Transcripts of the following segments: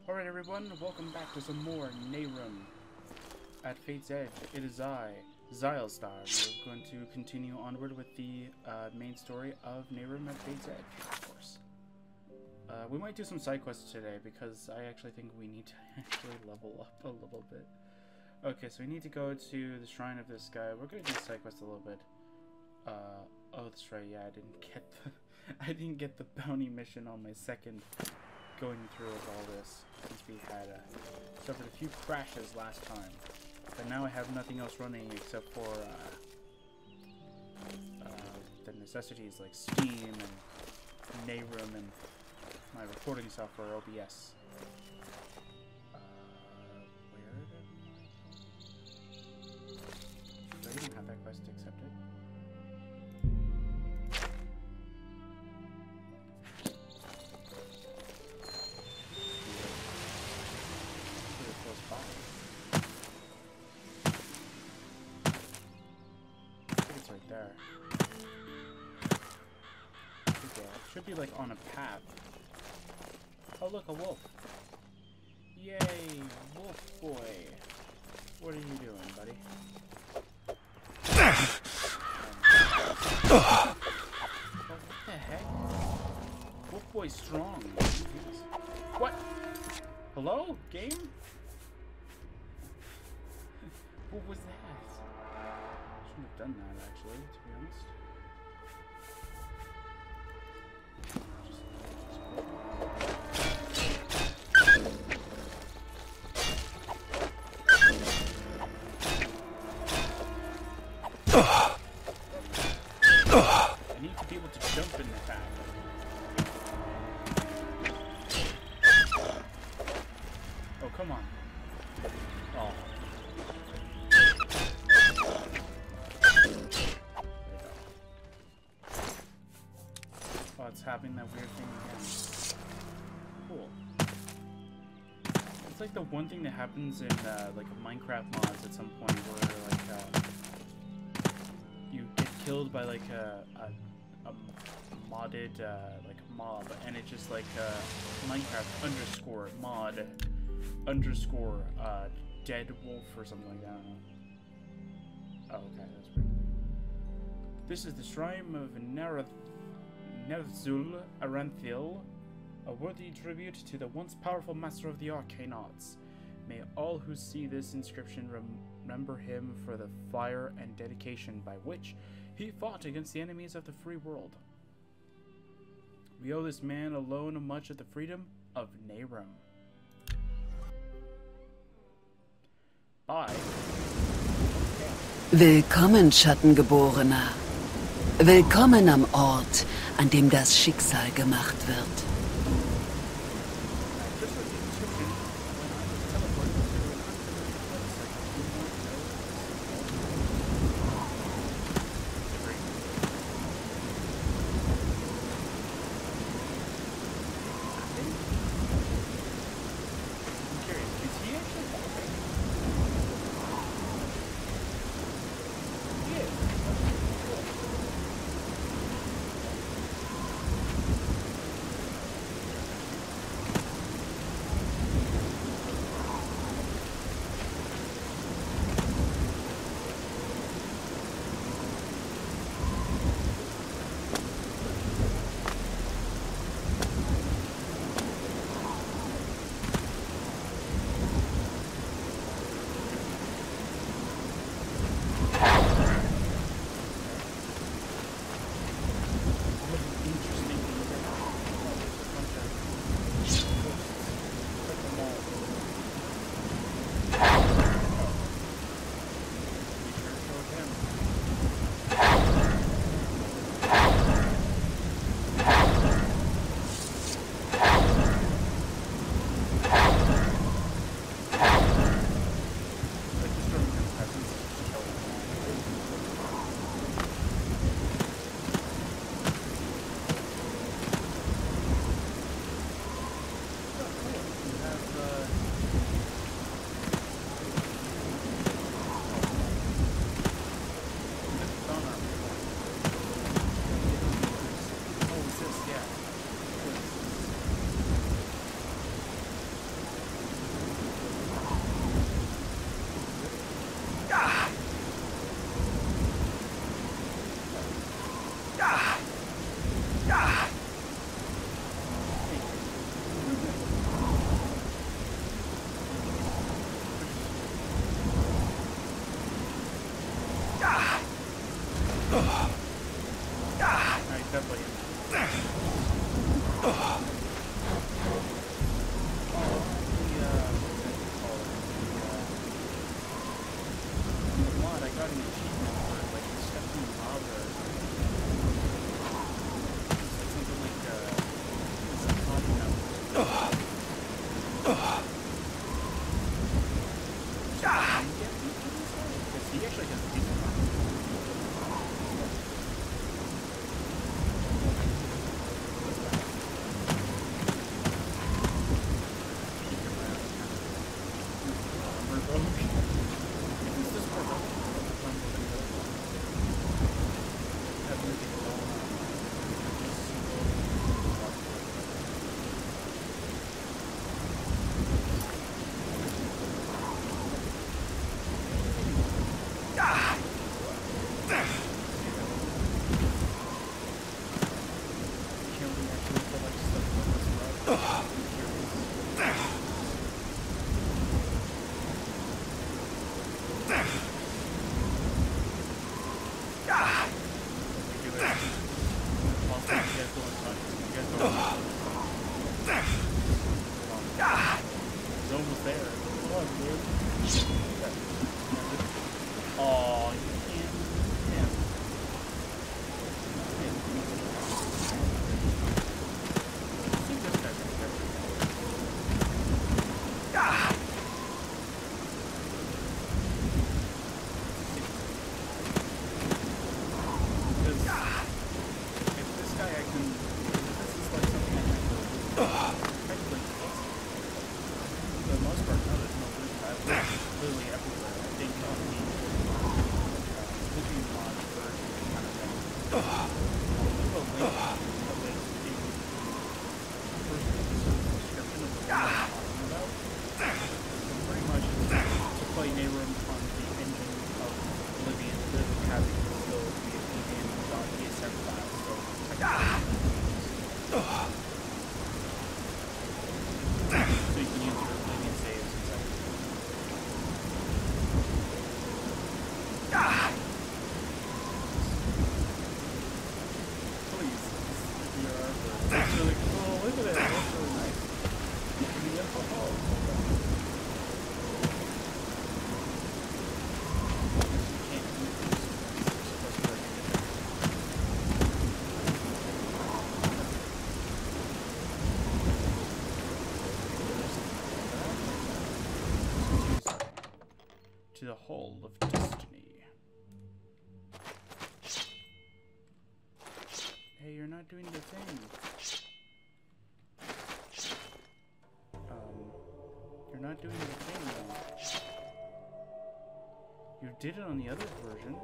Alright everyone, welcome back to some more Nehrim at Fate's Edge. It is I, Xilestar. We're going to continue onward with the main story of Nehrim at Fate's Edge, of course. We might do some side quests today because I actually think we need to actually level up a little bit. Okay, so we need to go to the shrine of this guy. We're going to do side quest a little bit. Oh, that's right, yeah, I didn't get the bounty mission on my second going through with all this, since we had suffered a few crashes last time. But now I have nothing else running except for the necessities like Steam and Nehrim and my recording software, OBS. Where did I even have that quest accepted? There. Should be like on a path. Oh look, a wolf. Yay, wolf boy. What are you doing, buddy? Oh, what the heck? Wolf boy's strong. What? Hello? Game? What was that? Shouldn't have done that, actually, to be honest. I need to be able to jump in the back. Oh, come on. Oh. It's having that weird thing again. Cool. It's like the one thing that happens in like Minecraft mods at some point where like you get killed by like a modded like mob, and it's just like Minecraft underscore mod underscore dead wolf or something like that. Oh, okay, that's weird. This is the shrine of Ner'zhul Aranthil, a worthy tribute to the once powerful master of the arcane arts. May all who see this inscription remember him for the fire and dedication by which he fought against the enemies of the free world. We owe this man alone much of the freedom of Nehrim. Bye. Willkommen, Schattengeborener. Willkommen am Ort, an dem das Schicksal gemacht wird. He actually has a decent arm. To the Hall of Destiny. Hey, you're not doing the thing. You're not doing the thing, though. You did it on the other version.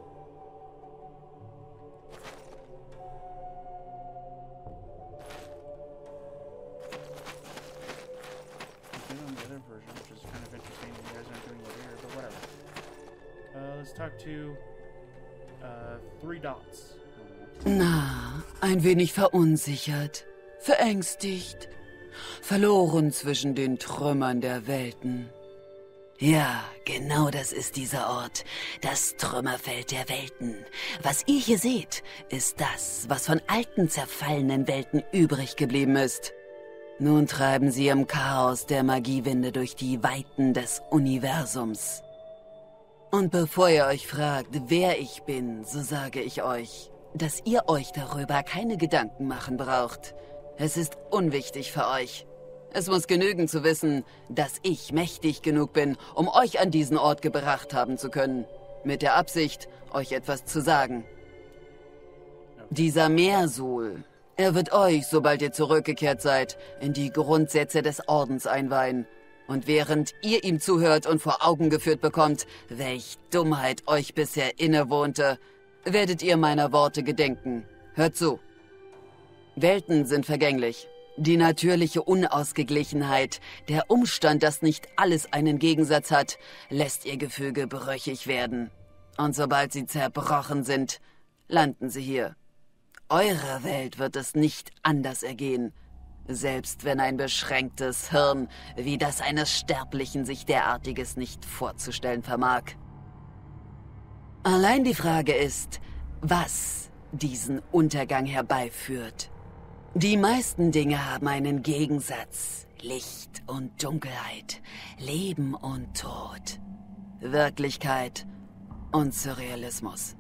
You did it on the other version, which is kind of interesting. You guys aren't doing it here, but whatever. Let's talk to 3 dots. Na, ein wenig verunsichert, verängstigt, verloren zwischen den Trümmern der Welten. Ja, genau das ist dieser Ort, das Trümmerfeld der Welten. Was ihr hier seht, ist das, was von alten, zerfallenen Welten übrig geblieben ist. Nun treiben sie im Chaos der Magiewinde durch die Weiten des Universums. Und bevor ihr euch fragt, wer ich bin, so sage ich euch, dass ihr euch darüber keine Gedanken machen braucht. Es ist unwichtig für euch. Es muss genügen zu wissen, dass ich mächtig genug bin, um euch an diesen Ort gebracht haben zu können. Mit der Absicht, euch etwas zu sagen. Dieser Meersuhl, er wird euch, sobald ihr zurückgekehrt seid, in die Grundsätze des Ordens einweihen. Und während ihr ihm zuhört und vor Augen geführt bekommt, welch Dummheit euch bisher innewohnte, werdet ihr meiner Worte gedenken. Hört zu. Welten sind vergänglich. Die natürliche Unausgeglichenheit, der Umstand, dass nicht alles einen Gegensatz hat, lässt ihr Gefüge brüchig werden. Und sobald sie zerbrochen sind, landen sie hier. Eurer Welt wird es nicht anders ergehen. Selbst wenn ein beschränktes Hirn wie das eines Sterblichen sich derartiges nicht vorzustellen vermag. Allein die Frage ist, was diesen Untergang herbeiführt. Die meisten Dinge haben einen Gegensatz. Licht und Dunkelheit, Leben und Tod, Wirklichkeit und Surrealismus.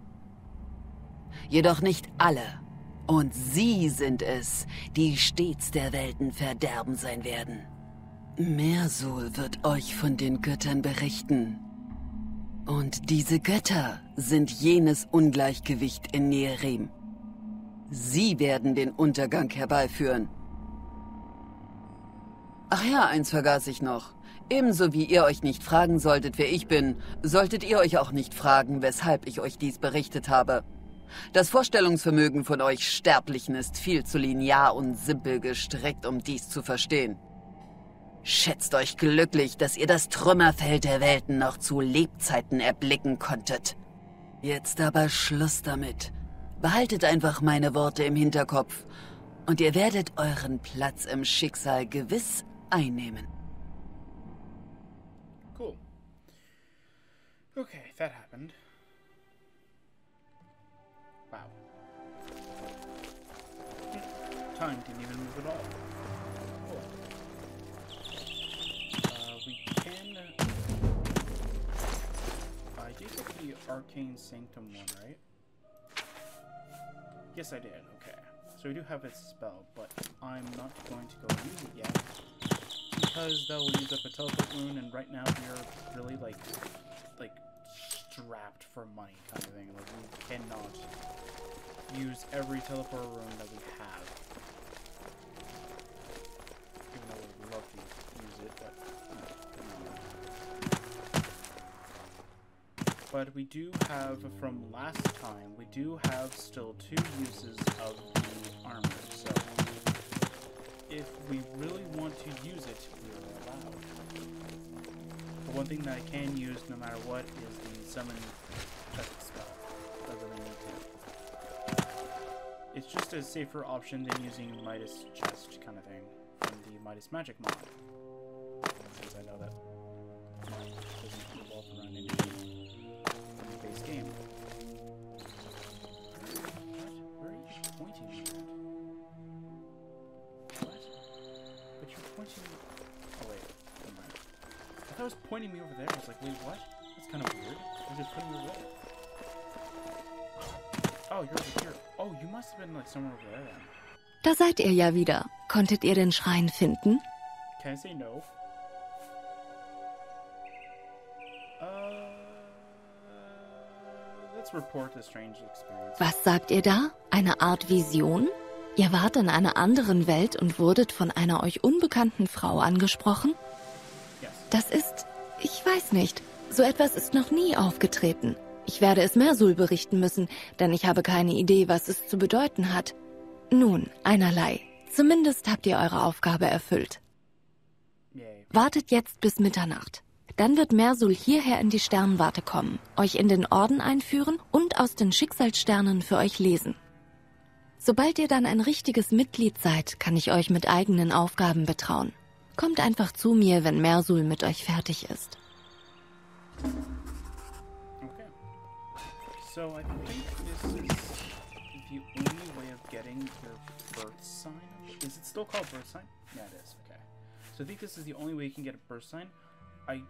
Jedoch nicht alle. Und sie sind es, die stets der Welten Verderben sein werden. Mersul wird euch von den Göttern berichten. Und diese Götter sind jenes Ungleichgewicht in Nehrim. Sie werden den Untergang herbeiführen. Ach ja, eins vergaß ich noch. Ebenso wie ihr euch nicht fragen solltet, wer ich bin, solltet ihr euch auch nicht fragen, weshalb ich euch dies berichtet habe. Das Vorstellungsvermögen von euch Sterblichen ist viel zu linear und simpel gestrickt, um dies zu verstehen. Schätzt euch glücklich, dass ihr das Trümmerfeld der Welten noch zu Lebzeiten erblicken konntet. Jetzt aber Schluss damit. Behaltet einfach meine Worte im Hinterkopf und ihr werdet euren Platz im Schicksal gewiss einnehmen. Cool. Okay, that happened. Wow. Time didn't even move at all. Cool. We can... I did get the Arcane Sanctum one, right? Yes, I did. Okay. So we do have its spell, but I'm not going to go use it yet. Because that will use up a teleport rune, and right now we are really, like strapped for money kind of thing. Like, we cannot use every teleport rune that we have. Even though we'd love to use it, but we do have, from last time, we do have still 2 uses of the armor, so if we really want to use it, we are allowed. The one thing that I can use no matter what is the summon chest spell. I really need to. It's just a safer option than using Midas chest kind of thing from the Midas magic mod. Since I know that doesn't revolve around anything from the base game. Where are you pointing me at? What? But you're pointing me... Oh wait, never mind. I thought it was pointing me over there. I was like, wait, what? That's kind of weird. You're just putting me over there. Oh, you're over here. Oh, you must have been like somewhere over there then. Da seid ihr ja wieder. Konntet ihr den Schrein finden? Can I say no? Let's report the strange experience. Was sagt ihr da? Eine Art Vision? Ihr wart in einer anderen Welt und wurdet von einer euch unbekannten Frau angesprochen? Yes. Das ist... ich weiß nicht. So etwas ist noch nie aufgetreten. Ich werde es Mersul berichten müssen, denn ich habe keine Idee, was es zu bedeuten hat. Nun, einerlei. Zumindest habt ihr eure Aufgabe erfüllt. Yay. Wartet jetzt bis Mitternacht. Dann wird Mersul hierher in die Sternwarte kommen, euch in den Orden einführen und aus den Schicksalssternen für euch lesen. Sobald ihr dann ein richtiges Mitglied seid, kann ich euch mit eigenen Aufgaben betrauen. Kommt einfach zu mir, wenn Mersul mit euch fertig ist. Okay. So I think this is the only way of getting your birth sign. Is it still called birth sign? Yeah, it is. Okay. So I think this is the only way you can get a birth sign. I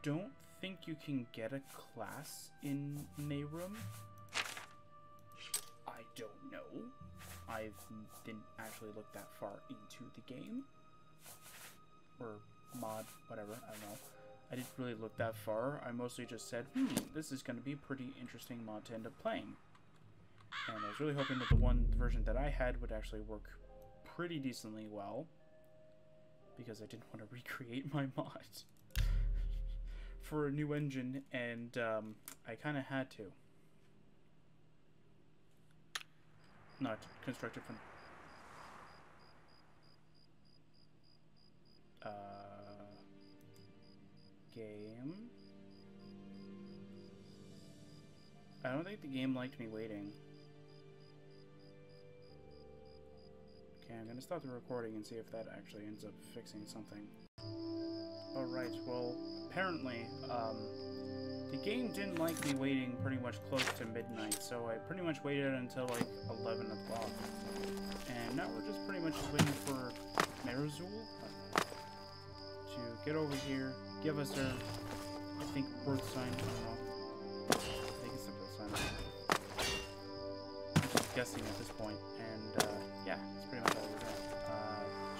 don't think you can get a class in Nehrim. I don't know. I didn't actually look that far into the game. Or mod, whatever, I don't know. I didn't really look that far. I mostly just said, this is going to be a pretty interesting mod to end up playing. And I was really hoping that the one version that I had would actually work pretty decently well. Because I didn't want to recreate my mod for a new engine, and I kind of had to. Not constructed from... Game? I don't think the game liked me waiting. Okay, I'm gonna stop the recording and see if that actually ends up fixing something. Alright, well, apparently, the game didn't like me waiting pretty much close to midnight, so I pretty much waited until like 11 o'clock. And now we're just pretty much waiting for Mersul to get over here, give us her, I think, birth sign, I don't know. I think it's the birth sign. I'm just guessing at this point, and yeah, that's pretty much all we're doing.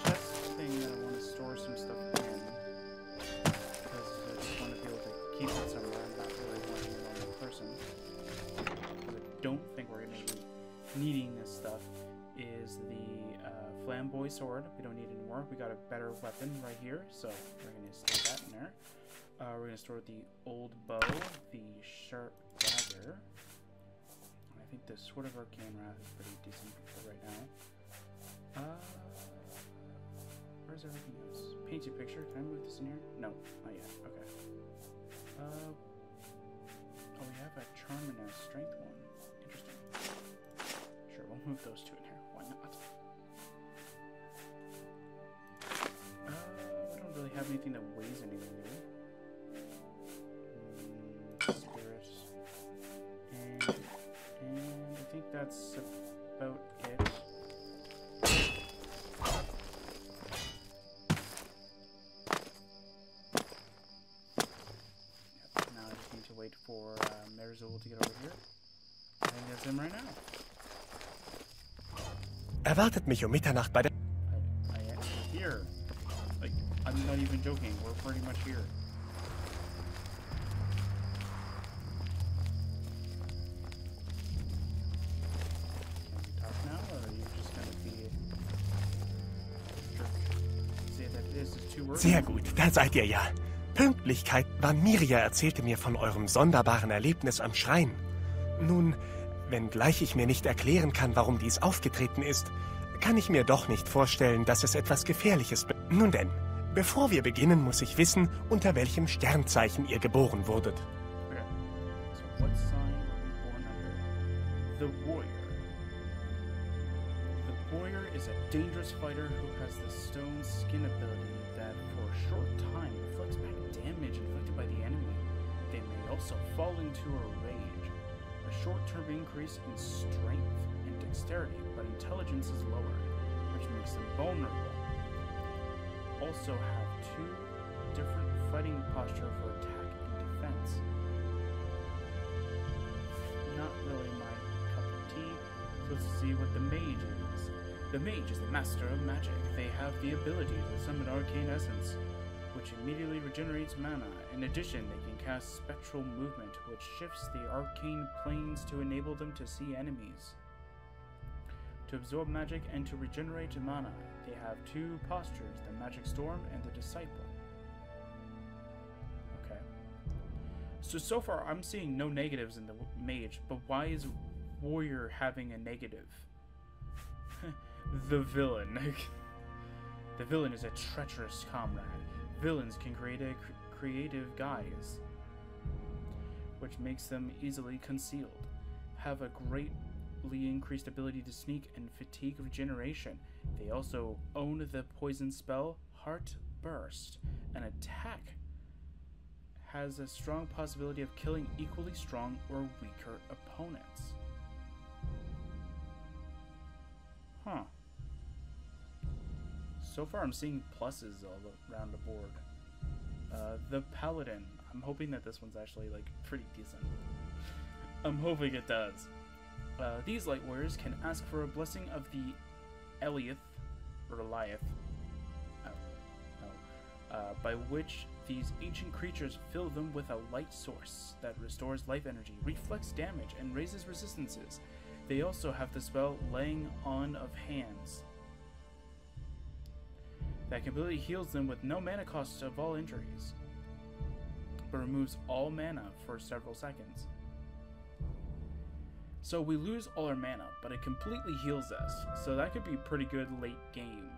Chest thing that I want to store some stuff in. keep it somewhere. I'm not really wanting it on my person. Because I don't think we're going to be needing this stuff. Is the flamboy sword. We don't need it anymore. We got a better weapon right here, so we're going to stick that in there. We're going to store the old bow, the sharp dagger. I think the Sword of Arcane Wrath is pretty decent for right now. Where's everything else? Paint your picture. Can I move this in here? No, not yet. Okay. Oh, we have a charm and a strength one. Interesting. Sure, we'll move those two in here. Why not? We don't really have anything that weighs anything, do we? Spirit. And I think that's about it. Now I just need to wait for Marzul to get over here. I think that's him right now. Erwartet mich Mitternacht bei der... I am here. Like, I'm not even joking. We're pretty much here. Can we talk now, or are you just gonna be... Say that this is too early? Sehr gut, da seid ihr ja. Pünktlichkeit. Vamiria erzählte mir von eurem sonderbaren Erlebnis am Schrein. Nun, wenngleich ich mir nicht erklären kann, warum dies aufgetreten ist, kann ich mir doch nicht vorstellen, dass es etwas Gefährliches ist. Nun denn, bevor wir beginnen, muss ich wissen, unter welchem Sternzeichen ihr geboren wurdet. Okay. So what sign were we born under? The warrior. The warrior is a dangerous fighter who has the stone skin ability that for a short time reflects back damage inflicted by the enemy. They may also fall into a rage. A short-term increase in strength and dexterity, but intelligence is lower, which makes them vulnerable. Also have two different fighting posture for attack and defense. Not really my cup of tea. So let's see what the mage is. The mage is the master of magic. They have the ability to summon arcane essence, which immediately regenerates mana. In addition, they can cast spectral movement, which shifts the arcane planes to enable them to see enemies. To absorb magic and to regenerate mana, they have two postures, the Magic Storm and the Disciple. Okay. So far I'm seeing no negatives in the mage, but why is warrior having a negative? The villain. The villain is a treacherous comrade. Villains can create a creative guise, which makes them easily concealed. Have a greatly increased ability to sneak and fatigue regeneration. They also own the poison spell Heart Burst. An attack has a strong possibility of killing equally strong or weaker opponents. Huh. So far I'm seeing pluses all around the board. The Paladin. I'm hoping that this one's actually like pretty decent. I'm hoping it does. These light warriors can ask for a blessing of the Eliath, or Eliath, by which these ancient creatures fill them with a light source that restores life energy, reflects damage, and raises resistances. They also have the spell Laying On of Hands. That ability heals them with no mana cost of all injuries, but removes all mana for several seconds. So we lose all our mana, but it completely heals us. So that could be pretty good late game.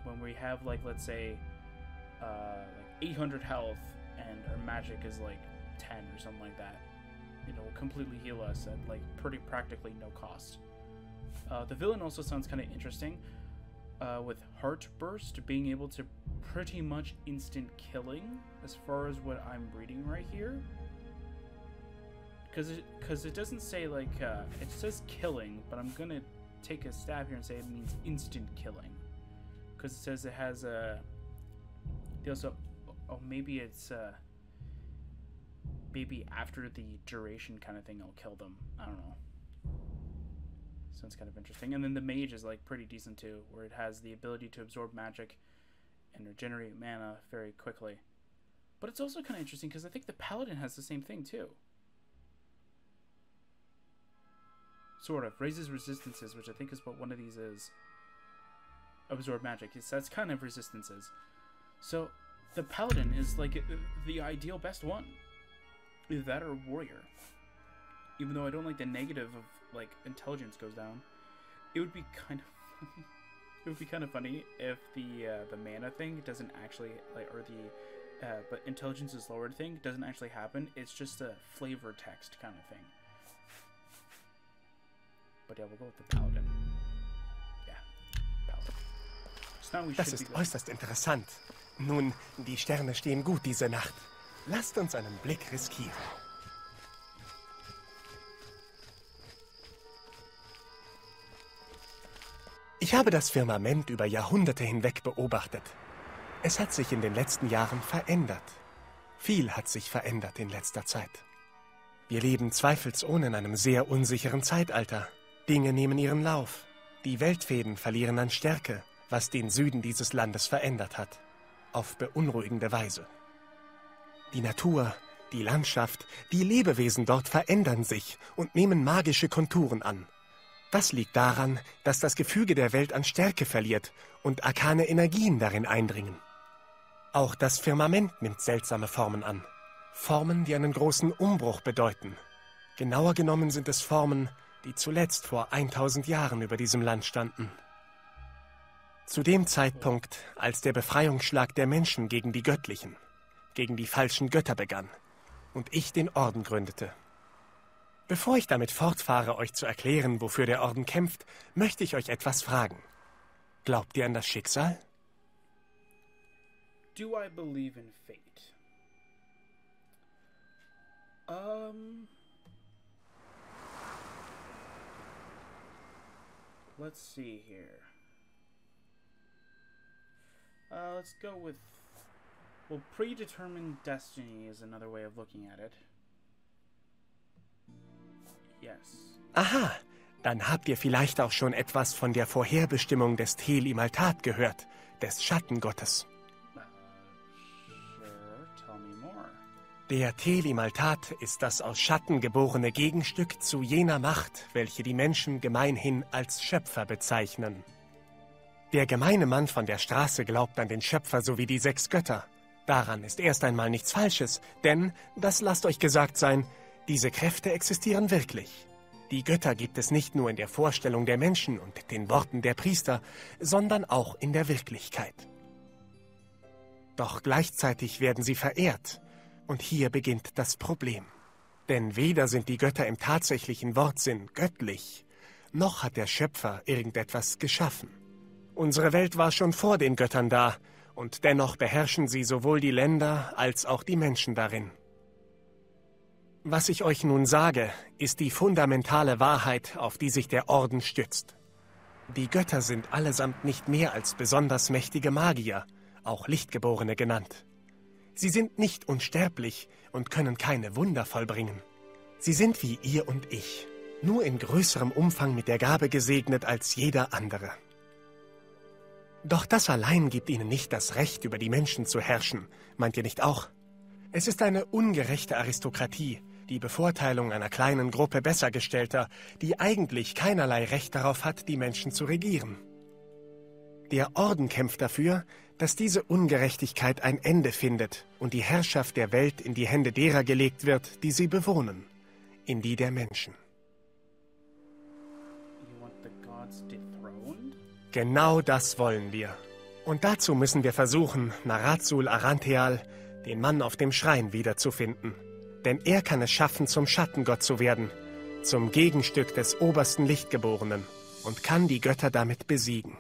When we have, like, let's say, like 800 health, and our magic is like 10 or something like that. It will completely heal us at, like, pretty practically no cost. The villain also sounds kind of interesting. With Heart Burst being able to pretty much instant killing, as far as what I'm reading right here. Because it doesn't say, like, it says killing, but I'm gonna take a stab here and say it means instant killing. Because it says it has a... They also... Oh, maybe it's, maybe after the duration kind of thing it'll kill them. I don't know. Sounds kind of interesting. And then the mage is, like, pretty decent too, where it has the ability to absorb magic and regenerate mana very quickly. But it's also kind of interesting because I think the Paladin has the same thing too. Sort of. Raises resistances, which I think is what one of these is. Absorb magic. That's kind of resistances. So, the Paladin is like the ideal best one. Either that or Warrior. Even though I don't like the negative of, like, intelligence goes down. It would be kind of funny. It would be kind of funny if the mana thing doesn't actually, like, or the, but intelligence is lowered thing doesn't actually happen. It's just a flavor text kind of thing. But yeah, we'll go with the Paladin. Yeah, Paladin. So now we Das ist äußerst interessant. Nun, die Sterne stehen gut diese Nacht. Lasst uns einen Blick riskieren. Ich habe das Firmament über Jahrhunderte hinweg beobachtet. Es hat sich in den letzten Jahren verändert. Viel hat sich verändert in letzter Zeit. Wir leben zweifelsohne in einem sehr unsicheren Zeitalter. Dinge nehmen ihren Lauf. Die Weltfäden verlieren an Stärke, was den Süden dieses Landes verändert hat. Auf beunruhigende Weise. Die Natur, die Landschaft, die Lebewesen dort verändern sich und nehmen magische Konturen an. Das liegt daran, dass das Gefüge der Welt an Stärke verliert und arkane Energien darin eindringen. Auch das Firmament nimmt seltsame Formen an. Formen, die einen großen Umbruch bedeuten. Genauer genommen sind es Formen, die zuletzt vor 1000 Jahren über diesem Land standen. Zu dem Zeitpunkt, als der Befreiungsschlag der Menschen gegen die Göttlichen, gegen die falschen Götter begann und ich den Orden gründete. Bevor ich damit fortfahre, euch zu erklären, wofür der Orden kämpft, möchte ich euch etwas fragen. Glaubt ihr an das Schicksal? Do I believe in fate? Let's see here. Let's go with... Well, predetermined destiny is another way of looking at it. Yes. Aha, dann habt ihr vielleicht auch schon etwas von der Vorherbestimmung des Tel-Imaltat gehört, des Schattengottes. Sure, tell me more. Der Tel-Imaltat ist das aus Schatten geborene Gegenstück zu jener Macht, welche die Menschen gemeinhin als Schöpfer bezeichnen. Der gemeine Mann von der Straße glaubt an den Schöpfer sowie die 6 Götter. Daran ist erst einmal nichts Falsches, denn, das lasst euch gesagt sein, diese Kräfte existieren wirklich. Die Götter gibt es nicht nur in der Vorstellung der Menschen und den Worten der Priester, sondern auch in der Wirklichkeit. Doch gleichzeitig werden sie verehrt. Und hier beginnt das Problem. Denn weder sind die Götter im tatsächlichen Wortsinn göttlich, noch hat der Schöpfer irgendetwas geschaffen. Unsere Welt war schon vor den Göttern da, und dennoch beherrschen sie sowohl die Länder als auch die Menschen darin. Was ich euch nun sage, ist die fundamentale Wahrheit, auf die sich der Orden stützt. Die Götter sind allesamt nicht mehr als besonders mächtige Magier, auch Lichtgeborene genannt. Sie sind nicht unsterblich und können keine Wunder vollbringen. Sie sind wie ihr und ich, nur in größerem Umfang mit der Gabe gesegnet als jeder andere. Doch das allein gibt ihnen nicht das Recht, über die Menschen zu herrschen, meint ihr nicht auch? Es ist eine ungerechte Aristokratie, die Bevorteilung einer kleinen Gruppe Bessergestellter, die eigentlich keinerlei Recht darauf hat, die Menschen zu regieren. Der Orden kämpft dafür, dass diese Ungerechtigkeit ein Ende findet und die Herrschaft der Welt in die Hände derer gelegt wird, die sie bewohnen, in die der Menschen. You want the gods dethroned? Genau das wollen wir. Und dazu müssen wir versuchen, Narazul Arantheal, den Mann auf dem Schrein, wiederzufinden. Denn er kann es schaffen, zum Schattengott zu werden, zum Gegenstück des obersten Lichtgeborenen und kann die Götter damit besiegen.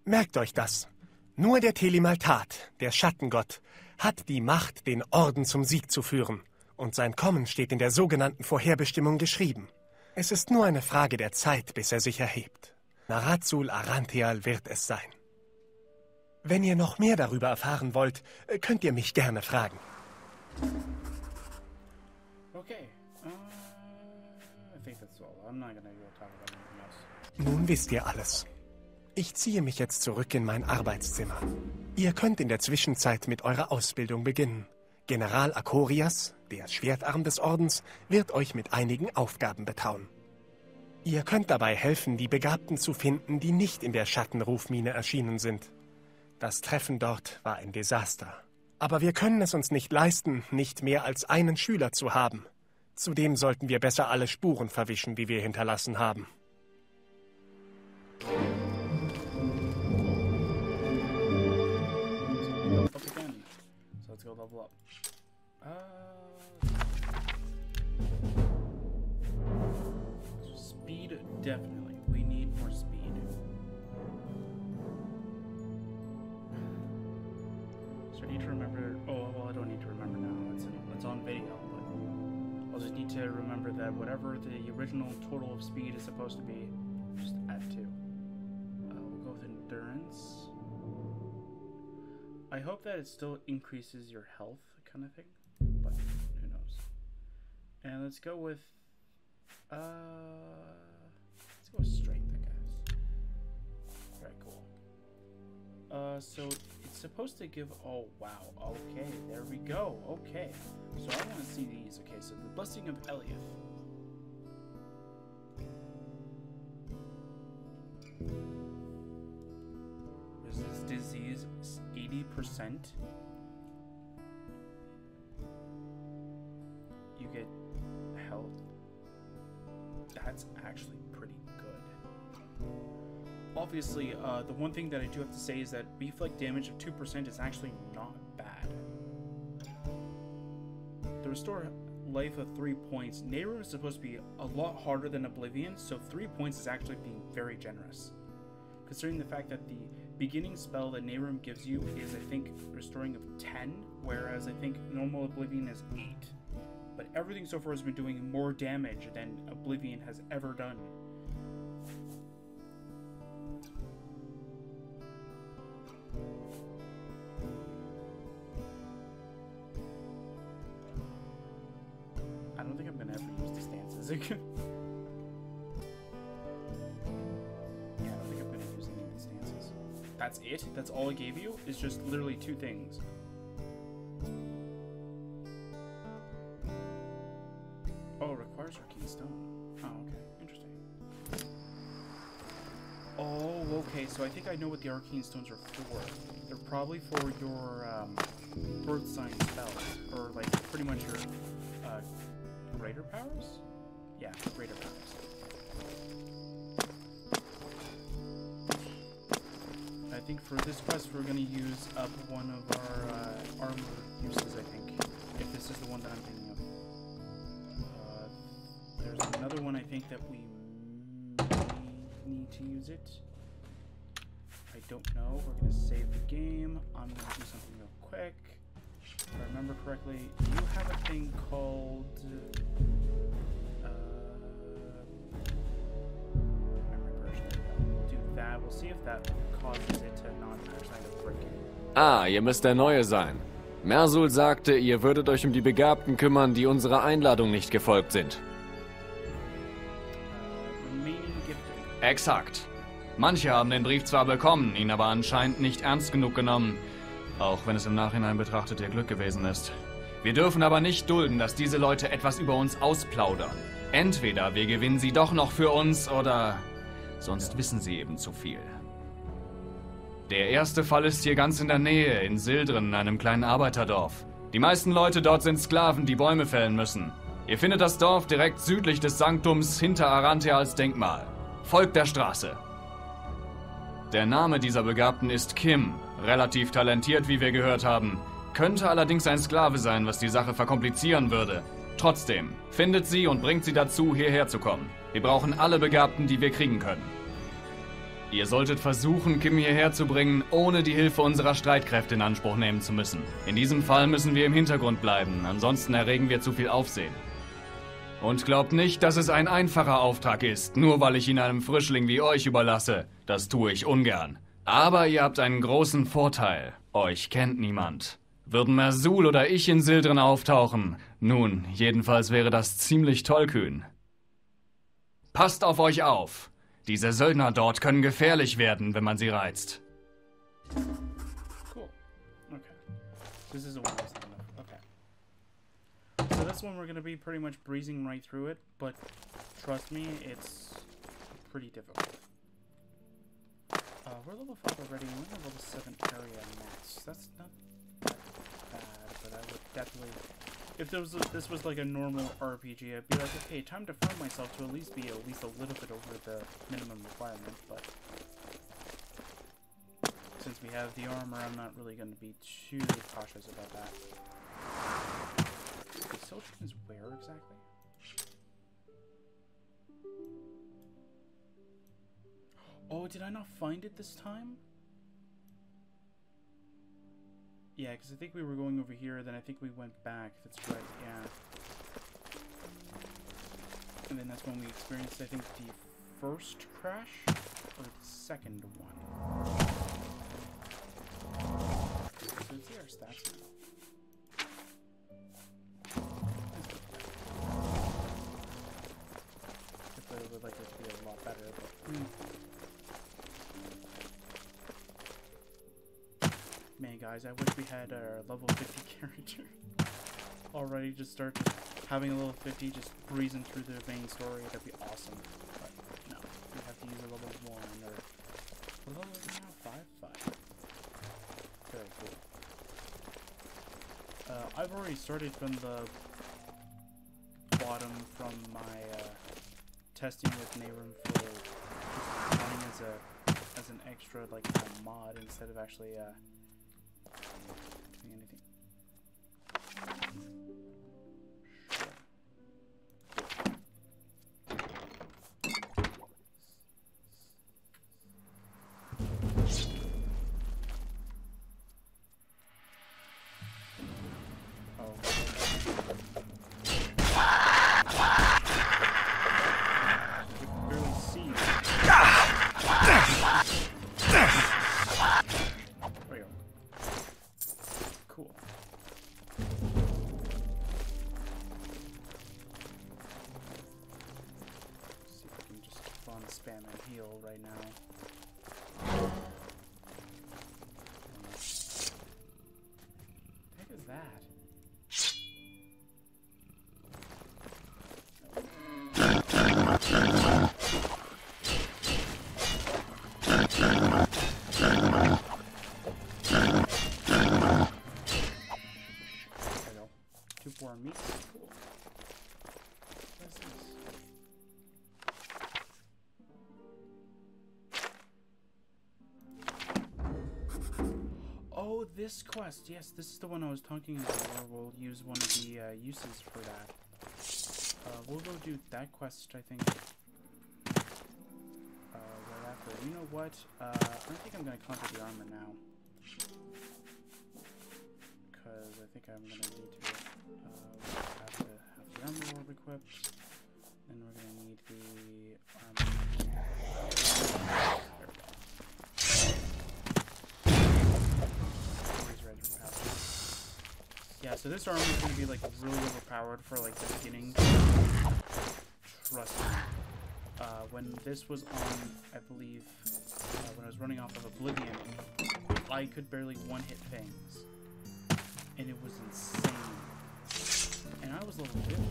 Merkt euch das. Nur der Tel-Imaltat, der Schattengott, hat die Macht, den Orden zum Sieg zu führen. Und sein Kommen steht in der sogenannten Vorherbestimmung geschrieben. Es ist nur eine Frage der Zeit, bis er sich erhebt. Narazul Arantheal wird es sein. Wenn ihr noch mehr darüber erfahren wollt, könnt ihr mich gerne fragen. Okay. I think that's all. I'm not gonna go talk about anything else. Nun wisst ihr alles. Ich ziehe mich jetzt zurück in mein Arbeitszimmer. Ihr könnt in der Zwischenzeit mit eurer Ausbildung beginnen. General Akorias, der Schwertarm des Ordens, wird euch mit einigen Aufgaben betrauen. Ihr könnt dabei helfen, die Begabten zu finden, die nicht in der Schattenrufmine erschienen sind. Das Treffen dort war ein Desaster. Aber wir können es uns nicht leisten, nicht mehr als einen Schüler zu haben. Zudem sollten wir besser alle Spuren verwischen, die wir hinterlassen haben. So let's go level up. Speed, definitely. We need more speed. So I need to remember. Oh well, I don't need to remember now. It's on video, but I'll just need to remember that whatever the original total of speed is supposed to be, just add 2. We'll go with endurance. I hope that it still increases your health, kind of thing, but who knows. And let's go with strength, I guess. Very cool. So it's supposed to give. Oh wow. Okay, there we go. Okay, so I want to see these. Okay, so the blessing of Eliath. Resist disease 80%. You get health. That's actually pretty good. Obviously, the one thing that I do have to say is that reflect damage of 2% is actually not bad. The restore life of 3 points. Nehrim is supposed to be a lot harder than Oblivion, so 3 points is actually being very generous. Considering the fact that the beginning spell that Nehrim gives you is, I think, restoring of 10, whereas I think normal Oblivion is 8. But everything so far has been doing more damage than Oblivion has ever done. I don't think I'm gonna ever use the stances again. Yeah, I don't think I'm gonna use any of the stances. That's it? That's all it gave you? It's just literally 2 things. Oh, it requires Arcane Stone. Oh, okay. Interesting. Oh, okay. So I think I know what the Arcane Stones are for. They're probably for your Birth Sign spells. Or, like, pretty much your greater powers? Yeah, greater powers. I think for this quest we're going to use up one of our armor uses, I think. If this is the one that I'm thinking of. There's another one I think that we may need to use it. I don't know. We're going to save the game. I'm going to do something real quick. If I remember correctly, you have a thing called... memory version. We'll do that. We'll see if that causes it to not actually break it. Ah, ihr müsst der Neue sein. Mersul sagte, ihr würdet euch um die Begabten kümmern, die unserer Einladung nicht gefolgt sind. Exakt. Manche haben den Brief zwar bekommen, ihn aber anscheinend nicht ernst genug genommen. Auch wenn es im Nachhinein betrachtet ihr Glück gewesen ist. Wir dürfen aber nicht dulden, dass diese Leute etwas über uns ausplaudern. Entweder wir gewinnen sie doch noch für uns, oder sonst wissen sie eben zu viel. Der erste Fall ist hier ganz in der Nähe, in Sildren, einem kleinen Arbeiterdorf. Die meisten Leute dort sind Sklaven, die Bäume fällen müssen. Ihr findet das Dorf direkt südlich des Sanktums hinter Arantia als Denkmal. Folgt der Straße. Der Name dieser Begabten ist Kim, relativ talentiert, wie wir gehört haben. Könnte allerdings ein Sklave sein, was die Sache verkomplizieren würde. Trotzdem, findet sie und bringt sie dazu, hierher zu kommen. Wir brauchen alle Begabten, die wir kriegen können. Ihr solltet versuchen, Kim hierher zu bringen, ohne die Hilfe unserer Streitkräfte in Anspruch nehmen zu müssen. In diesem Fall müssen wir im Hintergrund bleiben, ansonsten erregen wir zu viel Aufsehen. Und glaubt nicht, dass es ein einfacher Auftrag ist, nur weil ich ihn einem Frischling wie euch überlasse. Das tue ich ungern. Aber ihr habt einen großen Vorteil. Euch kennt niemand. Würden Mersul oder ich in Sildren auftauchen? Nun, jedenfalls wäre das ziemlich tollkühn. Passt auf euch auf. Diese Söldner dort können gefährlich werden, wenn man sie reizt. Cool. This is the one I was thinking of. Okay. So this one we're going to be pretty much breezing right through it, but trust me, it's pretty difficult. We're level 5 already, and we're level 7 area max. That's not that bad, but I would definitely... If this was like a normal RPG, I'd be like, okay, time to farm myself to at least be a little bit over the minimum requirement, but... Since we have the armor, I'm not really going to be too cautious about that. The Soldier is where exactly? Oh, did I not find it this time? Yeah, because I think we were going over here, then I think we went back. That's right, yeah. And then that's when we experienced, I think, the first crash, or the second one. So let's see our stats now. I would like it to be a lot better, but... Man, guys, I wish we had our level 50 character already. Just start having a level 50, just breezing through the main story. That'd be awesome. But no, we have to use a level 1 or what level is it now? 5? Very cool. I've already started from the bottom from my testing with Nehrim for just running as an extra like mod instead of actually doing anything. Spam and heal right now. What the heck is that? There we go. 2 4 meat. Cool. What's this? Oh, this quest. Yes, this is the one I was talking about where we'll use one of the uses for that. We'll go do that quest, I think, right after. You know what? I think I'm going to conquer the armor now. Because I think I'm going to need to have the armor orb equipped. Then we're going to need the armor. There we go. Yeah, so this armor is going to be like really overpowered for like the beginning. Trust me. When this was on, I believe, when I was running off of Oblivion, I could barely one-hit things. And it was insane. And I was level 50.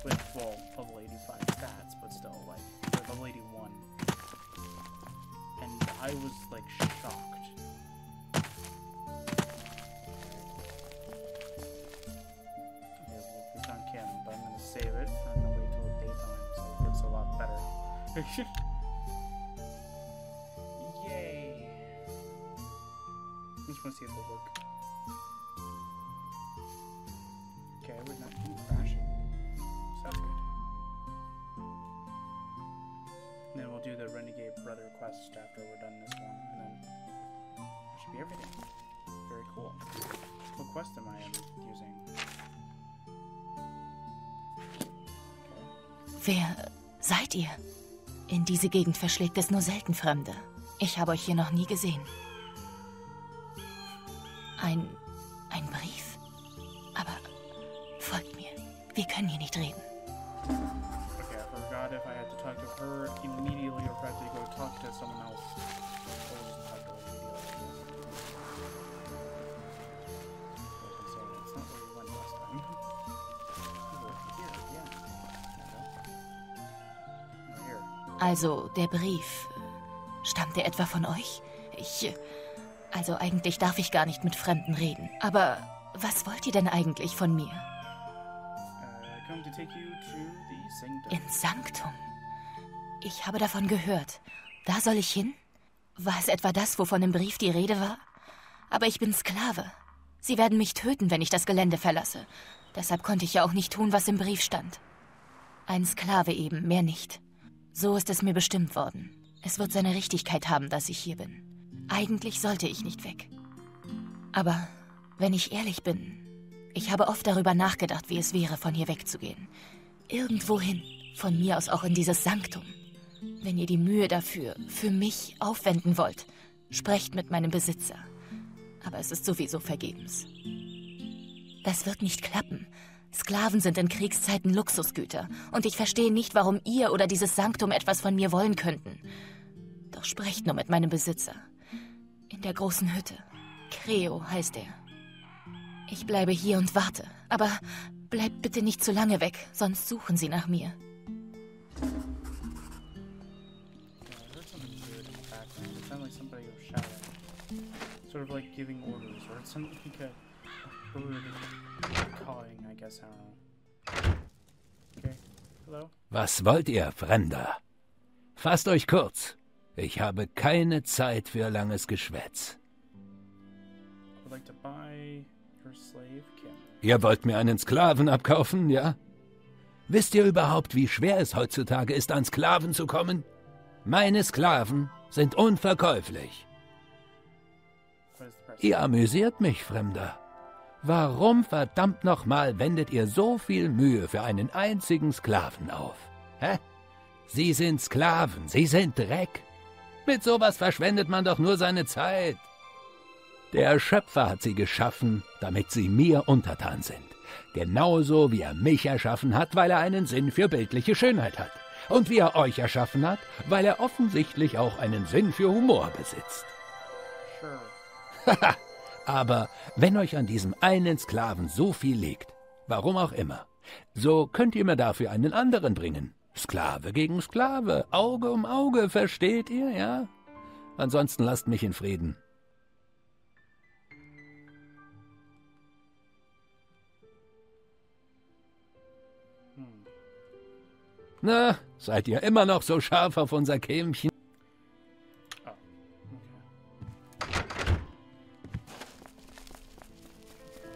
With, well, level 85 stats, but still, like, level 81. And I was, like, shocked. Save it. I'm gonna wait till daytime so it gets a lot better. Yay! I just want to see if it'll work. Okay, we're not crashing. So that's good. And then we'll do the Renegade Brother quest after we're done this one, and then that should be everything. Very cool. What quest am I using? Wer seid ihr? In diese Gegend verschlägt es nur selten Fremde. Ich habe euch hier noch nie gesehen. Ein Brief? Aber folgt mir. Wir können hier nicht reden. Okay, I forgot if I had to talk to her immediately or if I had to go talk to someone else. Also, der Brief, stammt der etwa von euch? Also eigentlich darf ich gar nicht mit Fremden reden. Aber was wollt ihr denn eigentlich von mir? Come to take you to the Sanctum. Ins Sanktum? Ich habe davon gehört. Da soll ich hin? War es etwa das, wovon im Brief die Rede war? Aber ich bin Sklave. Sie werden mich töten, wenn ich das Gelände verlasse. Deshalb konnte ich ja auch nicht tun, was im Brief stand. Ein Sklave eben, mehr nicht. So ist es mir bestimmt worden. Es wird seine Richtigkeit haben, dass ich hier bin. Eigentlich sollte ich nicht weg. Aber wenn ich ehrlich bin, ich habe oft darüber nachgedacht, wie es wäre, von hier wegzugehen. Irgendwohin, von mir aus auch in dieses Sanktum. Wenn ihr die Mühe dafür, für mich aufwenden wollt, sprecht mit meinem Besitzer. Aber es ist sowieso vergebens. Das wird nicht klappen. Sklaven sind in Kriegszeiten Luxusgüter. Und ich verstehe nicht, warum ihr oder dieses Sanktum etwas von mir wollen könnten. Doch sprecht nur mit meinem Besitzer. In der großen Hütte. Creo heißt er. Ich bleibe hier und warte. Aber bleibt bitte nicht zu lange weg, sonst suchen sie nach mir. Sort of like giving orders, or it sounded like a bird cawing, I guess, I don't know. Okay, hello? Was wollt ihr, Fremder? Fasst euch kurz. Ich habe keine Zeit für langes Geschwätz. I would like to buy your slave, Kim. Ihr wollt mir einen Sklaven abkaufen, ja? Wisst ihr überhaupt, wie schwer es heutzutage ist, an Sklaven zu kommen? Meine Sklaven sind unverkäuflich. What is the price? Ihr amüsiert mich, Fremder. Warum verdammt nochmal wendet ihr so viel Mühe für einen einzigen Sklaven auf? Hä? Sie sind Sklaven, sie sind Dreck. Mit sowas verschwendet man doch nur seine Zeit. Der Schöpfer hat sie geschaffen, damit sie mir untertan sind. Genauso wie er mich erschaffen hat, weil er einen Sinn für bildliche Schönheit hat. Und wie er euch erschaffen hat, weil er offensichtlich auch einen Sinn für Humor besitzt. Sure. Aber wenn euch an diesem einen Sklaven so viel liegt, warum auch immer, so könnt ihr mir dafür einen anderen bringen. Sklave gegen Sklave, Auge um Auge, versteht ihr, ja? Ansonsten lasst mich in Frieden. Na, seid ihr immer noch so scharf auf unser Kämchen? Oh, okay.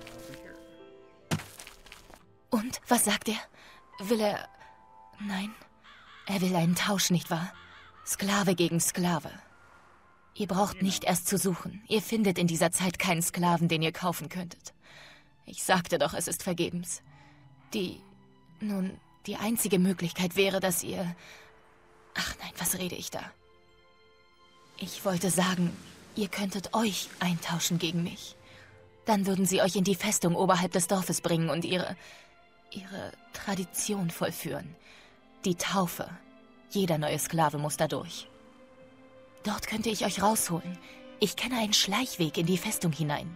Over here. Und, was sagt er? Will er... Nein, er will einen Tausch, nicht wahr? Sklave gegen Sklave. Ihr braucht nicht erst zu suchen. Ihr findet in dieser Zeit keinen Sklaven, den ihr kaufen könntet. Ich sagte doch, es ist vergebens. Die einzige Möglichkeit wäre, dass ihr... Ach nein, was rede ich da? Ich wollte sagen, ihr könntet euch eintauschen gegen mich. Dann würden sie euch in die Festung oberhalb des Dorfes bringen und ihre Tradition vollführen. Die Taufe. Jeder neue Sklave muss da durch. Dort könnte ich euch rausholen. Ich kenne einen Schleichweg in die Festung hinein.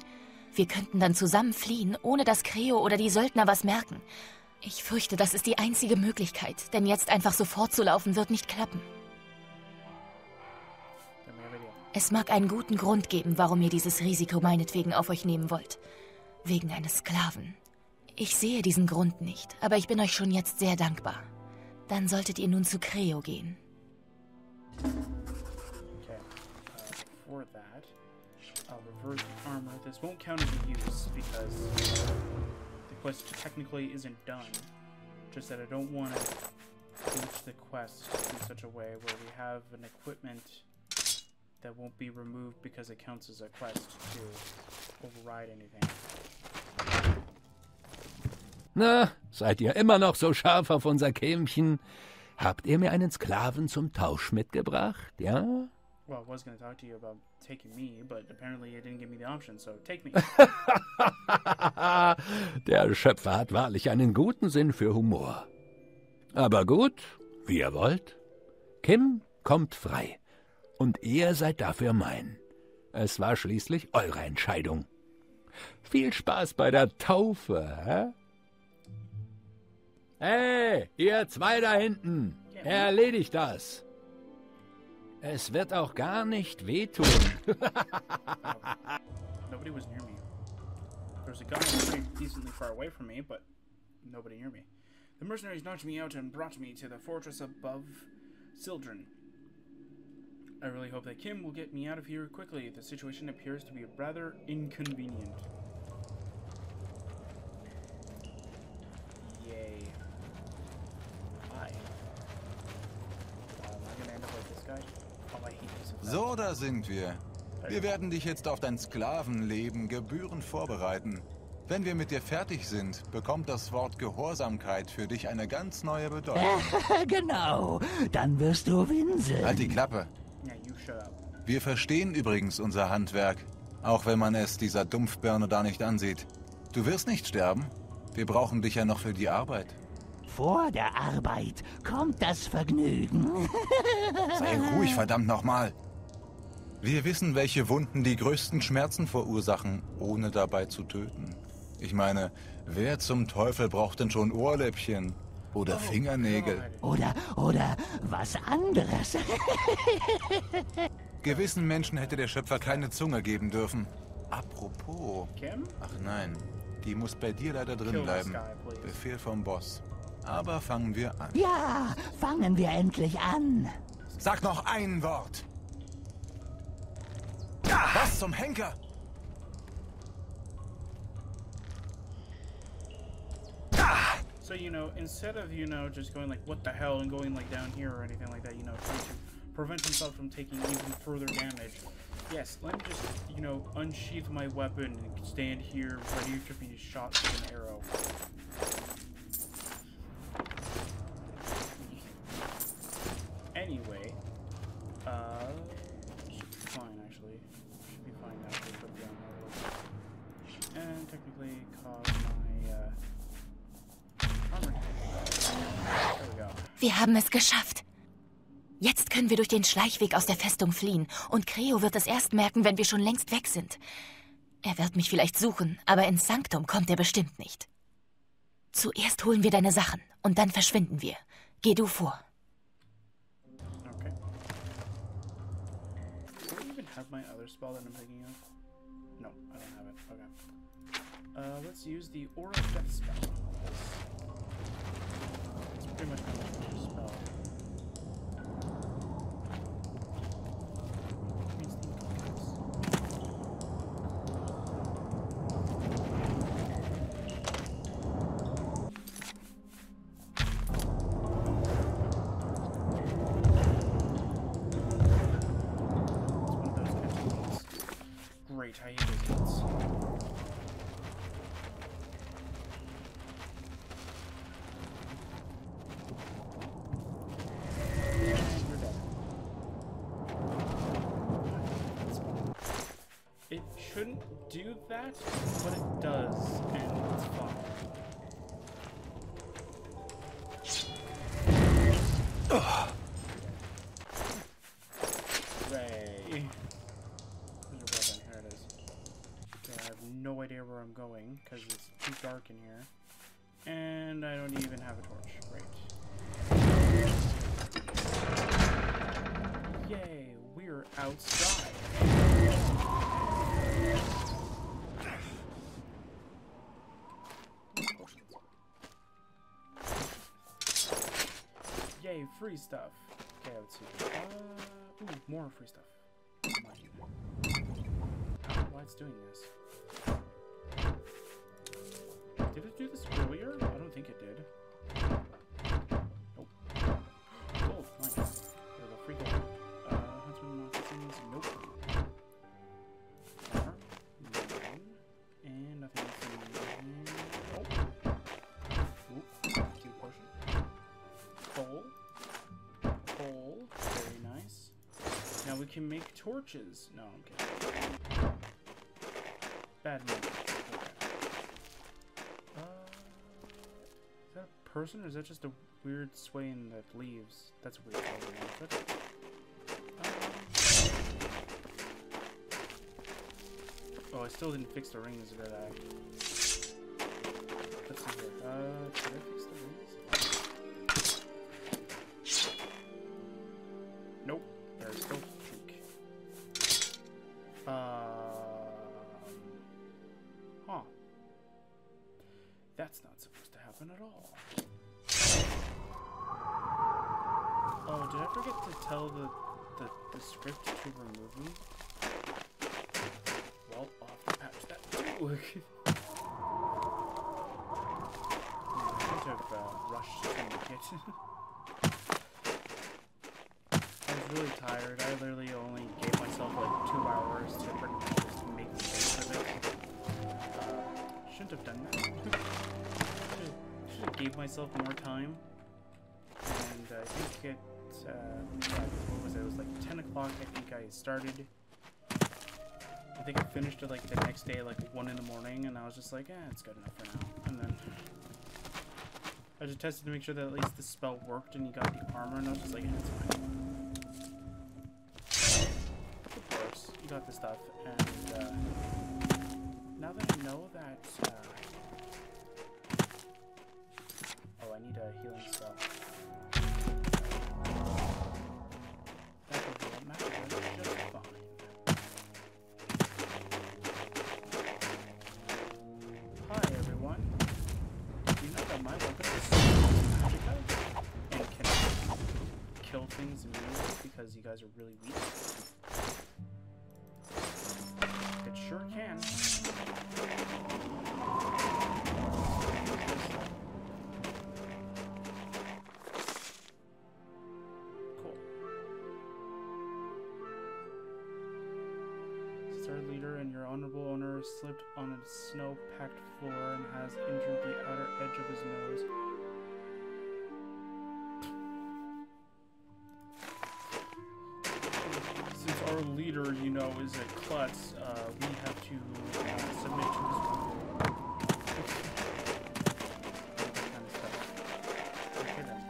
Wir könnten dann zusammen fliehen, ohne dass Creo oder die Söldner was merken. Ich fürchte, das ist die einzige Möglichkeit, denn jetzt einfach so fortzulaufen wird nicht klappen. Es mag einen guten Grund geben, warum ihr dieses Risiko meinetwegen auf euch nehmen wollt. Wegen eines Sklaven. Ich sehe diesen Grund nicht, aber ich bin euch schon jetzt sehr dankbar. Dann solltet ihr nun zu Creo gehen. Okay, for that, I'll revert the armor. This won't count as a use because the quest technically isn't done. Just that I don't want to finish the quest in such a way where we have an equipment that won't be removed because it counts as a quest to override anything. Na, seid ihr immer noch so scharf auf unser Kämchen? Habt ihr mir einen Sklaven zum Tausch mitgebracht, ja? Well, I was going to talk to you about taking me, but apparently you didn't give me the option, so take me. Der Schöpfer hat wahrlich einen guten Sinn für Humor. Aber gut, wie ihr wollt. Kim kommt frei. Und ihr seid dafür mein. Es war schließlich eure Entscheidung. Viel Spaß bei der Taufe, hä? Hey, ihr zwei da hinten, erledigt das. Es wird auch gar nicht wehtun. Nobody was near me. There's a guy pretty decently far away from me, but nobody near me. The mercenaries knocked me out and brought me to the fortress above Sildren. I really hope that Kim will get me out of here quickly. The situation appears to be rather inconvenient. Yay. Hi. Am I gonna end up like this guy? Oh, I hate this effect. So, da sind wir. Wir werden dich jetzt auf dein Sklavenleben gebührend vorbereiten. Wenn wir mit dir fertig sind, bekommt das Wort Gehorsamkeit für dich eine ganz neue Bedeutung. Genau, dann wirst du winseln. Halt die Klappe. Yeah, you shut up. Wir verstehen übrigens unser Handwerk, auch wenn man es dieser Dumpfbirne da nicht ansieht. Du wirst nicht sterben. Wir brauchen dich ja noch für die Arbeit. Vor der Arbeit kommt das Vergnügen. Sei ruhig, verdammt nochmal. Wir wissen, welche Wunden die größten Schmerzen verursachen, ohne dabei zu töten. Ich meine, wer zum Teufel braucht denn schon Ohrläppchen? Oder Fingernägel? Oder was anderes. Gewissen Menschen hätte der Schöpfer keine Zunge geben dürfen. Apropos. Kim? Ach nein, die muss bei dir leider drin bleiben. Befehl vom Boss. Aber fangen wir an. Ja, fangen wir endlich an. Sag noch ein Wort. Was zum Henker? So, you know, instead of, you know, just going like, what the hell, and going like down here or anything like that, you know, trying to prevent himself from taking even further damage. Yes, let me just, you know, unsheath my weapon and stand here ready to be shot with an arrow. Anyway, should be fine actually. Should be fine now. Just put down my and technically cause my armor. There we go. Wir haben es geschafft. Jetzt können wir durch den Schleichweg aus der Festung fliehen. Und Creo wird es erst merken, wenn wir schon längst weg sind. Er wird mich vielleicht suchen, aber ins Sanktum kommt er bestimmt nicht. Zuerst holen wir deine Sachen und dann verschwinden wir. Geh du vor. Okay. Do I even have my other spell that I'm thinking of? No, I don't have it. Okay. Let's use the Aura of Death spell. It's pretty much my most spell. Great, I hate those hits. It shouldn't do that, but it does, and it's fine. Ugh. Hooray. I have no idea where I'm going because it's too dark in here, and I don't even have a torch. Great. Yay, we're outside. Yay, free stuff. Okay, let's see. Ooh, more free stuff. Why it's doing this? Did it do this earlier? I don't think it did. Nope. Gold, nice. There we go, free gold. Huntsman moccasins, nope. Armor, none. And nothing else in here. Nope. Oop, two potion. Coal. Coal, very nice. Now we can make torches. No, I'm kidding. Bad move. Is that a person or is that just a weird swain that leaves? That's a weird color. Oh, I still didn't fix the rings, did I? Let's see here. Did I fix the rings? Nope. They're still That's not supposed to happen at all. Oh, did I forget to tell the script to remove them? Well, I'll have to patch that too. I should have rushed to make it. I was really tired. I literally only gave myself like 2 hours to pretty much just make mistakes of it. Shouldn't have done that. Should have gave myself more time. And I think it, what was it? It was like 10 o'clock. I think I started. I think I finished it like the next day, like 1 in the morning, and I was just like, it's good enough for now. And then I just tested to make sure that at least the spell worked and you got the armor, and I was just like, it's fine. Of course, you got the stuff, and now that I know that, oh, I need a healing spell. That will be a matter just fine. Hi everyone. Do you know that my weapon is magical and can kill things immediately because you guys are really weak? It sure can. Cool. Sir leader and your honorable owner slipped on a snow-packed floor and has injured the outer edge of his nose. Since our leader, you know, is a klutz, we have to submit to his rule. That kind of stuff. Okay then.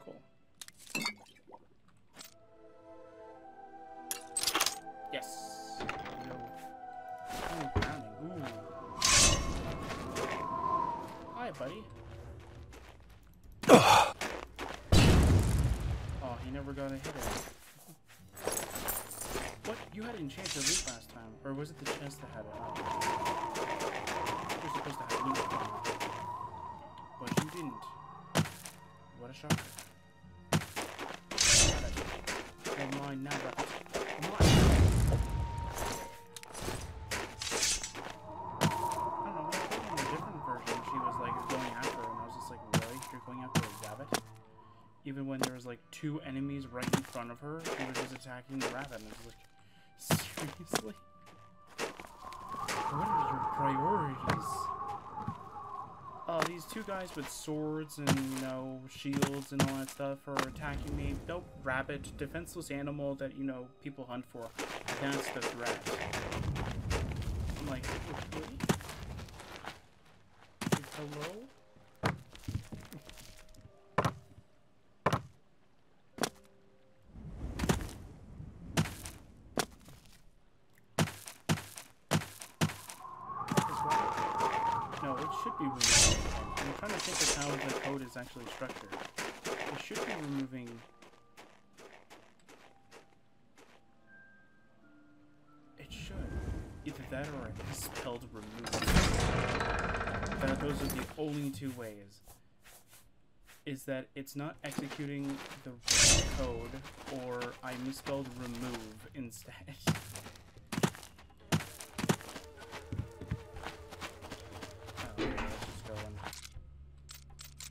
Cool. Yes. No. Ooh, pounding. Ooh. Hi, buddy. Oh, he never got a hit in. What? You had enchanted loot last time, or was it the chest that had it? Oh. You're supposed to have loot, but you didn't. What a shocker. Never mind now, but come on. I don't know, when I played in a different version, she was like going after her, and I was just like, really? You're going after a rabbit? Even when there was like 2 enemies right in front of her, she was just attacking the rabbit, and I was like, seriously? What are your priorities? Oh, these 2 guys with swords and, you know, shields and all that stuff are attacking me. Nope, rabbit, defenseless animal that, you know, people hunt for. That's the threat. I'm like, really? Hello? No, it should be removing. I'm trying to think of how the code is actually structured. It should be removing. It should. Either that or it is spelled remove. Those are the only 2 ways. Is that it's not executing the right code, or I misspelled remove instead.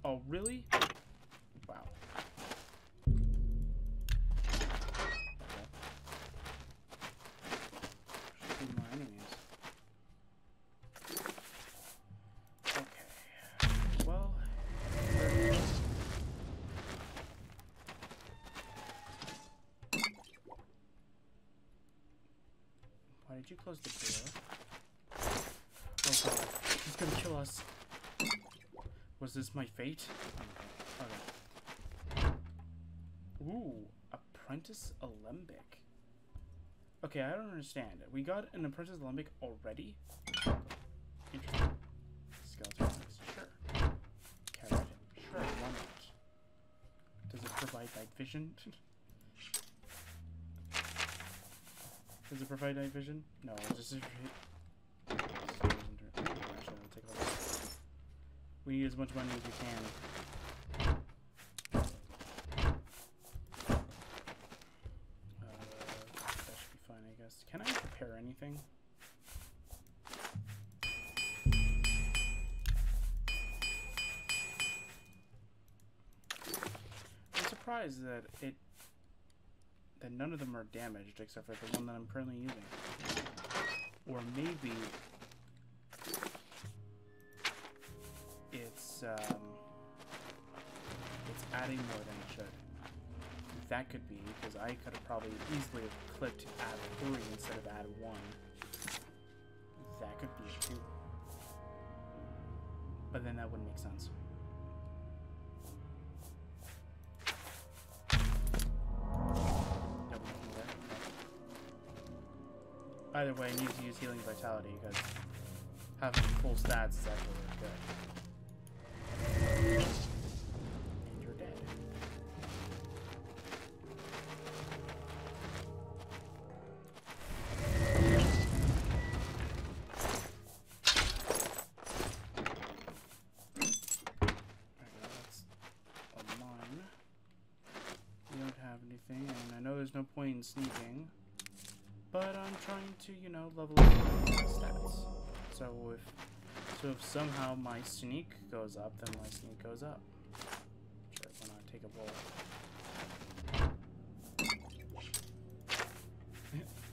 Oh, really? Wow. Okay. Should be more enemies. Okay. Well, why did you close the door? Oh god, he's gonna kill us. Was this my fate? Okay. Ooh, Apprentice Alembic. Okay, I don't understand. We got an Apprentice Alembic already? Interesting. Skeleton, sure. Carrot, sure. night vision? Does it provide night vision? No, it's just... Actually, I'll take a look. We need as much money as we can. That should be fine, I guess. Can I prepare anything? I'm surprised that none of them are damaged except for the one that I'm currently using. Or maybe it's adding more than it should. That could be, because I could have probably easily have clicked add 3 instead of add 1. That could be it too. But then that wouldn't make sense. Either way, I need to use Healing Vitality, because having full stats is actually really good. And you're dead. That's a mine. We don't have anything, and I know there's no point in sneaking. But I'm trying to, you know, level up my stats. So if somehow my sneak goes up, then my sneak goes up. Sure, why not take a bowl?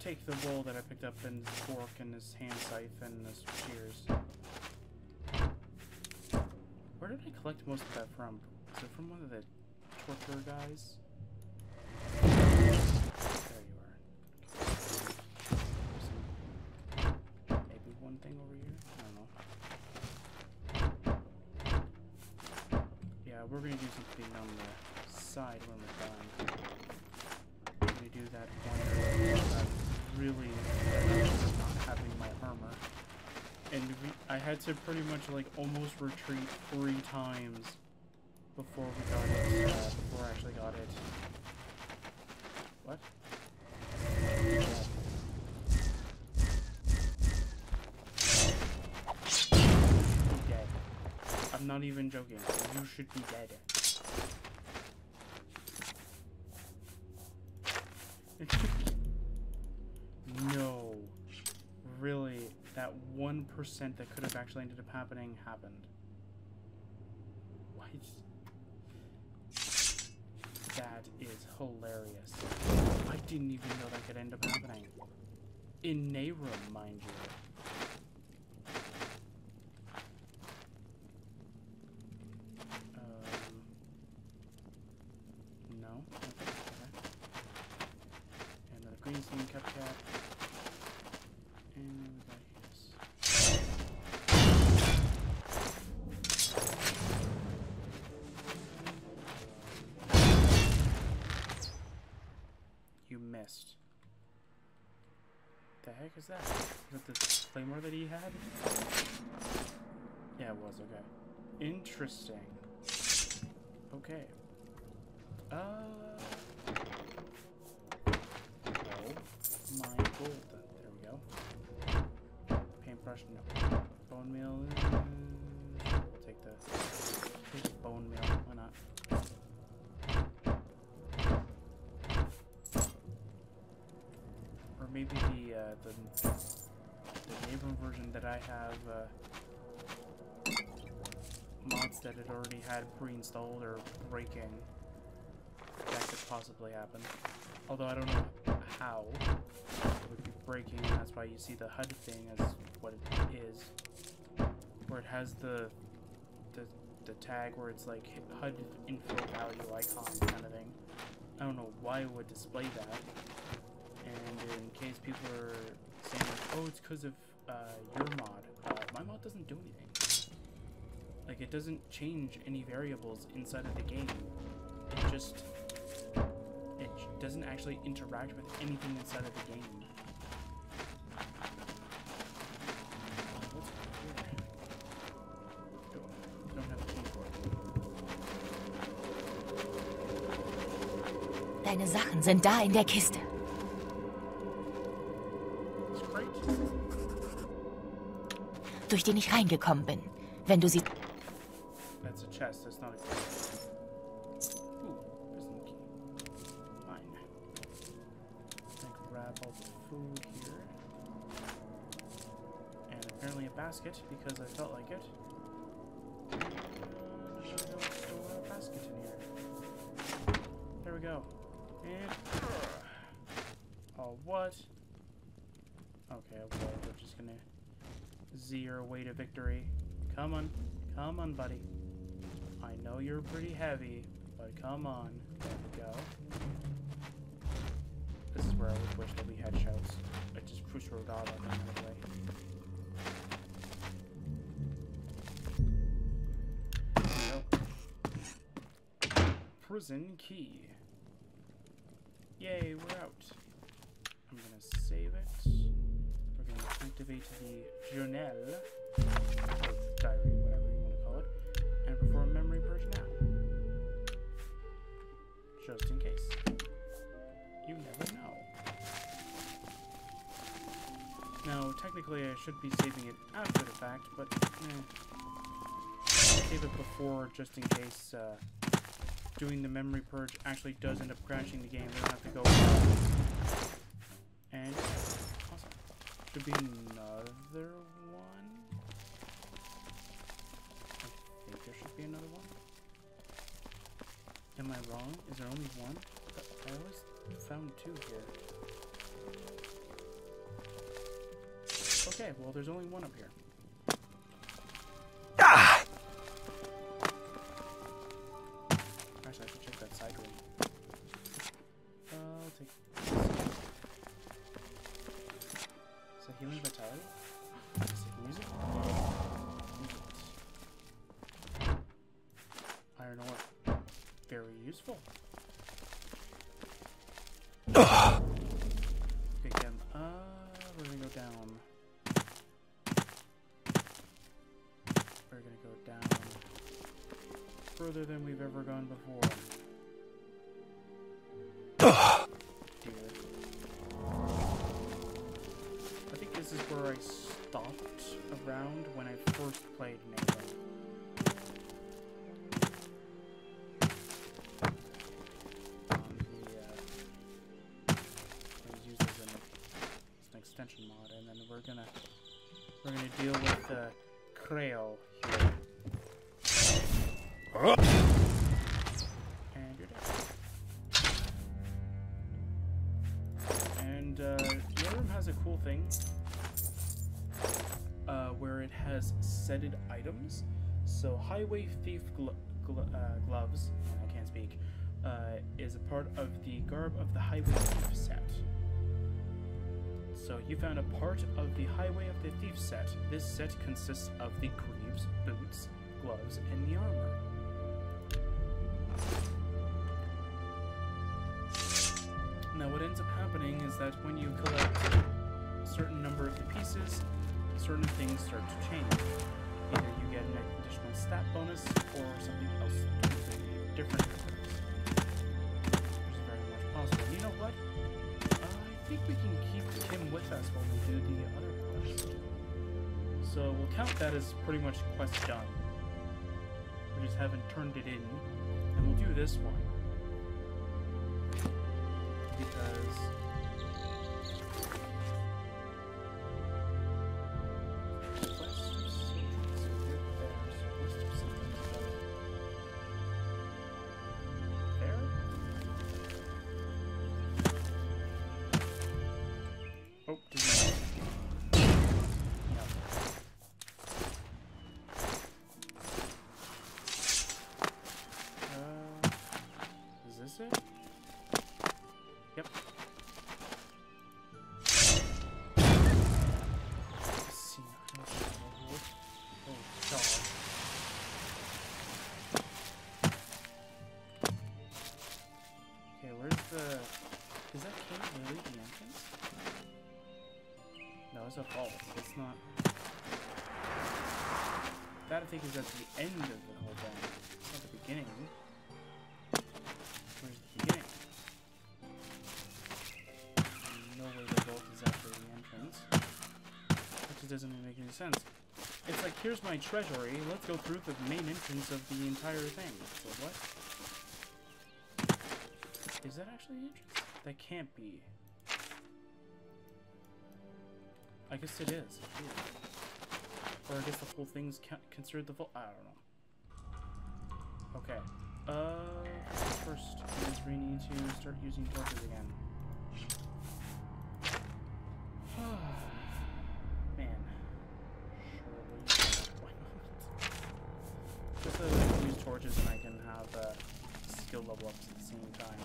Take the bowl that I picked up in this fork and this hand scythe and this shears. Where did I collect most of that from? Is it from one of the torturer guys? One thing over here? I don't know. Yeah, we're gonna do something on the side when we're done. We're gonna do that one that really not having my armor. And I had to pretty much like almost retreat 3 times before we got it, before I actually got it. What? I'm not even joking. You should be dead. No. Really, that 1% that could have actually ended up happening happened. What? That is hilarious. I didn't even know that could end up happening. In Nehrim, mind you. Green cap cap. And we got his. You missed. The heck is that? Is that the claymore that he had? Yeah, it was, okay. Interesting. Okay. My gold. There we go. Paintbrush, no. Bone meal. We'll take the bone meal. Why not? Or maybe the Nehrim version that I have mods that it already had pre-installed or breaking. That could possibly happen. Although I don't know how it would be breaking, and that's why you see the HUD thing as what it is, where it has the tag where it's like HUD info value icon kind of thing. I don't know why it would display that, and in case people are saying like, oh, it's because of your mod, my mod doesn't do anything. Like, it doesn't change any variables inside of the game. It just doesn't actually interact with anything inside of the game. What's here? Don't have a key for it. Deine Sachen sind da in der Kiste. Durch die ich reingekommen bin. Wenn du sie... That's a chest, that's not a chest. Ooh, prison key. Fine. I grab all the food here. And apparently a basket, because I felt like it. Store a basket in here. There we go. And... oh, what? Okay, well, we're just gonna... Z our way to victory. Come on, buddy. I know you're pretty heavy, but come on. There we go. This is where I would wish that we had shouts. I just cruise rode out on them anyway. Prison key. Yay, we're out. I'm gonna save it. We're gonna activate the journal, or diary, whatever you want to call it, and perform memory purge now. Just in case. You never know. Now, technically I should be saving it after the fact, but save it before just in case doing the memory purge actually does end up crashing the game. We don't have to go and awesome. Should be another one. I think there should be another one. Am I wrong? Is there only one? I always found two here. Okay, well there's only one up here. Ah! Actually, I should check that side room. I'll take this. Is that healing vitality? Is it music? Iron ore. Very useful. Ugh. Okay, again. We're gonna go down. We're gonna go down further than we've ever gone before. Ugh. Dear. I think this is where I stopped around when I first played Nehrim. Extension mod, and then we're gonna deal with the Krail here. And you're dead. And Nehrim has a cool thing where it has setted items. So Highway Thief gloves, I can't speak, is a part of the Garb of the Highway Thief set. So you found a part of the Highway of the Thief set. This set consists of the greaves, boots, gloves, and the armor. Now what ends up happening is that when you collect a certain number of the pieces, certain things start to change. Either you get an additional stat bonus or something else completely different occurs. Which is very much possible. You know what? I think we can keep him with us while we do the other quest. So we'll count that as pretty much quest done. We just haven't turned it in. And we'll do this one. Because... Quest of Secrets. Quest of Secrets. There? Oh, did you... No. Is this it? Yep. Let's see. Oh, God. Okay, where's the... Is that cave really the entrance? No, it's a vault. It's not... That, I think, is at the end of the whole thing. Not the beginning. Where's the beginning? just doesn't make any sense. It's like, here's my treasury, let's go through the main entrance of the entire thing. So what? Is that actually the entrance? That can't be. I guess it is. Or I guess the whole thing's considered the vault. I don't know. Okay. First, I guess we need to start using torches again. Man. Surely. Why not? Just so that I can use torches and I can have skill level ups at the same time.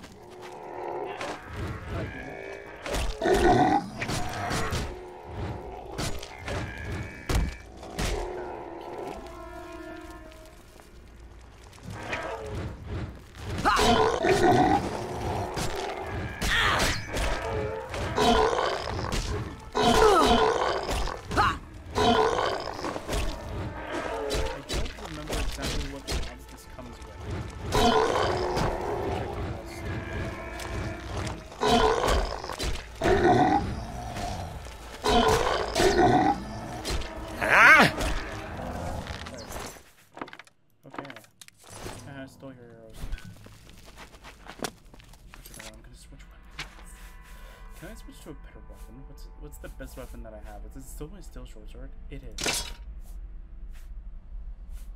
What's the best weapon that I have? Is it still my steel short sword? It is.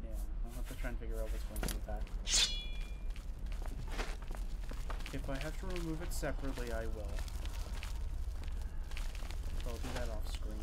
Yeah, I'll have to try and figure out what's going on with that. If I have to remove it separately, I will. So I'll do that off screen.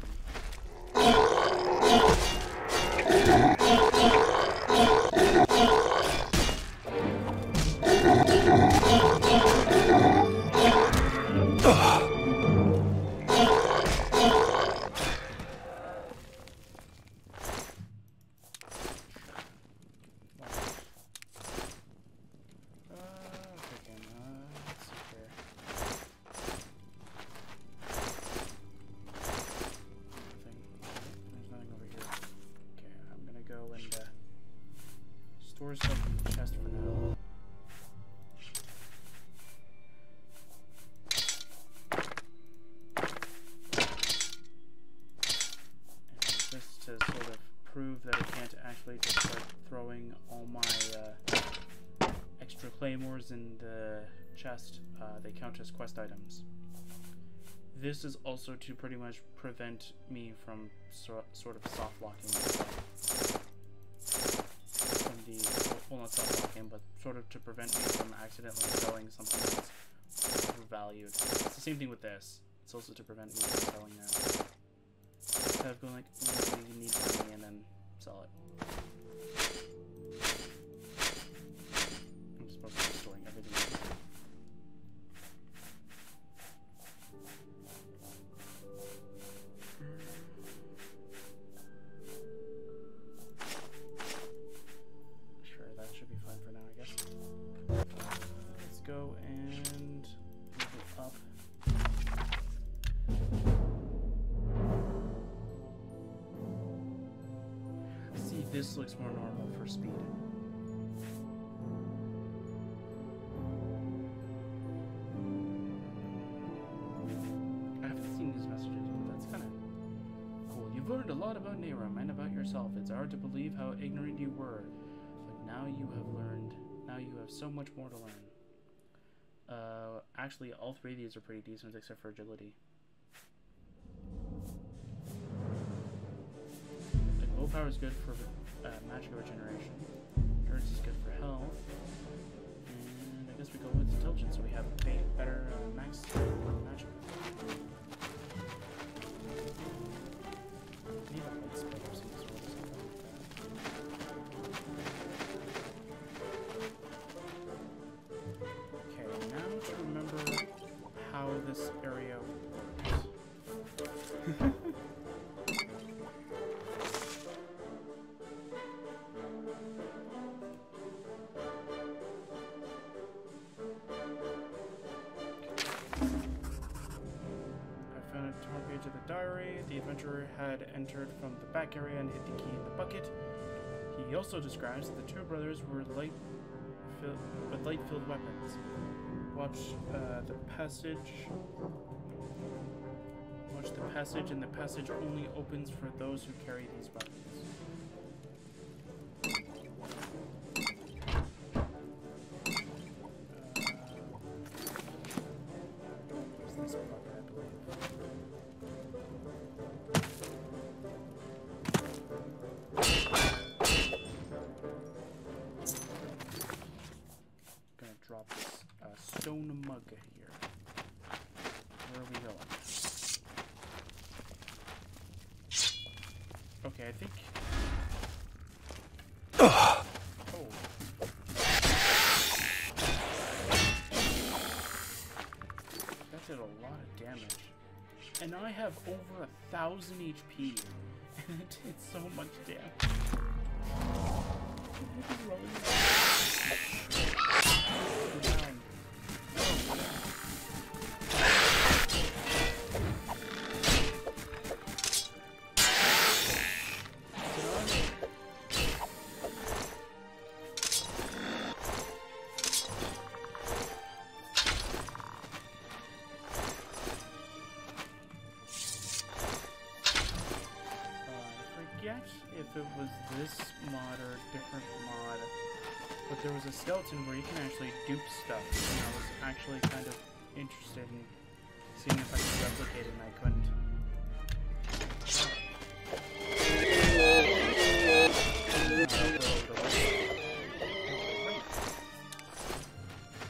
Store stuff in the chest for now. And just to sort of prove that I can't actually just start throwing all my extra claymores in the chest, they count as quest items. This is also to pretty much prevent me from sort of soft locking myself. Well, not soft-locking, but sort of to prevent me from accidentally selling something that's overvalued. It's the same thing with this. It's also to prevent me from selling that. Instead of going like, you need money and then sell it. I'm supposed to be storing everything. Go and level up. See, this looks more normal for speed. I haven't seen these messages, but that's kind of cool. You've learned a lot about Nehrim and about yourself. It's hard to believe how ignorant you were, but now you have learned. Now you have so much more to learn. Actually, all three of these are pretty decent, except for agility. Like, willpower is good for magic regeneration. Endurance is good for health. And I guess we go with intelligence, so we have better max magic. Need a light spell or some sort of something like that. Okay, now to remember how this area works. To the diary, the adventurer had entered from the back area and hid the key in the bucket. He also describes that the two brothers were light-filled weapons. Watch the passage Watch the passage, and the passage only opens for those who carry these buttons. This bucket, I believe. Gonna drop this stone mug here. Where are we going? Okay, I think. Oh. That did a lot of damage. And I have over 1,000 HP. And it did so much damage. Down. If it was this mod or a different mod, but there was a skeleton where you can actually dupe stuff, and I was actually kind of interested in seeing if I could replicate it, and I couldn't.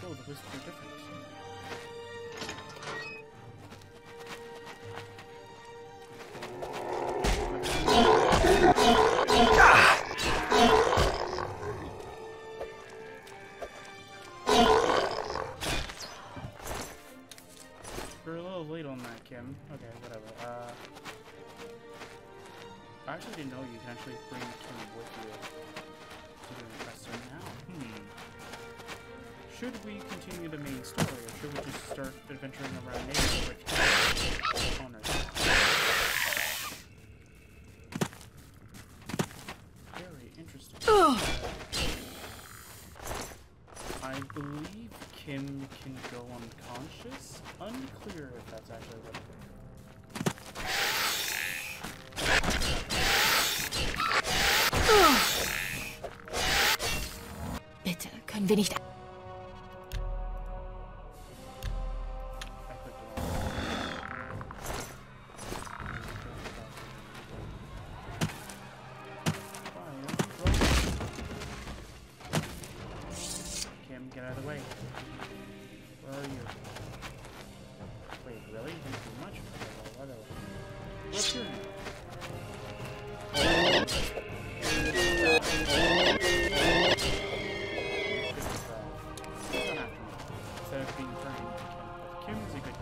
Oh, the wisps are different. We're a little late on that, Kim. Okay, whatever. I actually didn't know you can actually bring Kim with you to the quest now. Should we continue the main story, or should we just start adventuring around Nehrim with owners? Very interesting. I believe Kim can go unconscious. Unclear if that's actually what it is. Bitte, können wir nicht... I clicked it on. Kim, get out of the way. Where are you? Wait, really? Thank you so much. Whatever. What's your name? Instead of being turned into Kim. But Kim is a good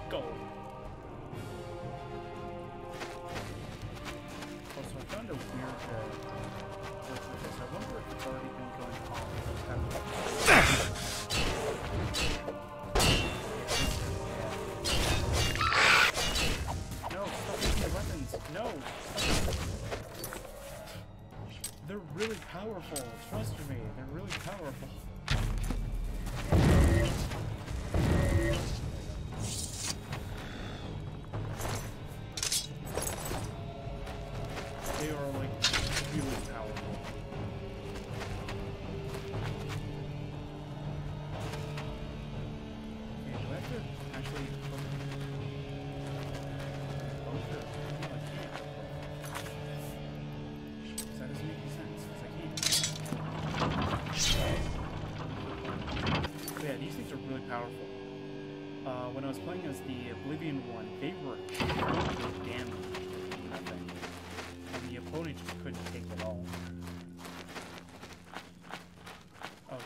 Go. Also, I found a weird work with this. I wonder if it's already been going on. No, stop using the weapons. No. They're really powerful. Trust me, they're really powerful. They are like really powerful. Okay, do I have to actually that doesn't make any sense, because I can't. But yeah, these things are really powerful. When I was playing as the Oblivion one, they were really damaged, I think. And the opponent just couldn't take it all. I was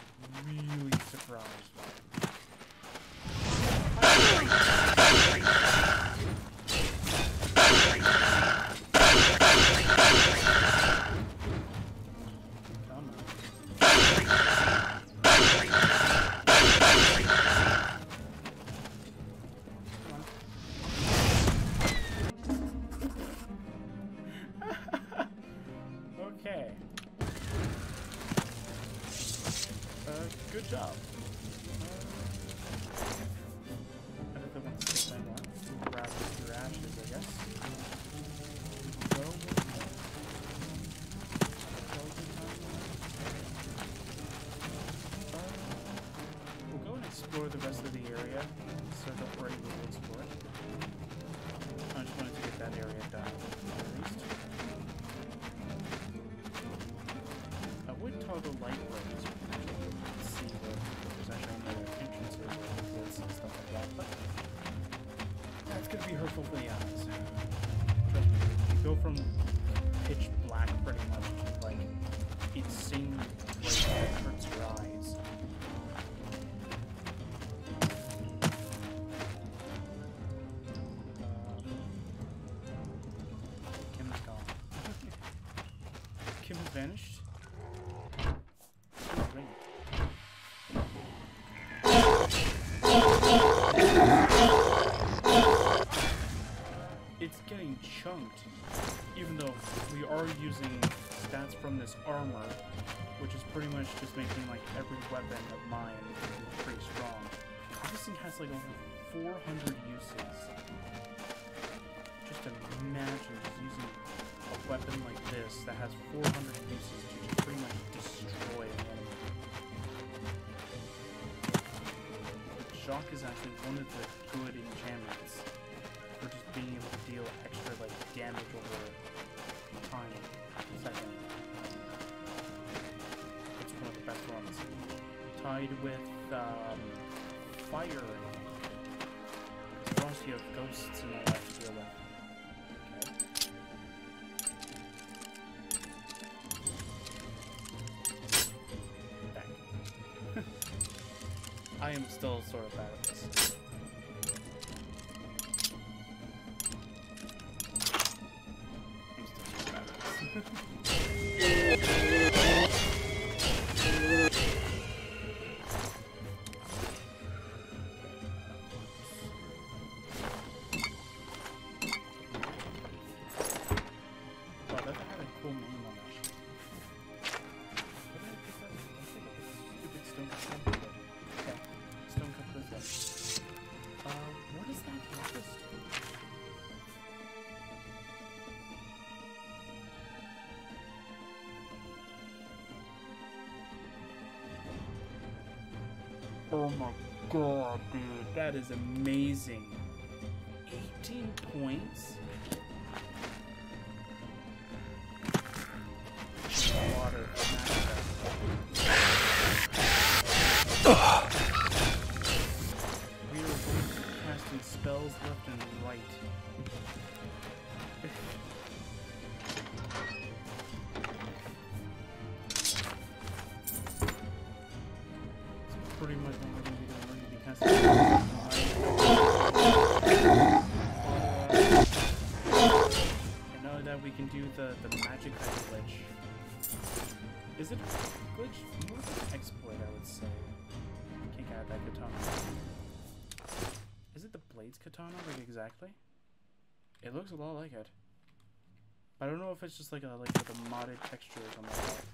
really surprised by it. Okay. area, so don't worry, we will explore it. I just wanted to get that area done, at least. I would toggle light rays to see if there's actually any other entrances or exits and stuff like that, but that's gonna be hurtful for the eyes. Trust me, you go from pitch black pretty much to like insanely bright that hurts your eyes. Kim is gone. Kim has vanished. Oh, ring. It's getting chunked, even though we are using stats from this armor, which is pretty much just making like every weapon of mine pretty strong. This thing has like over 400 uses. Just imagine just using a weapon like this that has 400 uses to just pretty much destroy an enemy. But shock is actually one of the good enchantments for just being able to deal extra like damage over time. Second. It's one of the best ones. Tied with fire. Plus you have ghosts and all that to deal with. Okay. Back. I am still sort of bad at this. I'm still bad at this. Oh my god, dude, that is amazing. 18 points? Water. We are both casting spells left and right. Pretty much what we're going to be doing. We're going to be casting and now that we can do the magic glitch. Is it a glitch? More of an exploit, I would say. Can't get that katana. Is it the Blades katana, like exactly? It looks a lot like it. I don't know if it's just like a with a modded texture or something like that.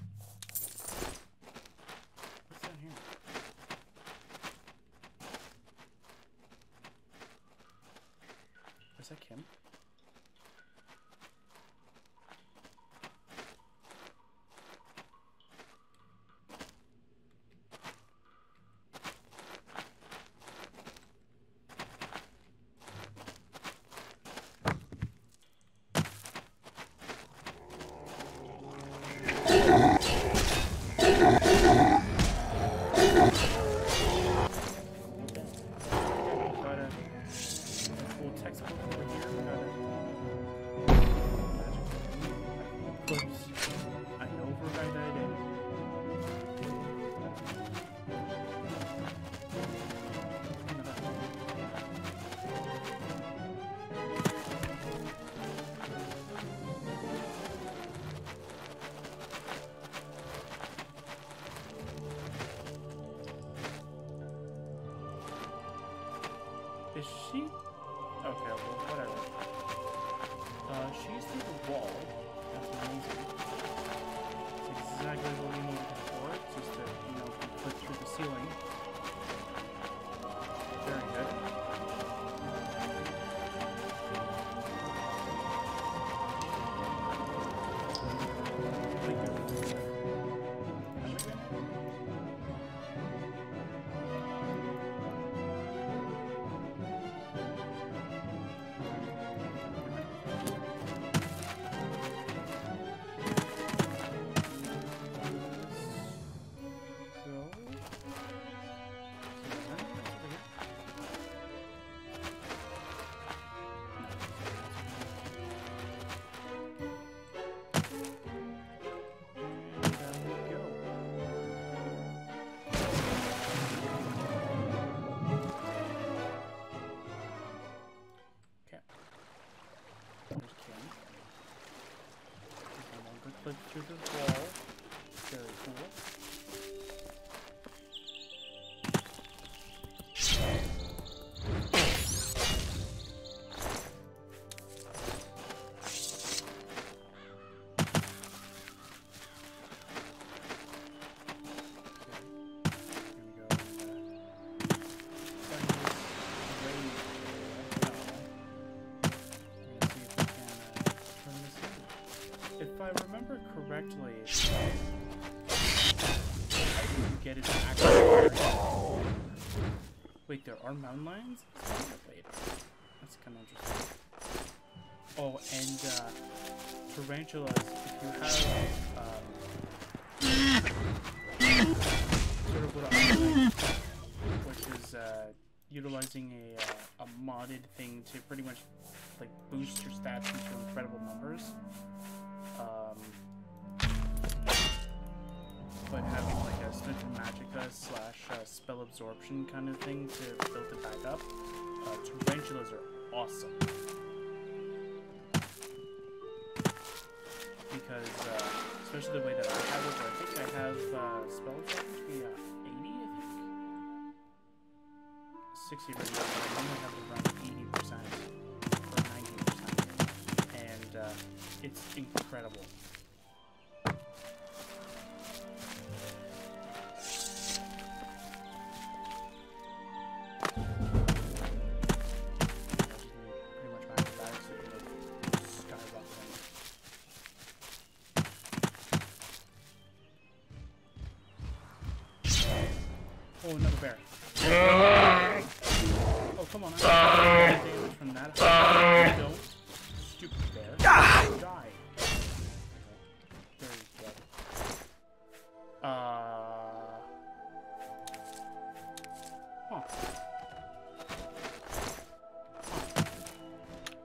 What's down here? Is that Kim? Is she? Okay, well, whatever. She's through the wall. That's amazing. It's exactly what we needed for it, just to, you know, click through the ceiling. Very good. clip through the wall. Very cool. If I remember correctly, I didn't get it actually. Wait, there are mountain lions? Wait, that's kind of interesting. Oh, and tarantulas. If you have sort of what I like, which is utilizing a modded thing to pretty much like boost your stats into incredible numbers. But having like a Splinter Magicka / spell absorption kind of thing to build it back up. Tarantulas are awesome. Because, especially the way that I have it, I think I have spell absorption to be 80, I think. 60 right now, I only have it around 80% or 90%. And it's incredible. Oh, another bear. Oh, come on. I don't get damage from that. Don't. Stupid bear. Die. Very dead. Huh.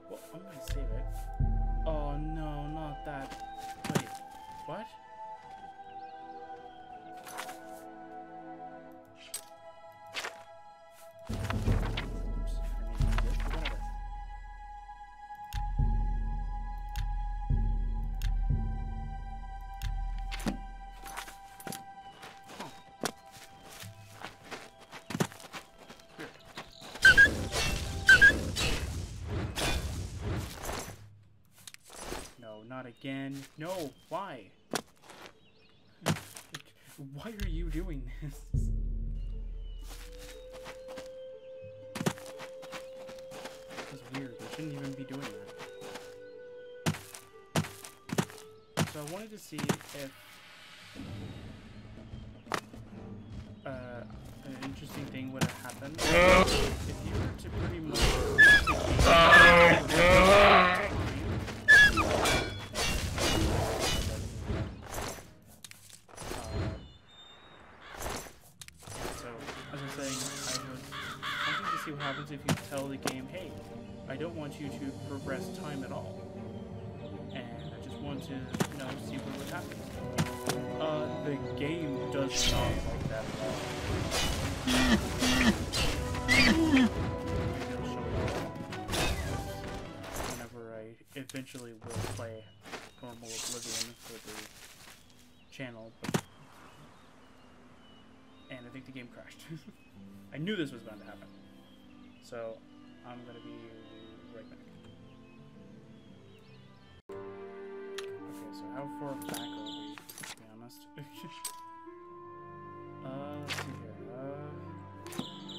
Well, I'm gonna save it. Oh, no, not that. Wait. What? Not again. No, why? Why are you doing this? This is weird. I shouldn't even be doing that. So I wanted to see if an interesting thing would have happened if you were to pretty much what happens if you tell the game, hey, I don't want you to progress time at all, and I just want to, you know, see what would happen. The game does not like that at all. Maybe I'll show you whenever I eventually will play normal Oblivion for the channel, and I think the game crashed. I knew this was going to happen. So, I'm gonna be right back. Okay, so how far back are we, to be honest? Let's see here.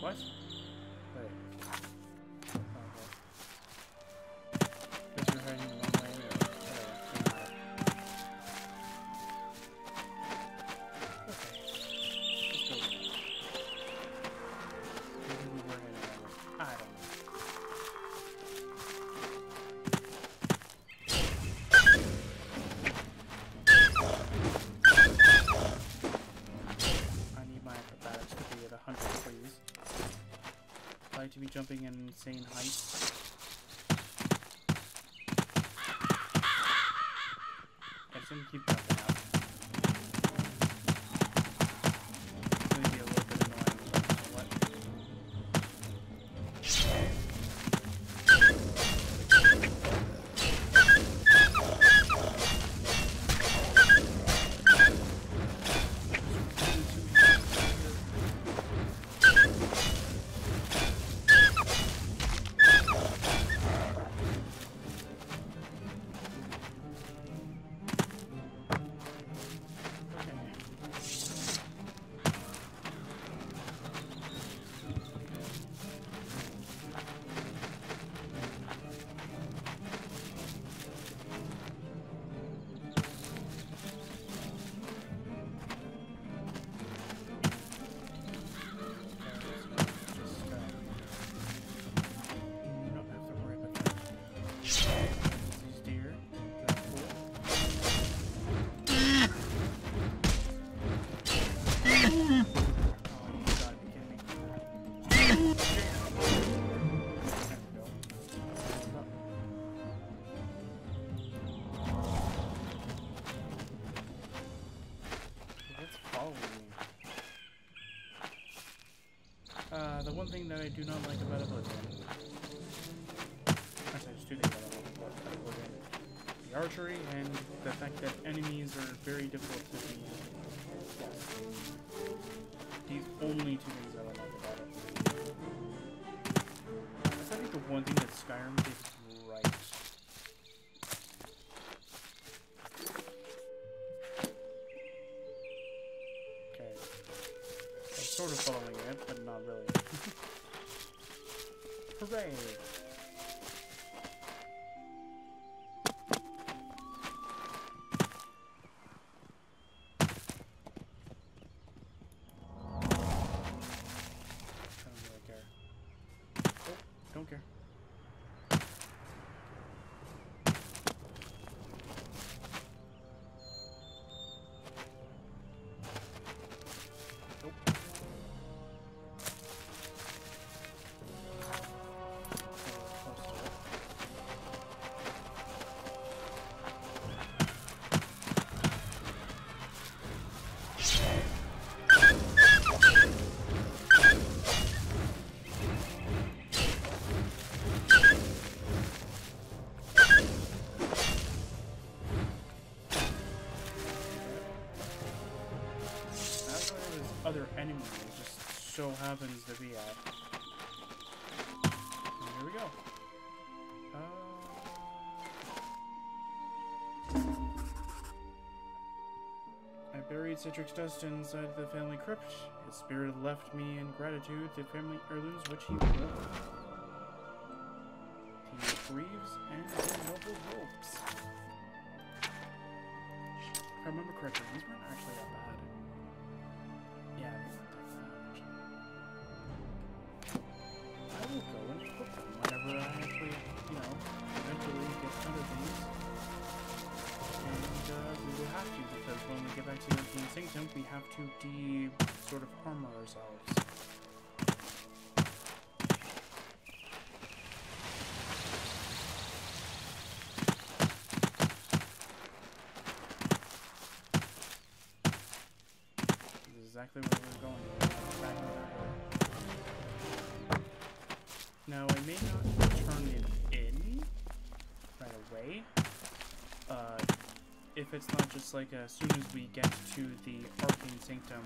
What? Wait. Okay. Guess you're heading one way or to be jumping in insane heights. I just want to keep jumping out. It's going to be a little bit annoying, but what? These deer. They're cool. Oh, you gotta be kidding me. There we go. What's following me? The one thing that I do not like about Oblivion. Actually, there's two things I don't like about Oblivion. The archery and the fact that enemies are very difficult to be. Yes. These only two things I don't like about it. That's I think the one thing that Skyrim did right. Okay. I'm sort of following it, but not really. Hooray! Don't care. Nope. Other enemies just so happens to be at. And here we go. I buried Citrix dust inside the family crypt. His spirit left me in gratitude the family heirlooms which he wore. Teenage greaves and noble robes. If I remember correctly, these weren't actually that bad. Yeah, they weren't that bad, actually. I will go and equip them whenever I actually, eventually get other things. And we will have to, because when we get back to the Sanctum, we have to sort of armor ourselves. Exactly where we're going. Now, I may not turn it in right away. If it's not just like as soon as we get to the Arcane Sanctum,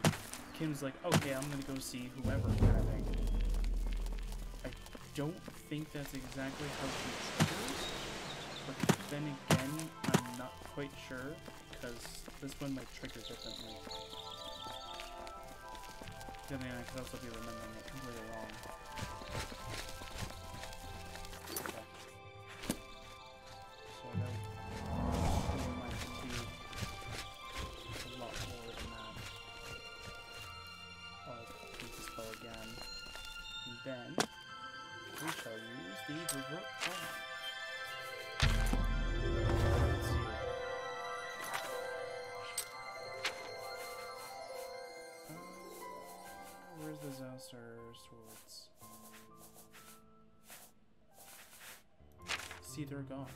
Kim's like, okay, I'm gonna go see whoever kind of thing. I don't think that's exactly how she triggers, but then again, I'm not quite sure, because this one might trigger differently. Then I could also be remembering it completely wrong. Okay. So that might be a lot more than that. I'll use the spell again. And then we shall use the revert arm. Let's see. Where's the Xilestar swords? See, they're gone.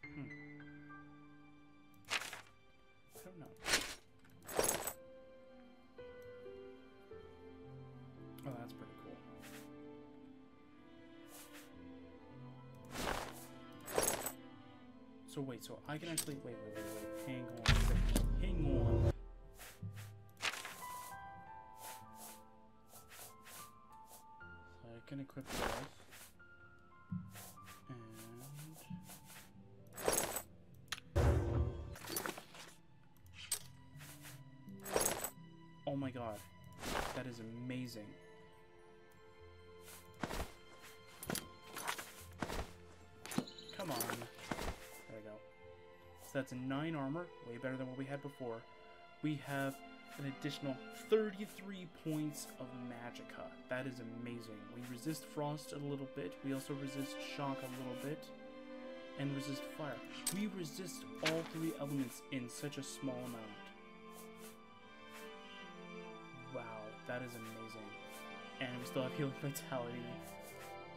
I don't know. Oh, that's pretty cool. So wait, so I can actually wait. Hang on. So I can equip this. And oh my god. That is amazing. Come on. There we go. So that's a 9 armor, way better than what we had before. We have an additional 33 points of magicka. That is amazing. We resist frost a little bit. We also resist shock a little bit. And resist fire. We resist all three elements in such a small amount. Wow, that is amazing. And we still have healing vitality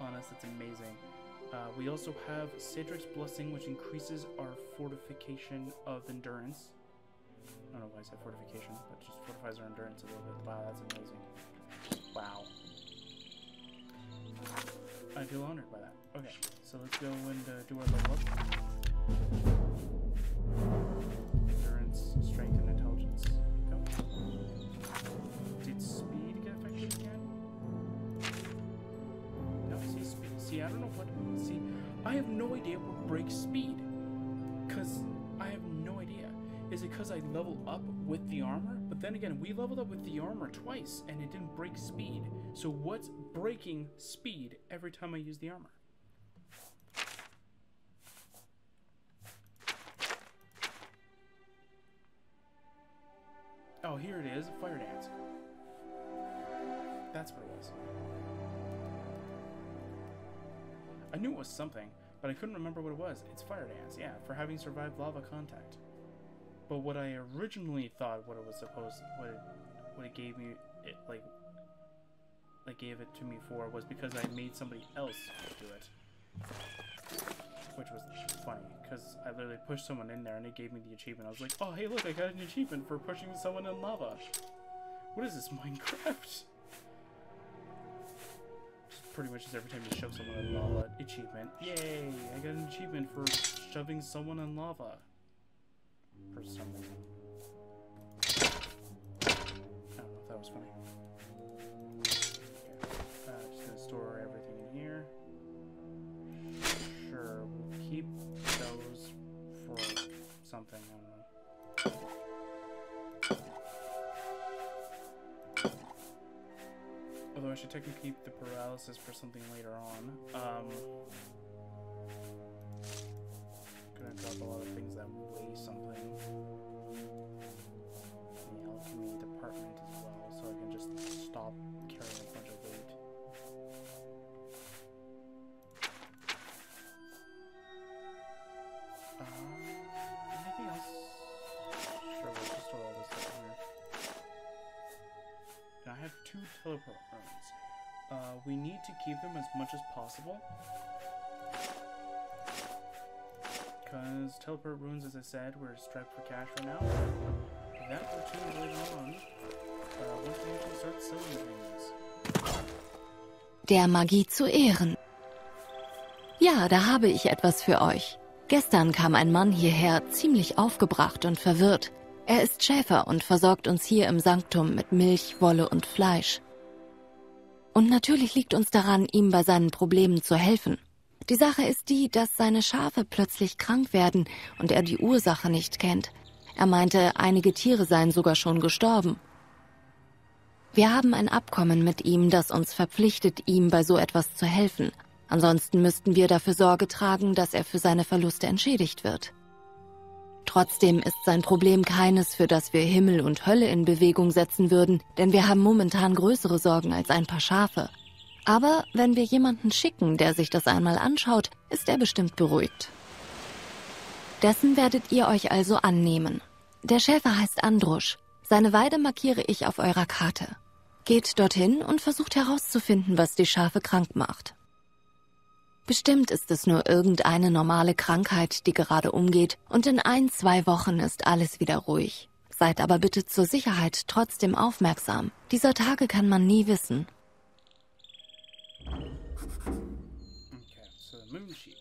on us. That's amazing. We also have Cedric's Blessing, which increases our fortification of endurance. I don't know why I said fortification, but just fortifies our endurance a little bit. Wow, that's amazing. Wow. I feel honored by that. Okay, so let's go and do our level up. Endurance, strength, and intelligence. Go. Did speed get affected again? No, see, speed. See, I don't know what. See, I have no idea what breaks speed. Because I have no idea. Is it because I level up with the armor? But then again, we leveled up with the armor twice and it didn't break speed. So what's breaking speed every time I use the armor? Oh, here it is, Fire Dance. That's what it was. I knew it was something, but I couldn't remember what it was. It's Fire Dance, yeah, for having survived lava contact. But what I originally thought what it was supposed, what it gave me, it like gave it to me for was because I made somebody else do it. Which was funny, because I literally pushed someone in there and it gave me the achievement. I was like, oh hey look, I got an achievement for pushing someone in lava. What is this, Minecraft? Just pretty much just every time you shove someone in lava, achievement. Yay, I got an achievement for shoving someone in lava. For some reason. I don't know if that was funny. Okay. Just gonna store everything in here. Sure, we'll keep those for something, I don't know. Although I should technically keep the paralysis for something later on. Gonna drop a lot of things that weigh something. The alchemy department as well, so I can just stop carrying a bunch of weight. Anything else? Sure, we'll just store all this stuff in here. Now I have 2 teleport runes. We need to keep them as much as possible. Because teleport runes, as I said, we're strapped for cash right now. That will change later on. Once we can start selling things. Der Magie zu Ehren. Ja, da habe ich etwas für euch. Gestern kam ein Mann hierher, ziemlich aufgebracht und verwirrt. Er ist Schäfer und versorgt uns hier im Sanktum mit Milch, Wolle und Fleisch. Und natürlich liegt uns daran, ihm bei seinen Problemen zu helfen. Die Sache ist die, dass seine Schafe plötzlich krank werden und er die Ursache nicht kennt. Er meinte, einige Tiere seien sogar schon gestorben. Wir haben ein Abkommen mit ihm, das uns verpflichtet, ihm bei so etwas zu helfen. Ansonsten müssten wir dafür Sorge tragen, dass er für seine Verluste entschädigt wird. Trotzdem ist sein Problem keines, für das wir Himmel und Hölle in Bewegung setzen würden, denn wir haben momentan größere Sorgen als ein paar Schafe. Aber wenn wir jemanden schicken, der sich das einmal anschaut, ist er bestimmt beruhigt. Dessen werdet ihr euch also annehmen. Der Schäfer heißt Andrusch. Seine Weide markiere ich auf eurer Karte. Geht dorthin und versucht herauszufinden, was die Schafe krank macht. Bestimmt ist es nur irgendeine normale Krankheit, die gerade umgeht, und in 1-2 Wochen ist alles wieder ruhig. Seid aber bitte zur Sicherheit trotzdem aufmerksam. Dieser Tage kann man nie wissen. Okay, so the moon sheep.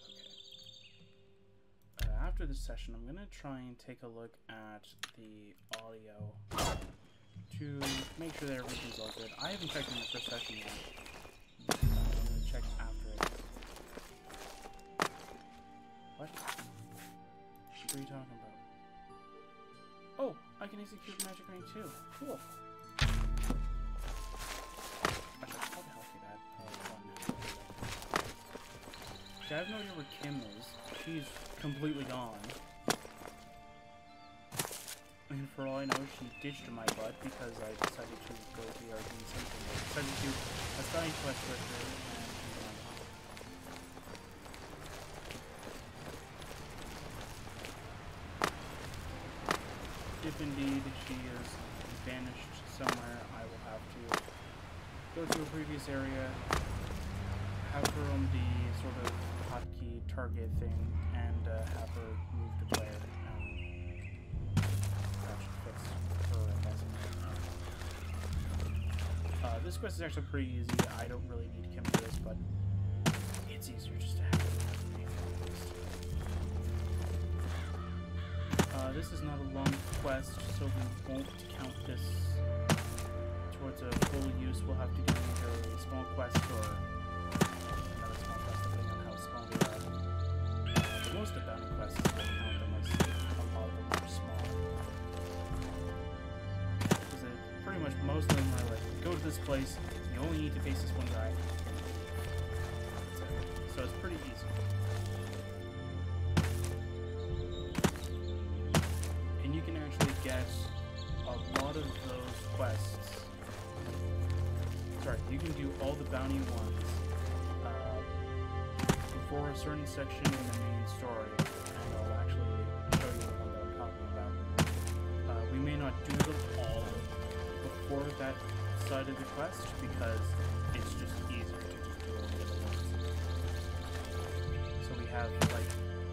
Okay. After this session, I'm gonna try and take a look at the audio to make sure that everything's all good. I haven't checked in the first session yet. I'm gonna check after it. What? What are you talking about? Oh, I can execute magic ring too. Cool. I have no idea where Kim is. She's completely gone. and for all I know, she ditched my butt because I decided to go to the Argentine Central. I decided to do a side quest with her, and if indeed she is vanished somewhere, I will have to go to a previous area, have her on the sort of hotkey target thing, and have her move to player. That should fix her, I guess. This quest is actually pretty easy. I don't really need Kim for this, but it's easier just to have it. This is not a long quest, so we won't count this towards a full use. We'll have to do either a small quest or another small quest, depending on how small they are. Most of bounty quests will count them as a lot of them are small. Because pretty much most of them are like, go to this place, you only need to face this one guy. So it's pretty easy. And you can actually get a lot of those quests. Sorry, you can do all the bounty ones before a certain section in the main story, and I'll actually show you the one that I'm talking about. We may not do them all before that side of the quest because it's just easier to just do all the other ones. So we have like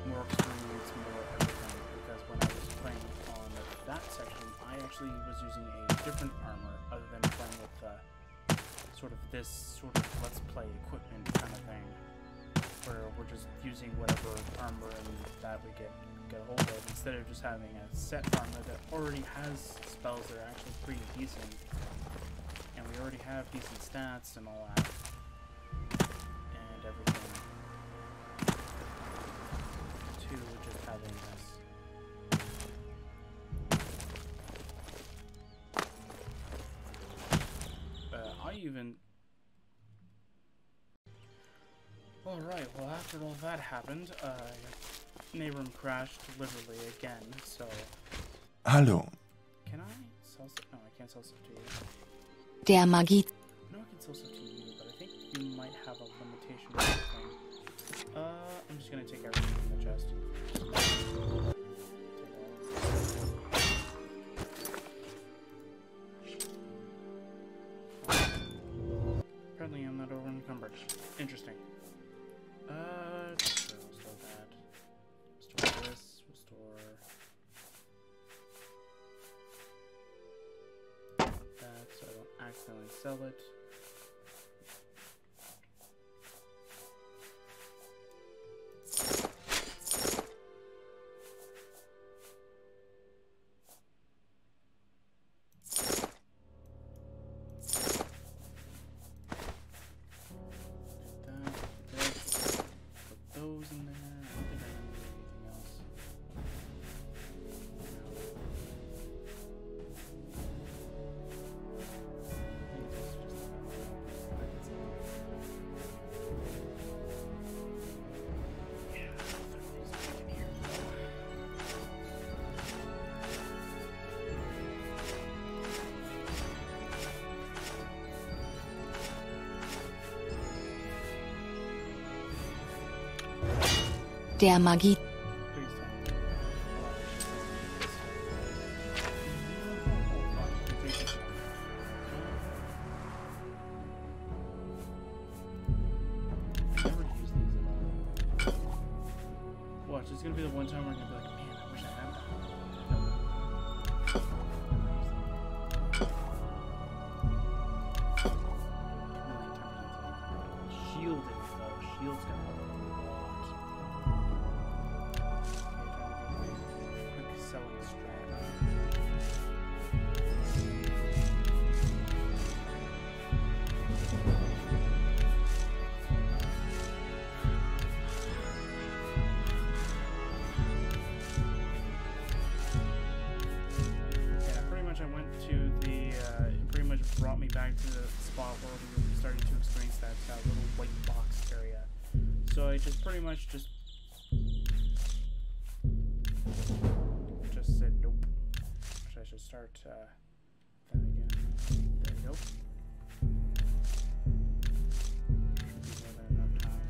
more experience, more everything, because when I was playing on that section, I actually was using a different armor other than playing with sort of this sort of let's play equipment kind of thing, where we're just using whatever armor and that we get a hold of, instead of just having a set armor that already has spells that are actually pretty decent, and we already have decent stats and all that, and everything, to just having this. Alright, well after all that happened, Nehrim crashed literally again, so... Hallo. Can I sell stuff? No, I can't sell stuff to you. Der Magie. No, I can sell stuff to you, but I think you might have a limitation or something. I'm just gonna take everything in the chest. Apparently I'm not over encumbered. Interesting. Sure, we'll store that. Restore this. Restore that so I don't accidentally sell it. Der Magie. Watch, it's gonna be the one time where I'm gonna be like, man, I wish I had that. Shielded though, shields got a lot. Quick selling strategy. I went to the, it pretty much brought me back to the spot where we were starting to experience that little white box area. So I just pretty much just said nope. Which Actually, I should start that again. There we go. Should be more than enough time.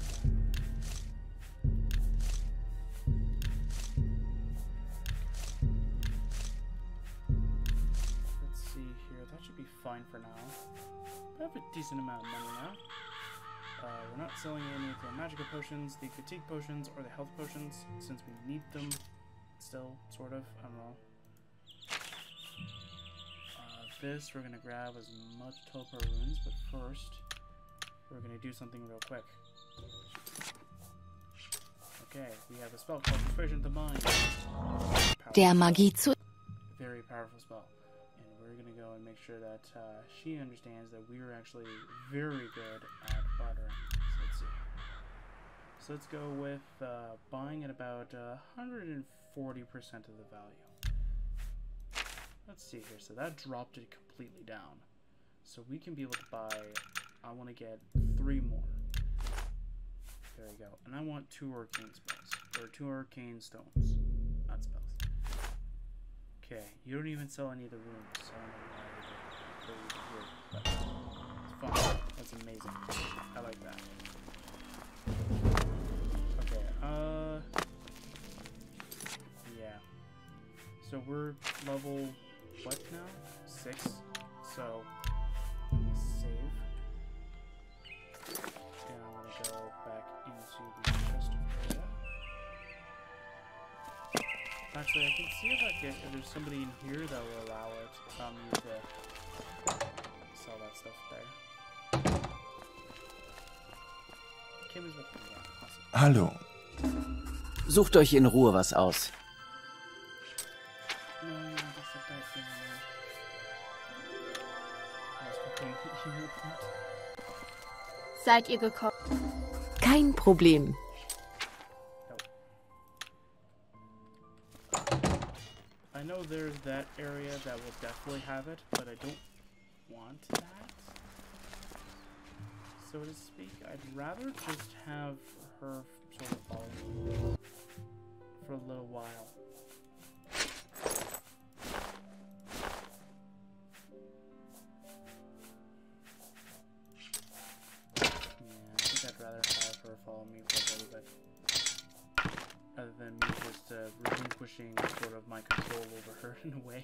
Let's see here. That should be fine for now. I have a decent amount of money now. We're not selling any of the magical potions, the fatigue potions, or the health potions, since we need them still, sort of. I don't know. This we're gonna grab as much teleport runes, but first we're gonna do something real quick. Okay, we have a spell called Persuasion of the Mind. Der Magie zu. Very powerful spell. And we're gonna go and make sure that she understands that we are actually very good at bartering. So let's see. So let's go with buying at about 140% of the value. Let's see here. So that dropped it completely down. So we can be able to buy, I want to get 3 more. There we go. And I want 2 arcane spells. Or 2 arcane stones. Not spells. Okay, you don't even sell any of the runes, so I don't know why they're here. But it's fun. That's amazing. I like that. Okay, yeah. So we're level, what now? 6. So, save. And I'm gonna go back into the chest area. Actually, I can see if there's somebody in here that will allow it. Me to sell that stuff there. Kim is with me. Yeah, awesome. Hallo. Sucht euch in Ruhe was aus. Seid ihr gekommen? Kein Problem. I know there's that area that will definitely have it, but I don't want that, so to speak. I'd rather just have her sort of follow me for a little while. Yeah, I think I'd rather have her follow me for a little bit, rather than me just relinquishing sort of my control over her in a way.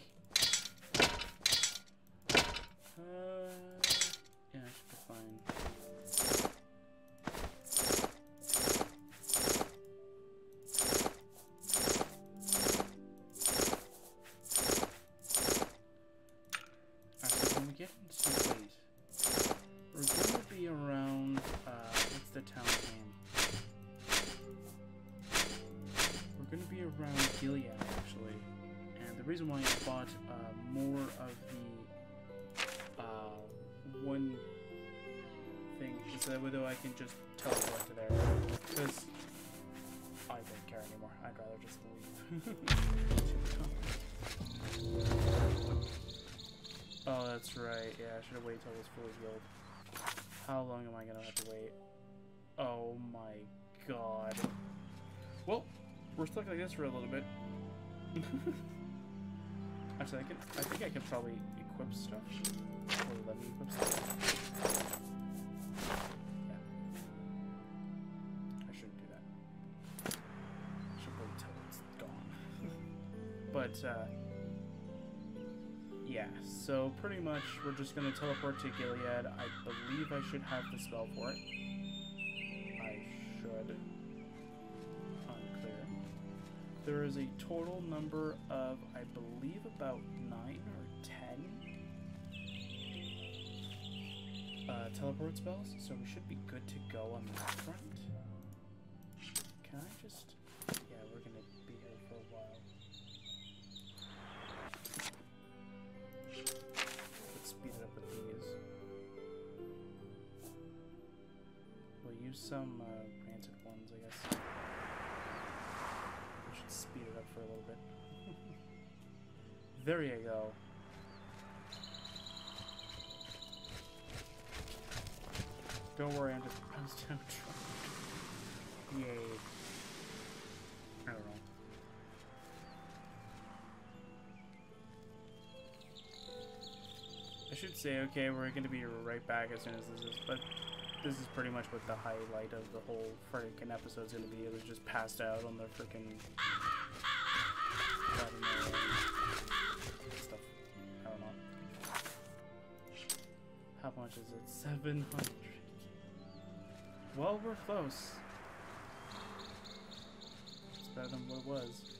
Yeah, I should be fine. Actually, when we get into wait, we're going to be around, what's the town name? We're going to be around Gilead, actually. And the reason why I bought more of the one thing is that whether I can just teleport to there. Because I don't care anymore. I'd rather just leave. Oh, that's right. Yeah, I should have waited till it was fully healed. How long am I going to have to wait? Oh my god. Well, we're stuck like this for a little bit. Actually, I think I can probably equip stuff. Or let me equip stuff. Yeah. I shouldn't do that. I should wait until it's gone. But, yeah. So, pretty much, we're just gonna teleport to Gilead. I believe I should have the spell for it. I should. Unclear. There is a total number of, I believe, about 9 or 10 teleport spells, so we should be good to go on that front. Can I just... Yeah, we're gonna be here for a while. Let's speed it up with these. We'll use some rancid ones, I guess. We should speed it up for a little bit. There you go. Don't worry, I'm just trying. Yay. I don't know. should say, okay, we're gonna be right back as soon as this is, but this is pretty much what the highlight of the whole freaking episode is gonna be. It was just passed out on the freaking stuff. I don't know. How much is it? 700. Well, we're close. It's better than what it was.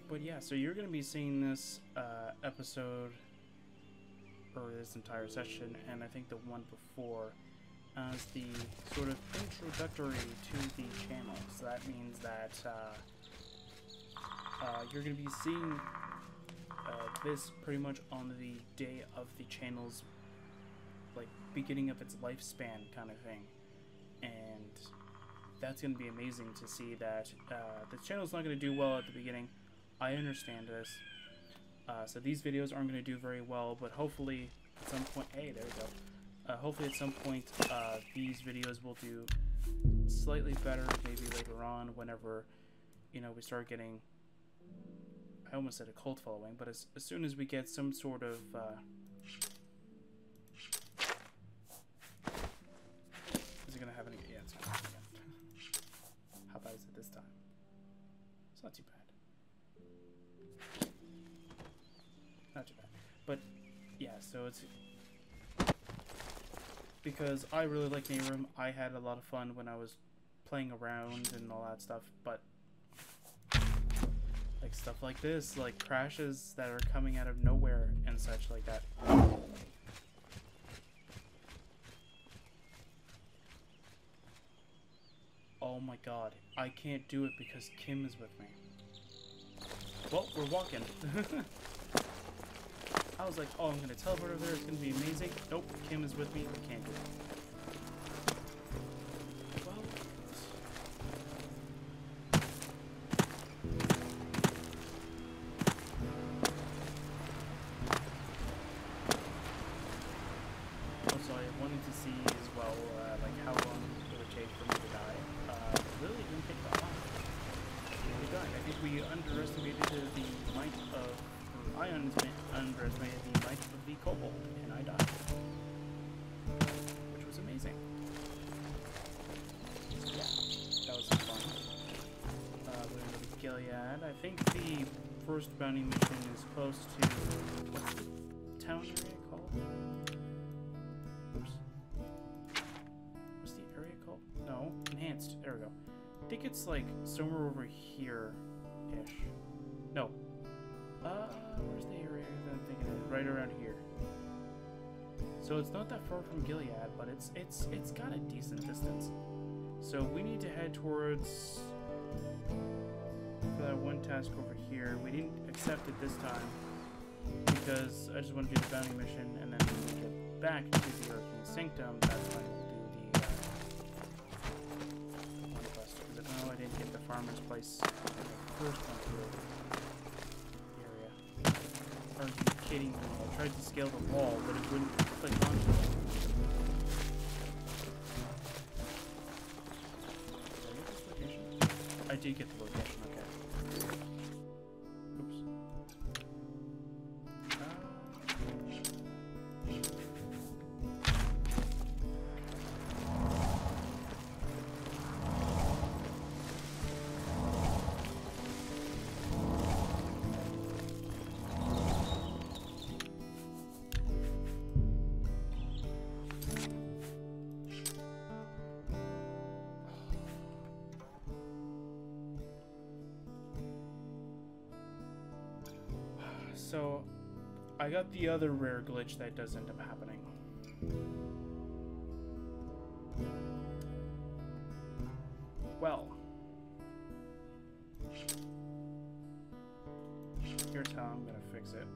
But yeah, so you're going to be seeing this episode, or this entire session, and I think the one before, as the sort of introductory to the channel. So that means that you're going to be seeing this pretty much on the day of the channel's like beginning of its lifespan kind of thing, and that's going to be amazing to see that the channel's not going to do well at the beginning. I understand this, so these videos aren't going to do very well, but hopefully at some point, hey, there we go. Hopefully at some point these videos will do slightly better, maybe later on, whenever, you know, we start getting, I almost said a cult following, but as soon as we get some sort of is it gonna have any? Yeah, it's gonna happen again. How bad is it this time? It's not too bad. Not too bad. But yeah, so it's because I really like Nehrim. I had a lot of fun when I was playing around and all that stuff, but like stuff like this, like crashes that are coming out of nowhere and such like that. Oh my god, I can't do it because Kim is with me. Well, we're walking. I was like, oh, I'm gonna teleport over there, it's gonna be amazing. Nope, Kim is with me, we can't do it. Well, also, I wanted to see as well, like how long it would take for me to die. Really didn't take that long. We died. I think we underestimated the might of, I underestimated the might of the kobold, and I died. Which was amazing. Yeah, that was fun. We're going to Gilead. I think the first bounty mission is close to, what's the town area called? Oops. What's the area called? No, enhanced. There we go. I think it's like somewhere over here-ish. No. Where's the area that I'm thinking of? Right around here. So it's not that far from Gilead, but it's got a decent distance. So we need to head towards for that one task over here. We didn't accept it this time because I just want to do the bounty mission, and then when we get back to the Arcane Sanctum, that's when we'll do the one quest. Because I know I didn't get the farmer's place in the first one through. Are you kidding me? I tried to scale the wall, but it wouldn't click onto it. Did I get this location? I did get the location, okay. Oops. So, I got the other rare glitch that does end up happening. Well, here's how I'm gonna fix it.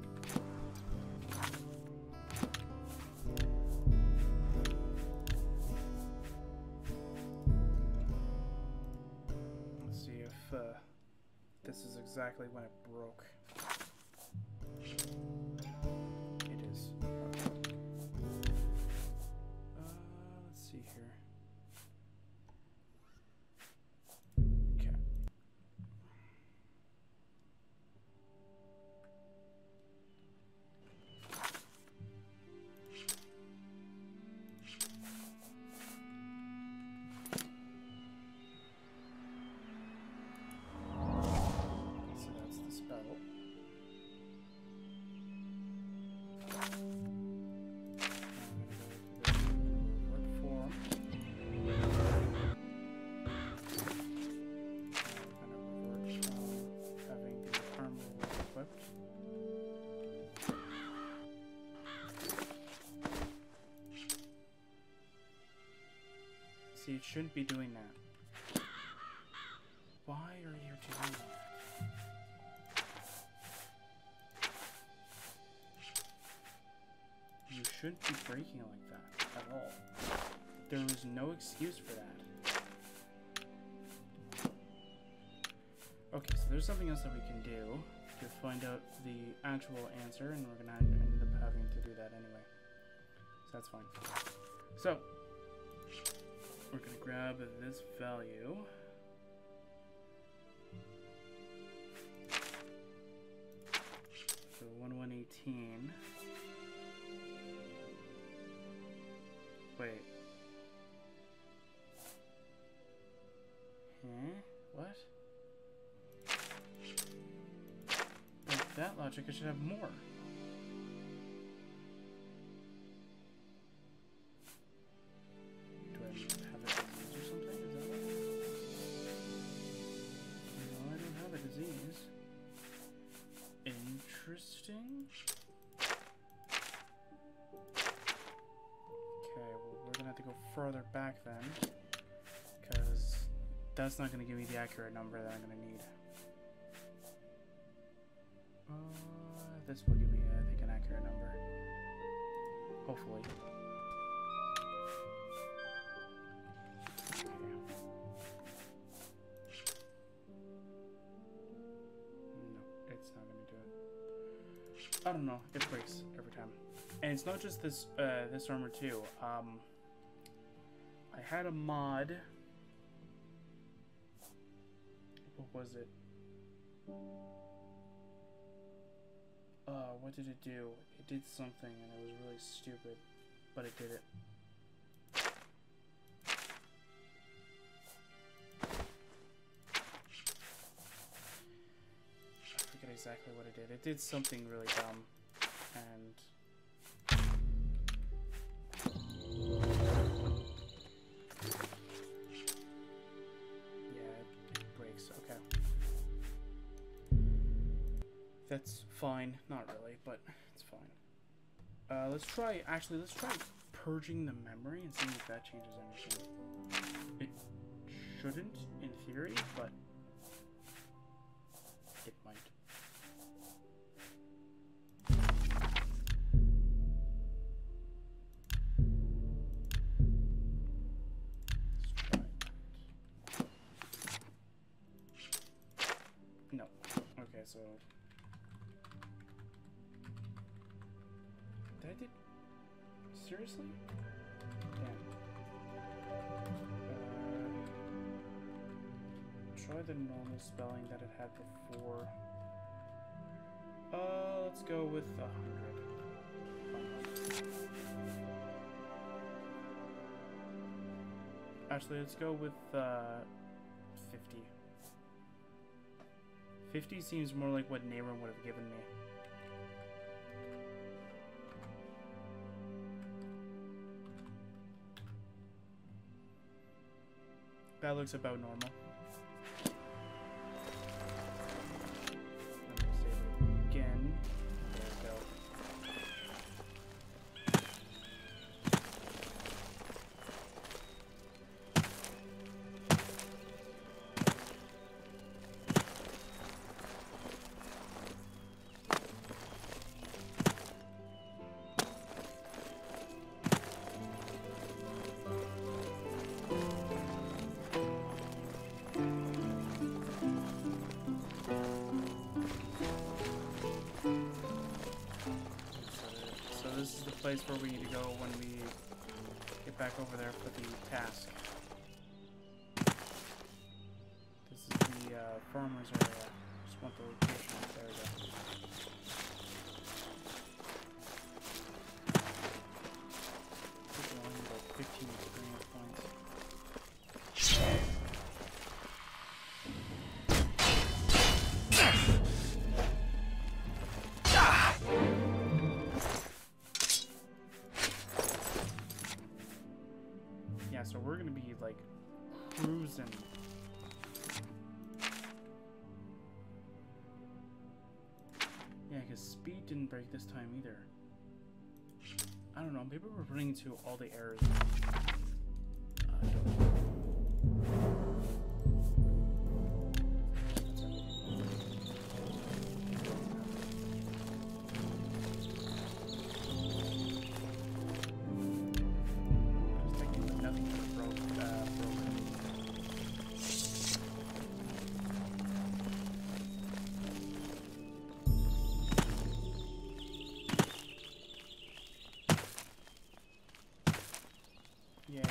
Let's see if this is exactly when it broke. It is. Okay. Let's see here. Okay. See, it shouldn't be doing that. Why are you doing that? You shouldn't be breaking like that at all. There is no excuse for that. Okay, so there's something else that we can do to find out the actual answer, and we're gonna end up having to do that anyway. So that's fine. So, we're gonna grab this value. So 1118. Wait. Huh? What? With that logic, I should have more. Do I have a disease or something? Is that what? No, I don't have a disease. Interesting. Okay, well, we're gonna have to go further back then, because that's not gonna give me the accurate number that I'm gonna need. This will give me, I think, an accurate number. Hopefully. Okay. No, it's not gonna do it. I don't know. It breaks every time, and it's not just this this armor too. I had a mod. What was it? What did it do? It did something, and it was really stupid, but it did it. I forget exactly what it did. It did something really dumb, and yeah, it breaks. Okay. That's fine. Not really, but it's fine. Let's try purging the memory and seeing if that changes anything. It shouldn't, in theory, but it might. Let's try that. No. Okay, so I did. Seriously? Damn. Try the normal spelling that it had before. Let's go with 100. Actually, let's go with 50. 50 seems more like what Nehrim would have given me. That looks about normal. Let me save it again. There we go. This is the place where we need to go when we get back over there for the task. This is the farmer's area. Just want the location. There we go. This is only about 15 experience points. Yeah, so we're gonna be like cruising. Yeah, because speed didn't break this time either. I don't know, maybe we're running into all the errors. I don't know. Yay.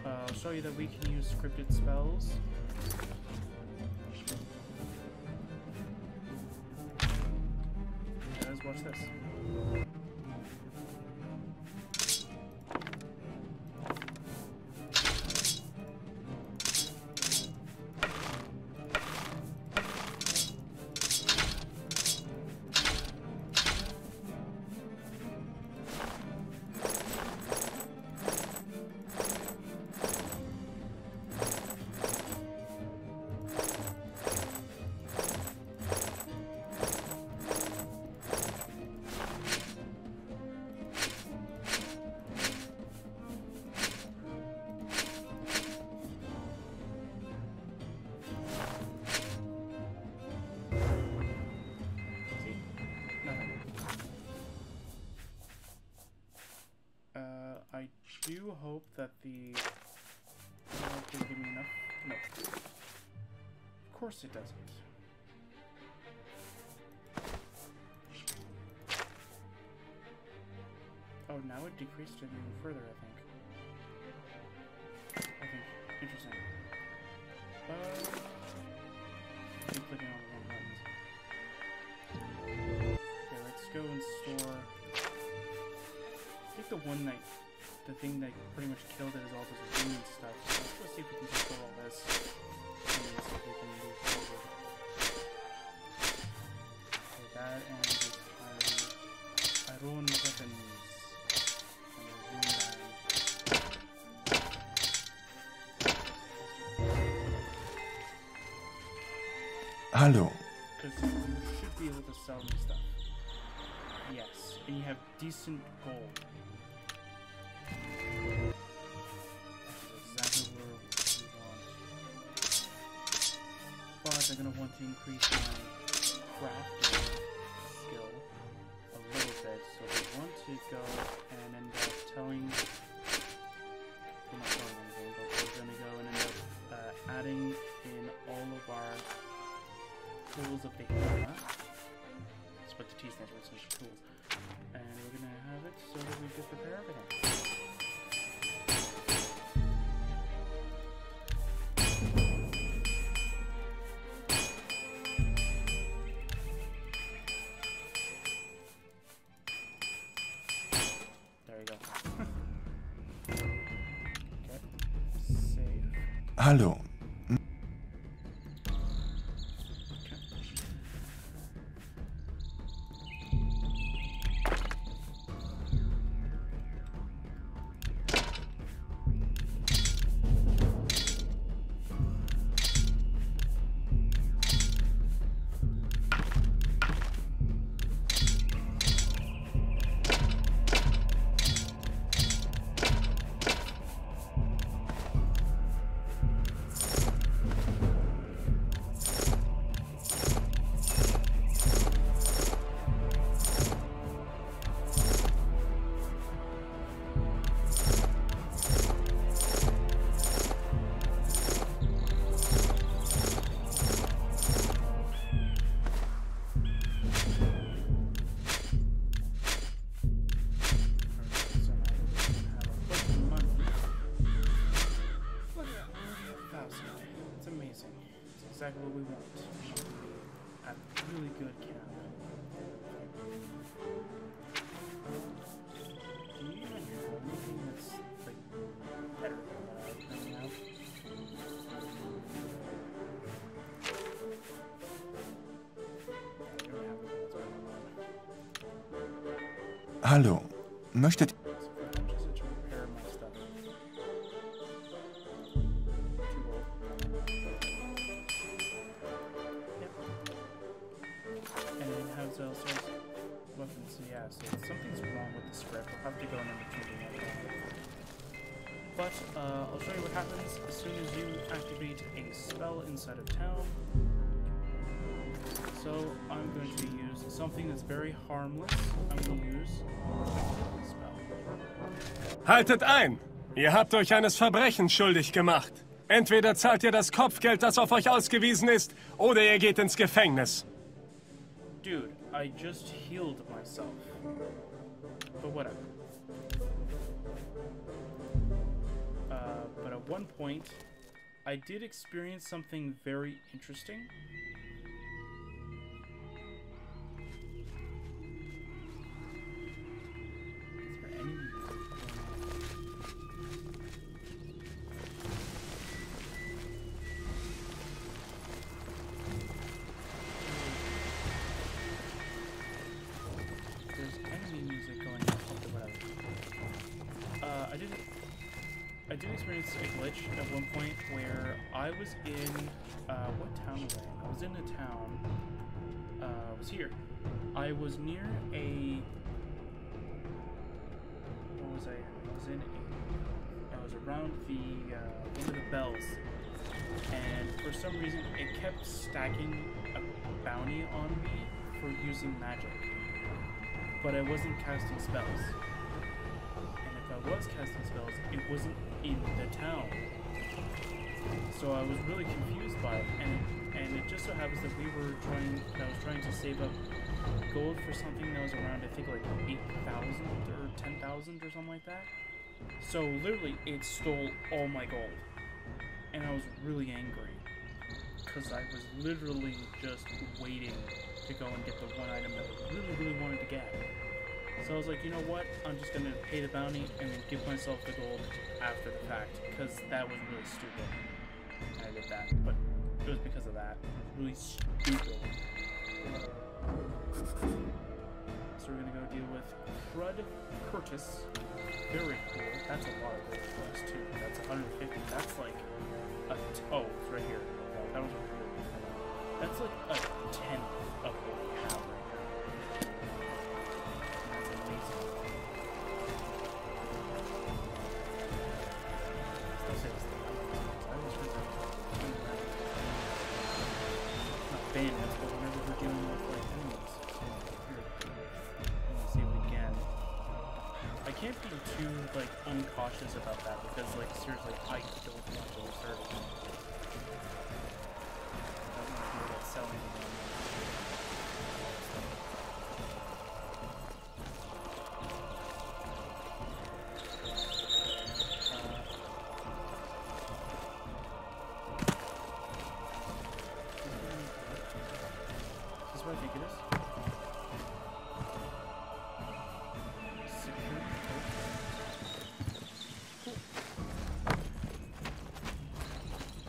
I'll show you that we can use scripted spells. Guys, watch this. I do hope that the... didn't give me enough. No. Of course it doesn't. Oh, now it decreased it even further, I think. Interesting. Keep clicking on the wrong buttons. Okay, let's go and store... I think the one night, the thing that pretty much killed it is all this green stuff. So let's go see if we can control all this. And see if we can move forward. Okay, that and this iron weapons. And the Hallo. Because you should be able to sell me stuff. Yes, and you have decent gold. That's exactly where we want. But I'm going to want to increase my crafting skill a little bit. So we want to go and end up telling... I'm not telling anything, but we're going to go and end up adding in all of our tools of the Hera. That's what the T stands for, it's just tools. And we're gonna have it so that we can prepare everything. There you go. Okay. Save. Hallo. Exactly what we want. A really good camp. Do you even have anything that's like better than what I currently have? Hallo. Möchtet... So something's wrong with the script. I'll have to go in and change it. But I'll show you what happens as soon as you activate a spell inside of town. So I'm going to use something that's very harmless. I'm going to use a spell. Haltet ein! Ihr habt euch eines Verbrechens schuldig gemacht. Entweder zahlt ihr das Kopfgeld, das auf euch ausgewiesen ist, oder ihr geht ins Gefängnis. Dude, I just healed myself. But whatever. But at one point, I did experience something very interesting. Is there any... There's enemy music going on, whatever. I did experience a glitch at one point where I was in, what town was I in? I was in a town, I was here. I was near a, what was I in? I was around the, one of the bells, and for some reason it kept stacking a bounty on me for using magic, but I wasn't casting spells. I was casting spells, it wasn't in the town. So I was really confused by it, and it just so happens that I was trying to save up gold for something that was around, I think, like 8,000 or 10,000 or something like that. So literally, it stole all my gold. And I was really angry, because I was literally just waiting to go and get the one item that I really, really wanted to get. So I was like, you know what, I'm just going to pay the bounty and then give myself the gold after the fact, because that was really stupid. And I did that, but it was because of that. It was really stupid. So we're going to go deal with Crud Curtis. Very cool. That's a lot of gold for us too. That's 150. That's like a... Oh, it's right here. That was really cool. That's like a 10th of what we have right now. Bandits, but whenever we're dealing with like enemies. Let's see if we can. I can't be too like uncautious about that because like seriously I don't want to restart it. I don't want to do that selling. I think it is. Secure. Cool.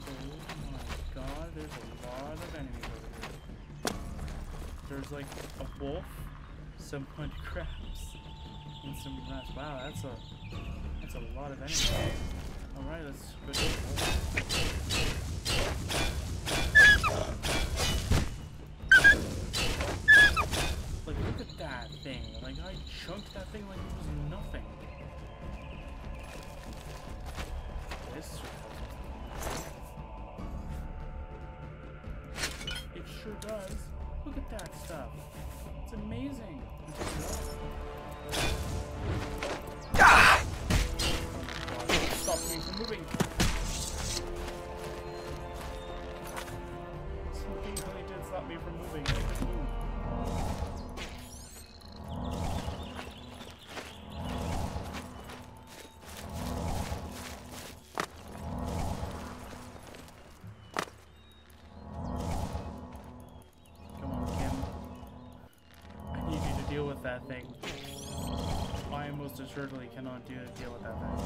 Oh my god, there's a lot of enemies over here. There's like a wolf, some mud crabs, and some rats. Wow, that's a lot of enemies. Alright, let's go. Look at that thing. Like, I chunked that thing like it was nothing. This it sure does. Look at that stuff. It's amazing. Ah! Stop me from moving. Something really did stop me from moving. I couldn't move. That thing. I most assuredly cannot deal with that thing.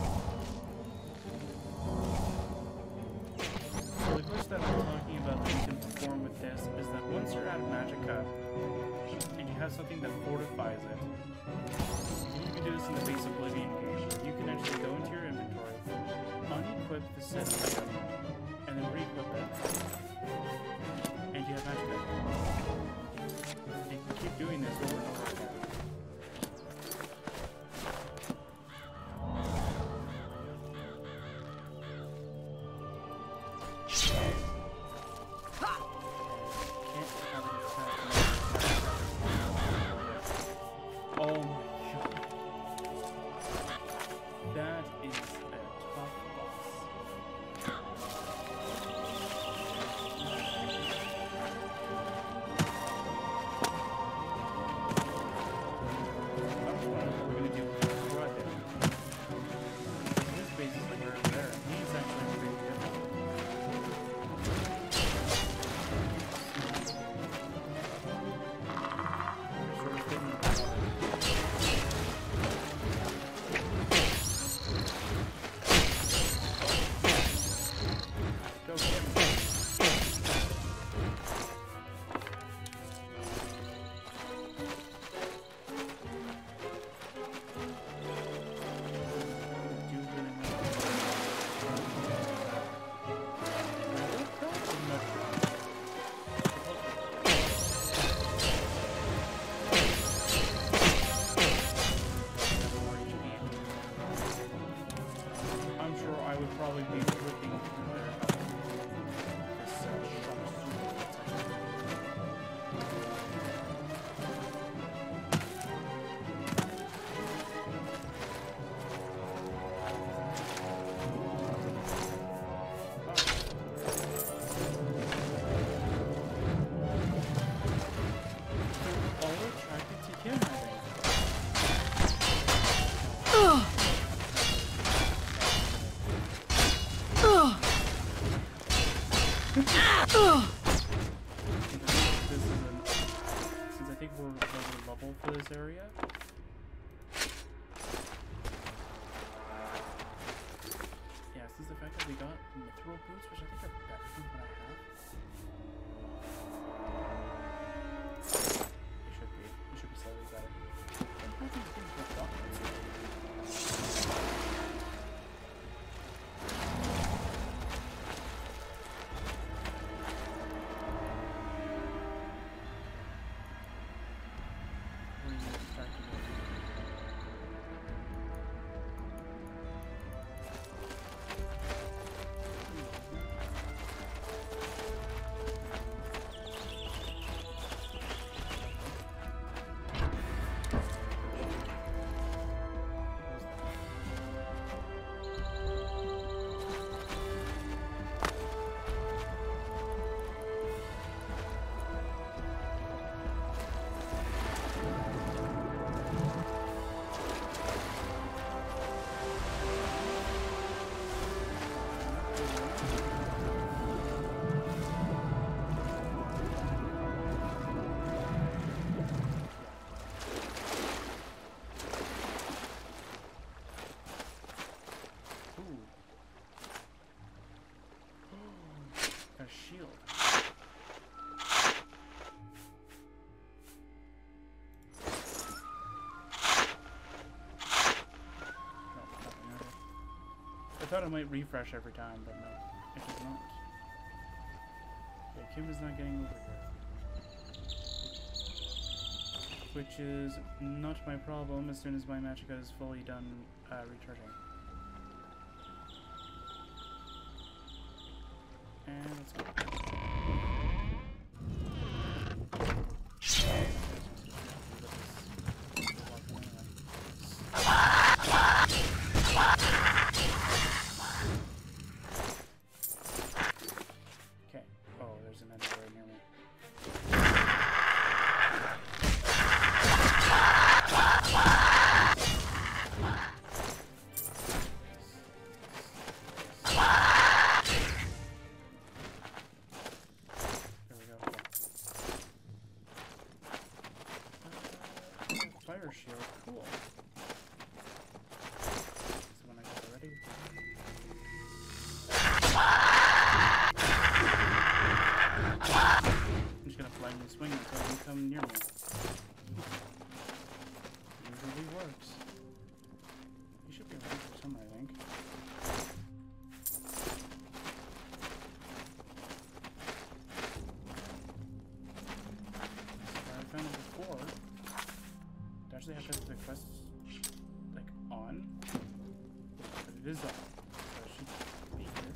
So the glitch that I'm talking about that you can perform with this is that once you're at Magicka and you have something that fortifies it, and you can do this in the base Oblivion game, you can actually go into your inventory, unequip the set item, and then re-equip it, and you have Magicka. And you can keep doing this over and over again. Oh my god. That is a tough boss. Since I think we're over level for this area. Yeah, since the fact that we got mithril boots, which I think are better than what I have. They should be slightly better. I think things were done. Shield. I thought it might refresh every time, but no, it does not. Okay, Kim is not getting over here. Which is not my problem as soon as my Magicka is fully done recharging. And let's go. Okay. Oh, there's an enemy right near me. Shield, cool. So when I get ready, I'm just gonna blindly swing until you come near me. Usually works. You should be ready for some, I think. I found it before. Actually have to have the quest like on, but it is on, so it should be here.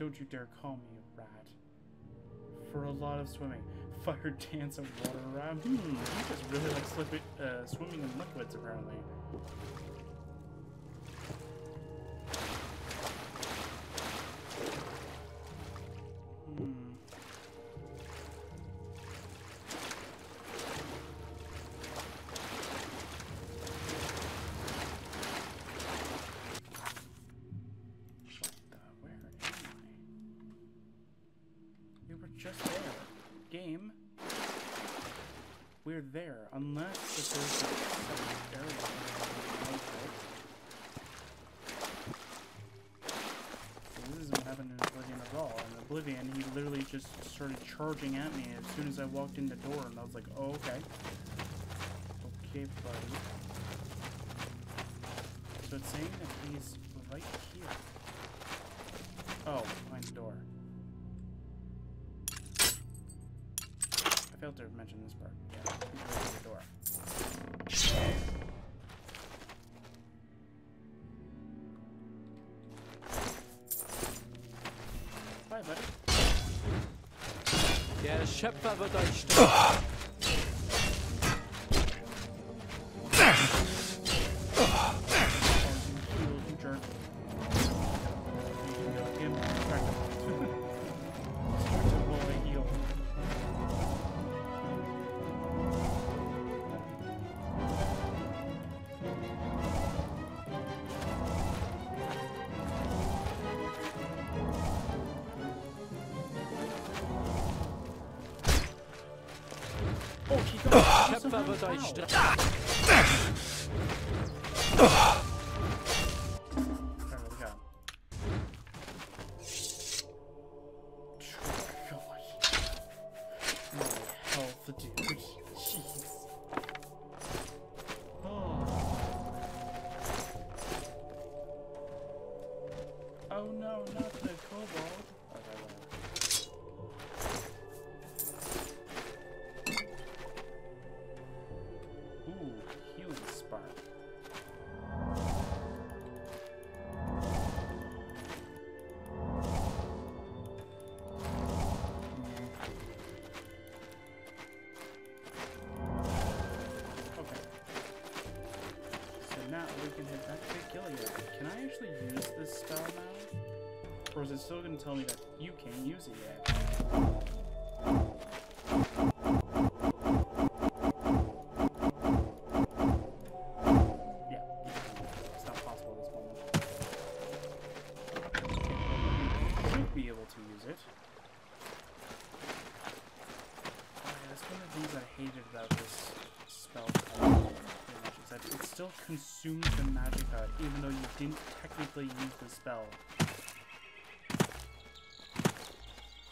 Don't you dare call me a rat. For a lot of swimming. Fire dance and water around. You just really like swimming in liquids, apparently. Just there. Game. We're there. Unless if there's a separate area. So this isn't what happened in Oblivion at all. In Oblivion, he literally just started charging at me as soon as I walked in the door, and I was like, oh, okay. Okay, buddy. So it's saying that he's right here. Oh, behind the door. I failed to mention this part. Yeah, he's right at the door. Bye, buddy. Der Schöpfer wird euch strafen. Schöpfer wird euch strafen. Oh no, not the kobold. Ooh, Xilestar. Okay. So now we can head back to Gilead. Can I actually use this spell now? Or is it still going to tell me that you can't use it yet? Be able to use it. Oh, yeah, that's one of the things I hated about this spell is that it still consumes the magicka even though you didn't technically use the spell.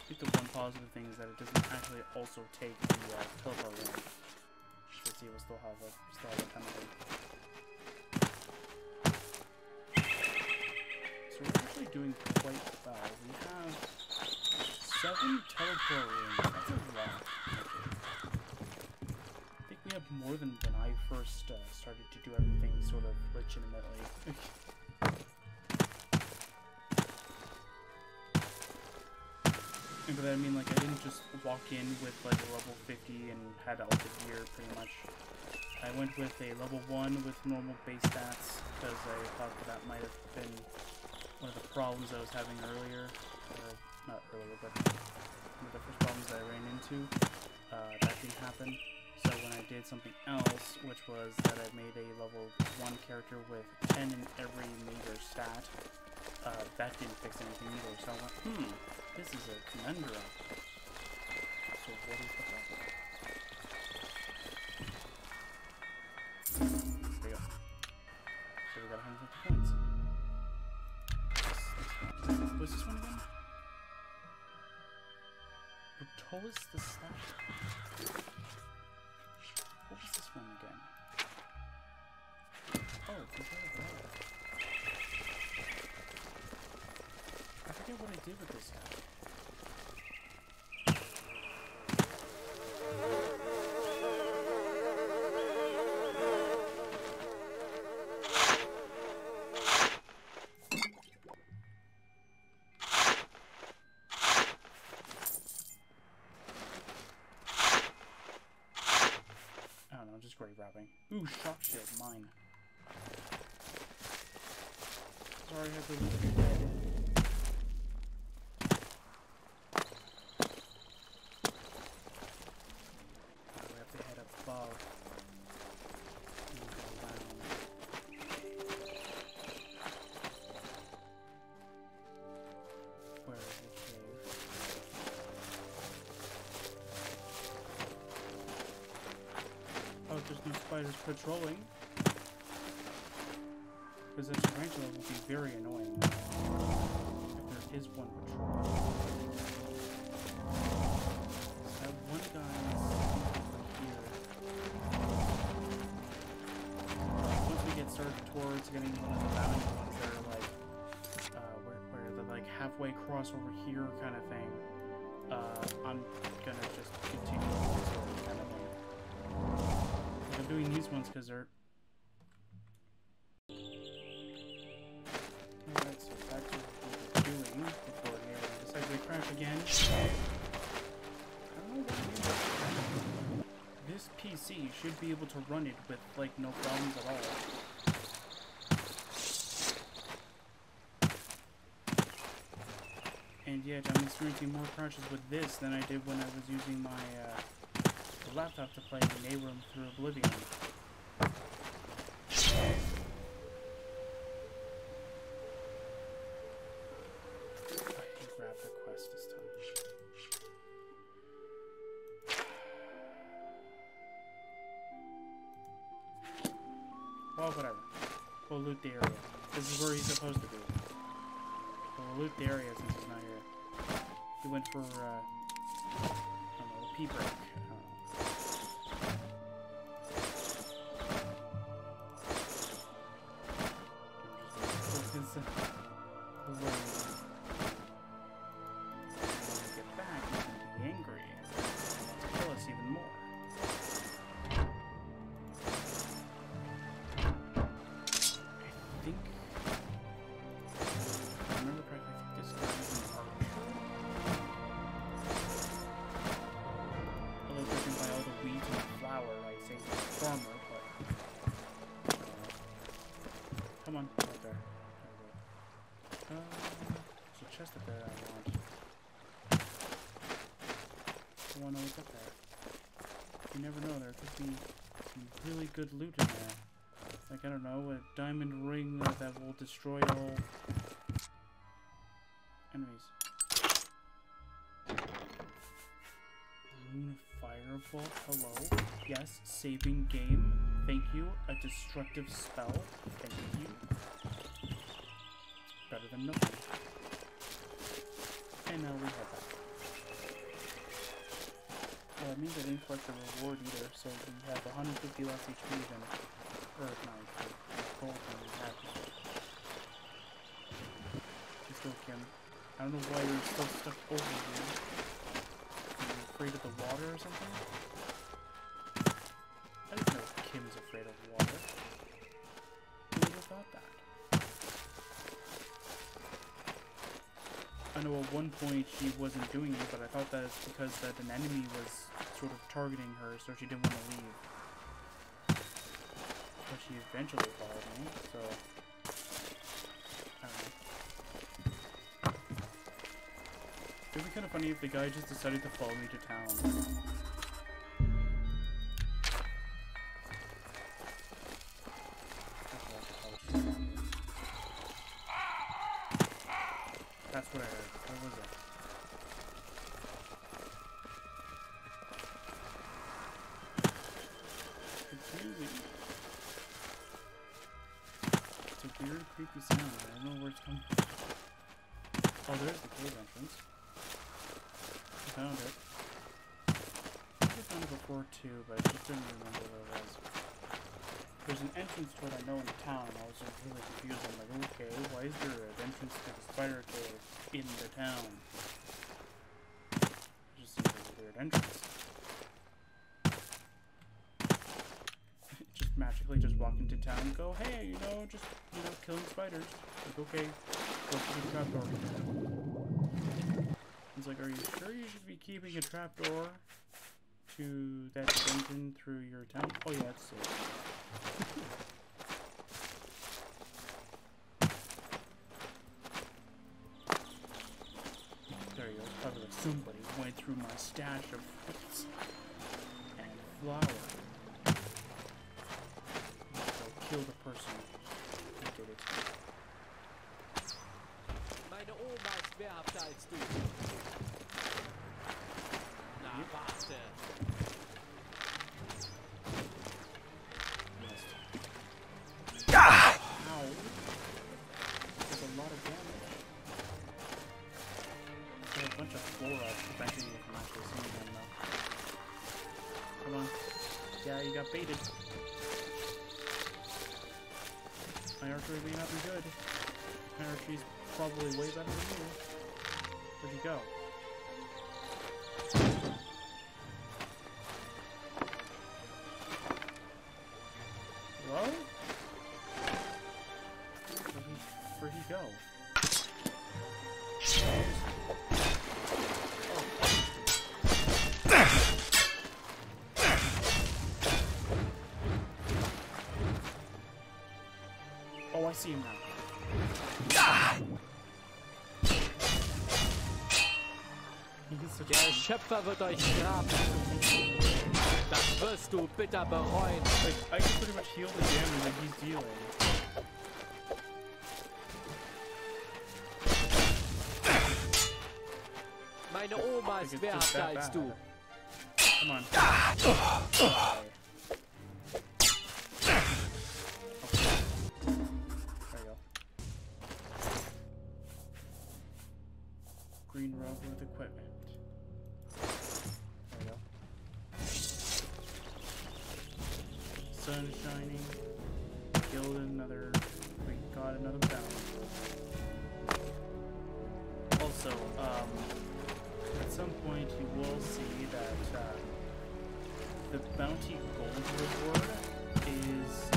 I think the one positive thing is that it doesn't actually also take the teleport ring. Let's see, we'll still have a penalty. So we're actually doing quite well. We have 7 teleport rings. That's a lot. I think we have more than when I first started to do everything sort of legitimately. And by that I mean, like, I didn't just walk in with like a level 50 and had all the gear pretty much. I went with a level 1 with normal base stats because I thought that might have been one of the problems I was having earlier, or not earlier, but one of the first problems that I ran into. That didn't happen. So when I did something else, which was that I made a level 1 character with 10 in every major stat, that didn't fix anything either. So I went, this is a conundrum. So what is the problem? There we go. So we got 150 points. What's this one again? Brutalis the Slasher. What was this one again? Oh, Brutalis. I forget what I did with this guy. Ooh, shock shield, mine. Sorry, I have to lose your head. We have to head above. And go around. Where is the cave? Oh, there's no spiders patrolling. Because a tarantula will be very annoying if there is one patrol. That one guy over here. Once we get started towards getting one of the bounty ones that are like, where they're like halfway across over here kind of thing, I'm gonna just continue with this kind of thing. I'm doing these ones because they're. Alright, so back to what we were doing before Nehrim decides to crash again. I don't know what this PC should be able to run it with, like, no problems at all. And yet, I'm experiencing more crashes with this than I did when I was using my laptop to play Nehrim through Oblivion. This time. Well, whatever. We'll loot the area. This is where he's supposed to be. We'll loot the area since he's not here. He went for, I don't know, a pee break. I don't know. Angry and kill us even more. I think, if I remember correctly, I think this guy is an archer. Although judging by all the weeds and the flower, I'd say he's a farmer, but come on, right there. There's a chest up there I want. I want to know what's up there. You never know, there could be some really good loot in there. Like, I don't know, a diamond ring that will destroy all enemies. Rune Fireball, hello. Yes, saving game. Thank you. A destructive spell. Thank you. Better than nothing. And now we head back. Well, that means I didn't collect the reward either, so we have 150 less HP than, or not HP, gold than we have. You still can. I don't know why you're still stuck over here. Are you afraid of the water or something? I didn't know Kim's afraid of water. Who would have thought that? I know at one point she wasn't doing it, but I thought that it's because that an enemy was sort of targeting her, so she didn't want to leave. But she eventually followed me, so I don't know. It would be kind of funny if the guy just decided to follow me to town. That's what I heard. What was it? Confusing. It's a weird, creepy sound. I don't know where it's coming from. Oh, there's the cave entrance. I found it. I think I found it before too, but I just didn't remember where it was. There's an entrance to it I know in the town, and I was just really confused. I'm like, okay, why is there an entrance to the spider cave in the town? It just seems like a weird entrance. Just magically just walk into town and go, hey, just, killing spiders. Like, okay, go through the trapdoor. It's like, are you sure you should be keeping a trapdoor to that dungeon through your town? Oh yeah, it's safe. There you go. Probably like somebody went through my stash of fruits and flour. So kill the person who did it. Meine Oma ist wehrhafter als du. Na, warte. Ow. There's a lot of damage. There's a bunch of flora preventing you from actually seeing them though. Come on. Yeah, you got baited. My archery may not be good. My archery's probably way better than you. Where'd you go? Hello? Where'd he go? Oh, I see him now. Der Schöpfer wird euch graben. Das wirst du bitter bereuen. Like, I can pretty much heal the damage that he's dealing. Meine Oma ist wehrhafter als du. Come on. Green robe with equipment. There we go. Sun shining. Killed another. We got another bounty. Also, at some point you will see that the bounty gold reward is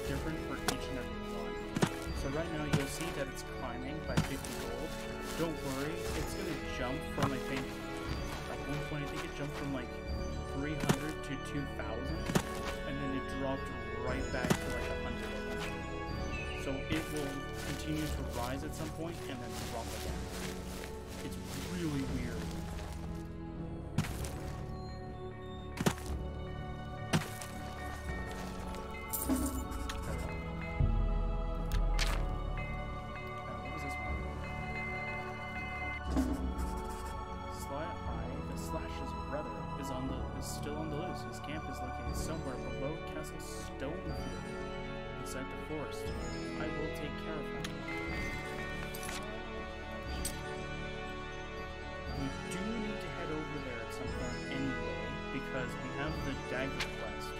different for each and every one. So right now you'll see that it's climbing by 50 gold. Don't worry, it's going to jump from, I think, at one point I think it jumped from like 300 to 2,000, and then it dropped right back to like 100 of them. So it will continue to rise at some point and then drop again. It's really weird. Still on the loose. His camp is located somewhere below Castle Stonefield, inside the forest. I will take care of him. We do need to head over there at some point anyway, because we have the dagger quest.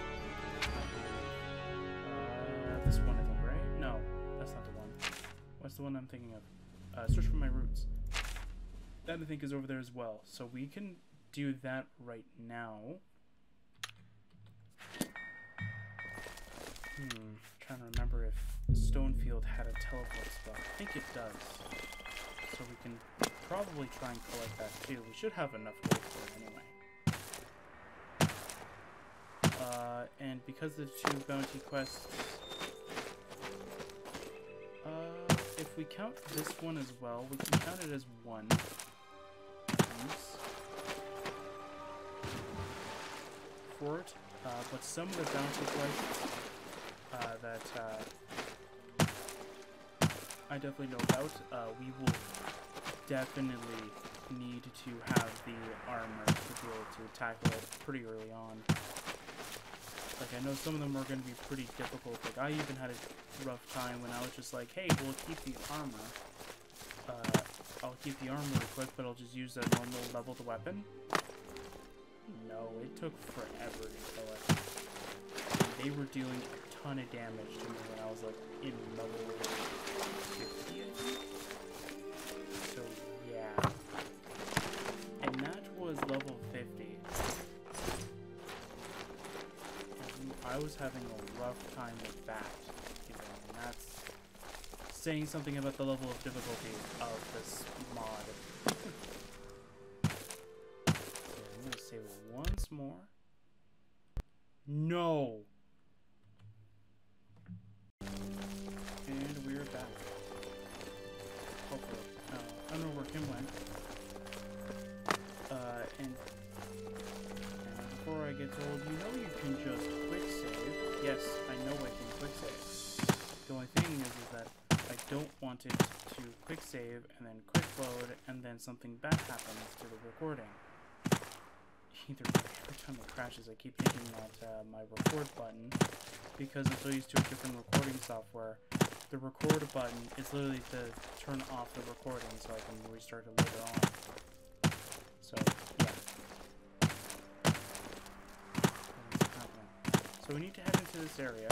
This one I think, right? No, that's not the one. What's the one I'm thinking of? Search for my roots. That I think is over there as well. So we can do that right now. Trying to remember if Stonefield had a teleport spell. I think it does. So we can probably try and collect that too. We should have enough gold for it anyway. And because the two bounty quests, if we count this one as well, we can count it as one. Oops. For it, but some of the bounty quests that I definitely know about, we will definitely need to have the armor to be able to tackle it pretty early on. Like, I know some of them are going to be pretty difficult. Like, I even had a rough time when I was just like, hey, we'll keep the armor. I'll keep the armor equipped, but I'll just use a normal leveled weapon. No, it took forever to kill it. They were dealing a ton of damage to me when I was like in level 50, I think. So yeah. And that was level 50. And I was having a rough time with that. And that's saying something about the level of difficulty of this mod. I'm gonna save it once more. No! save, and then quick load, and then something bad happens to the recording. Either way, every time it crashes, I keep hitting that my record button, because I'm so used to a different recording software. The record button is literally to turn off the recording so I can restart it later on. So, yeah. So we need to head into this area.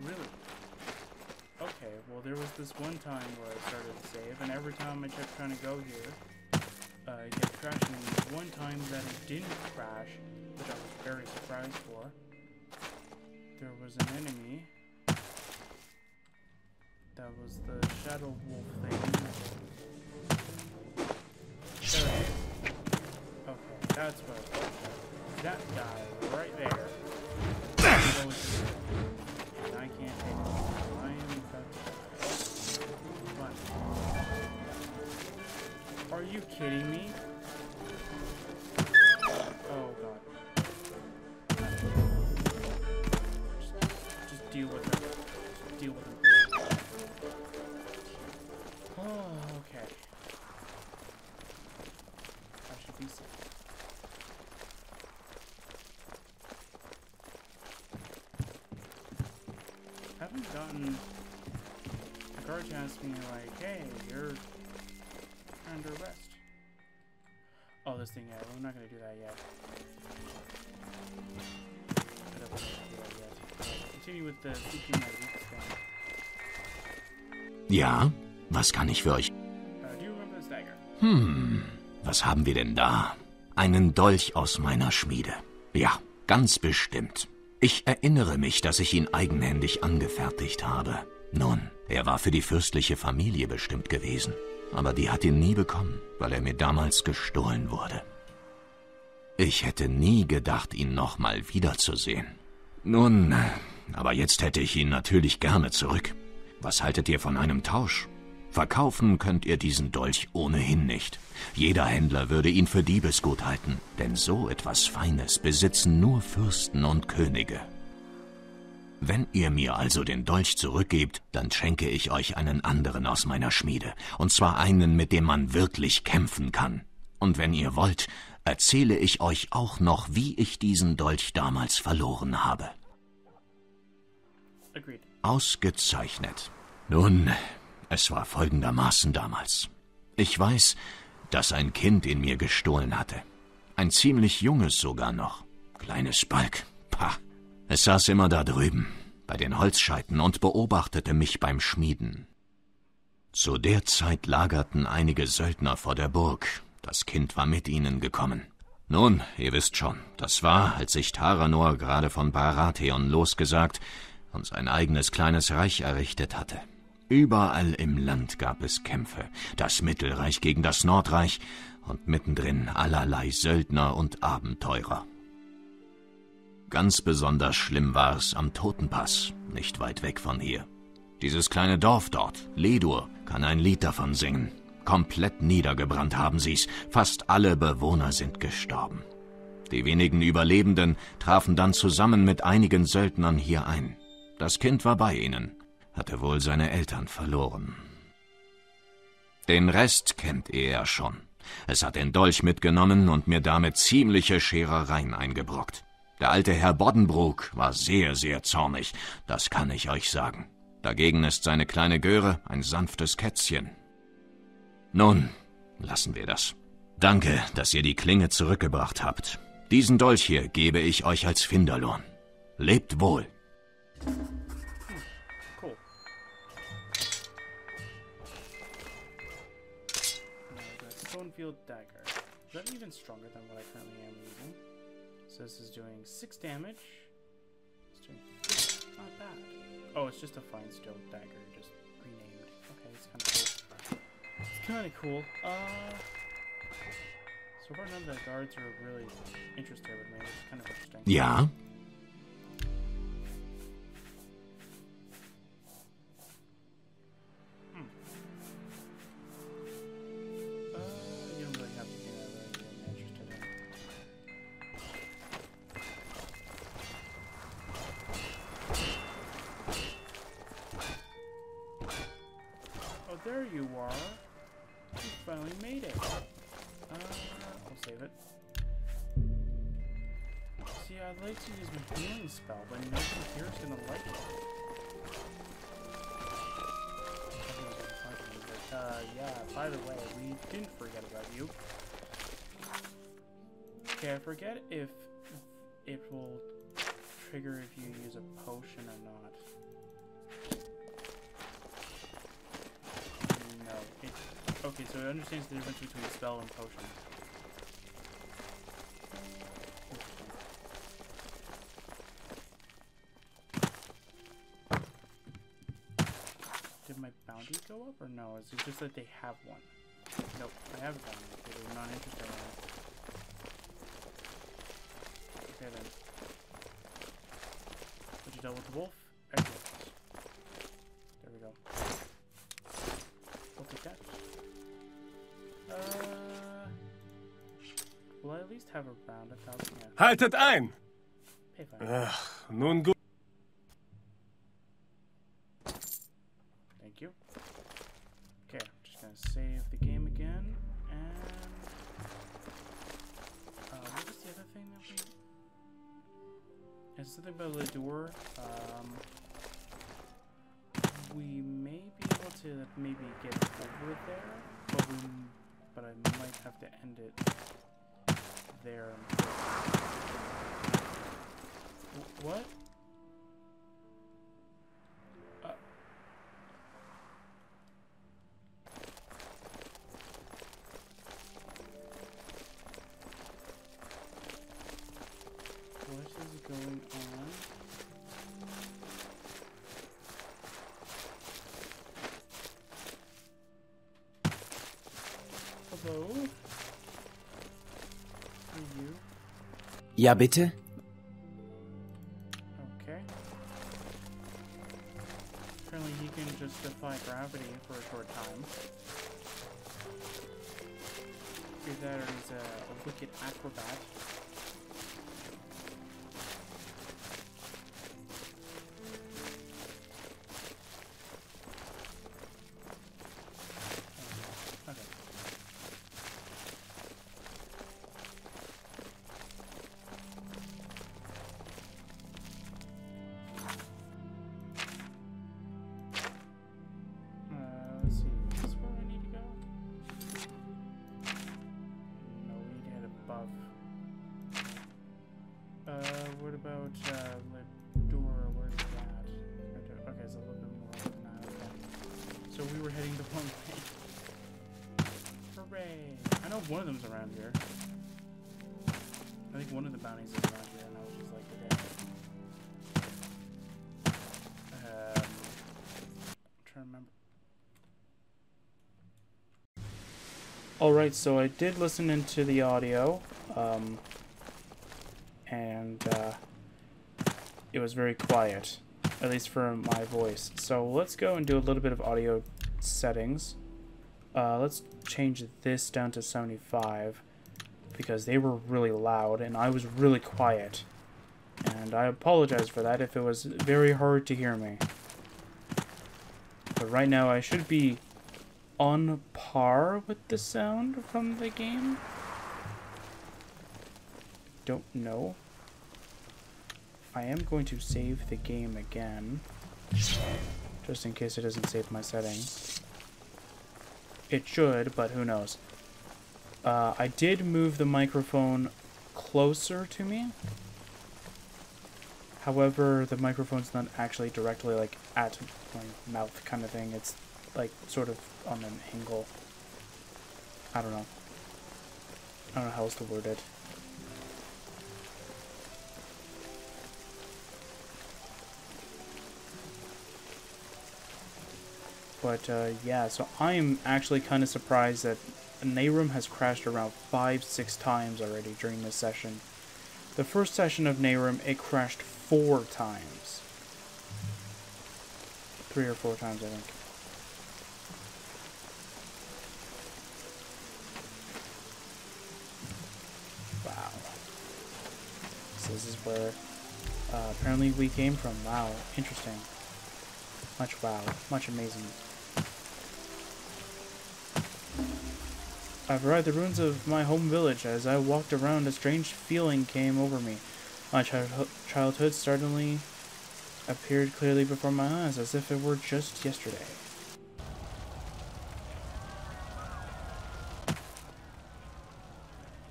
Really? Okay, well there was this one time where I started to save, and every time I kept trying to go here, it kept crashing. And the one time that it didn't crash, which I was very surprised for, there was an enemy. That was the Shadow Wolf thing. There it is. Okay, that's what I was. That guy right there. And I can't take it. I am about to die. What? Are you kidding me? Oh god. Just deal with it. Just deal with it. Oh, okay. I should be safe. I haven't gotten... The guard asked me like, hey, you're under arrest. Oh, this thing, yeah, we're not gonna do that yet. Continue with the seeking my weak spot. Ja, was kann ich für euch... Do you remember this dagger? Was haben wir denn da? Einen Dolch aus meiner Schmiede. Ja, ganz bestimmt. Ich erinnere mich, dass ich ihn eigenhändig angefertigt habe. Nun, er war für die fürstliche Familie bestimmt gewesen. Aber die hat ihn nie bekommen, weil er mir damals gestohlen wurde. Ich hätte nie gedacht, ihn nochmal wiederzusehen. Nun, aber jetzt hätte ich ihn natürlich gerne zurück. Was haltet ihr von einem Tausch? Verkaufen könnt ihr diesen Dolch ohnehin nicht. Jeder Händler würde ihn für Diebesgut halten, denn so etwas Feines besitzen nur Fürsten und Könige. Wenn ihr mir also den Dolch zurückgebt, dann schenke ich euch einen anderen aus meiner Schmiede, und zwar einen, mit dem man wirklich kämpfen kann. Und wenn ihr wollt, erzähle ich euch auch noch, wie ich diesen Dolch damals verloren habe. Agreed. Ausgezeichnet. Nun, es war folgendermaßen damals. Ich weiß, dass ein Kind in mir gestohlen hatte. Ein ziemlich junges sogar noch. Kleines Balk. Pah. Es saß immer da drüben, bei den Holzscheiten und beobachtete mich beim Schmieden. Zu der Zeit lagerten einige Söldner vor der Burg. Das Kind war mit ihnen gekommen. Nun, ihr wisst schon, das war, als sich Taranor gerade von Baratheon losgesagt und sein eigenes kleines Reich errichtet hatte. Überall im Land gab es Kämpfe, das Mittelreich gegen das Nordreich und mittendrin allerlei Söldner und Abenteurer. Ganz besonders schlimm war es am Totenpass, nicht weit weg von hier. Dieses kleine Dorf dort, Ledur, kann ein Lied davon singen. Komplett niedergebrannt haben sie's, fast alle Bewohner sind gestorben. Die wenigen Überlebenden trafen dann zusammen mit einigen Söldnern hier ein. Das Kind war bei ihnen, hatte wohl seine Eltern verloren. Den Rest kennt ihr ja schon. Es hat den Dolch mitgenommen und mir damit ziemliche Scherereien eingebrockt. Der alte Herr Boddenbrook war sehr, sehr zornig, das kann ich euch sagen. Dagegen ist seine kleine Göre ein sanftes Kätzchen. Nun, lassen wir das. Danke, dass ihr die Klinge zurückgebracht habt. Diesen Dolch hier gebe ich euch als Finderlohn. Lebt wohl. Cool. Stonefield Dagger. Is that even stronger than what I currently am using? So this is doing 6 damage. It's doing not bad. Oh, it's just a fine steel dagger, just renamed. Okay, it's kind of cool. It's kind of cool. So far none of the guards are really interested with me, which is kind of interesting. Ja? You don't really have to do that, really. I'm interested in. Oh, there you are. You finally made it. I'll save it. See, I'd like to use my healing spell, but nobody here is gonna like it. Yeah, by the way, we didn't forget about you. Okay, I forget if it will trigger if you use a potion or not. No. Okay, so it understands the difference between spell and potion. Did my bounty go up or no? Is it just that they have one? Nope, I have a bounty. Okay, they're not interested in it. Okay then. But you dealt with the wolf? Excellent. There we go. We'll take that. Will I at least have around 1,000? Yeah. Haltet ein! Pay fine. Nun gut. Thank you. Okay, I'm just gonna save the game again, and what was the other thing that we? It's something about the door. We may be able to maybe get over there, but I might have to end it there. What? What is going on? Hello? Are you? Ja, bitte? Okay. Apparently he can just defy gravity for a short time. Either that or he's a wicked acrobat. Let's see, is this where we need to go? No, we need to head above. What about, the door? Where's that? Okay, it's a little bit more than that. Okay. So we were heading the wrong way. Hooray! I know one of them's around here. I think one of the bounties is around here, and I was just like, okay. I'm trying to remember. Alright, so I did listen into the audio, and it was very quiet, at least for my voice. So let's go and do a little bit of audio settings. Let's change this down to 75, because they were really loud, and I was really quiet. And I apologize for that if it was very hard to hear me. But right now I should be on par with the sound from the game. Don't know. I am going to save the game again, just in case it doesn't save my settings. It should, but who knows. I did move the microphone closer to me. However, the microphone's not actually directly like at my mouth kind of thing. It's like sort of on an angle. I don't know. I don't know how else to word it. But yeah, so I'm actually kind of surprised that Nehrim has crashed around 5-6 times already during this session. The first session of Nehrim, it crashed 4 times. 3 or 4 times, I think. Wow. So this is where apparently we came from. Wow, interesting. Much wow. Much amazing. I've arrived at the ruins of my home village. As I walked around, a strange feeling came over me. My childhood suddenly appeared clearly before my eyes, as if it were just yesterday.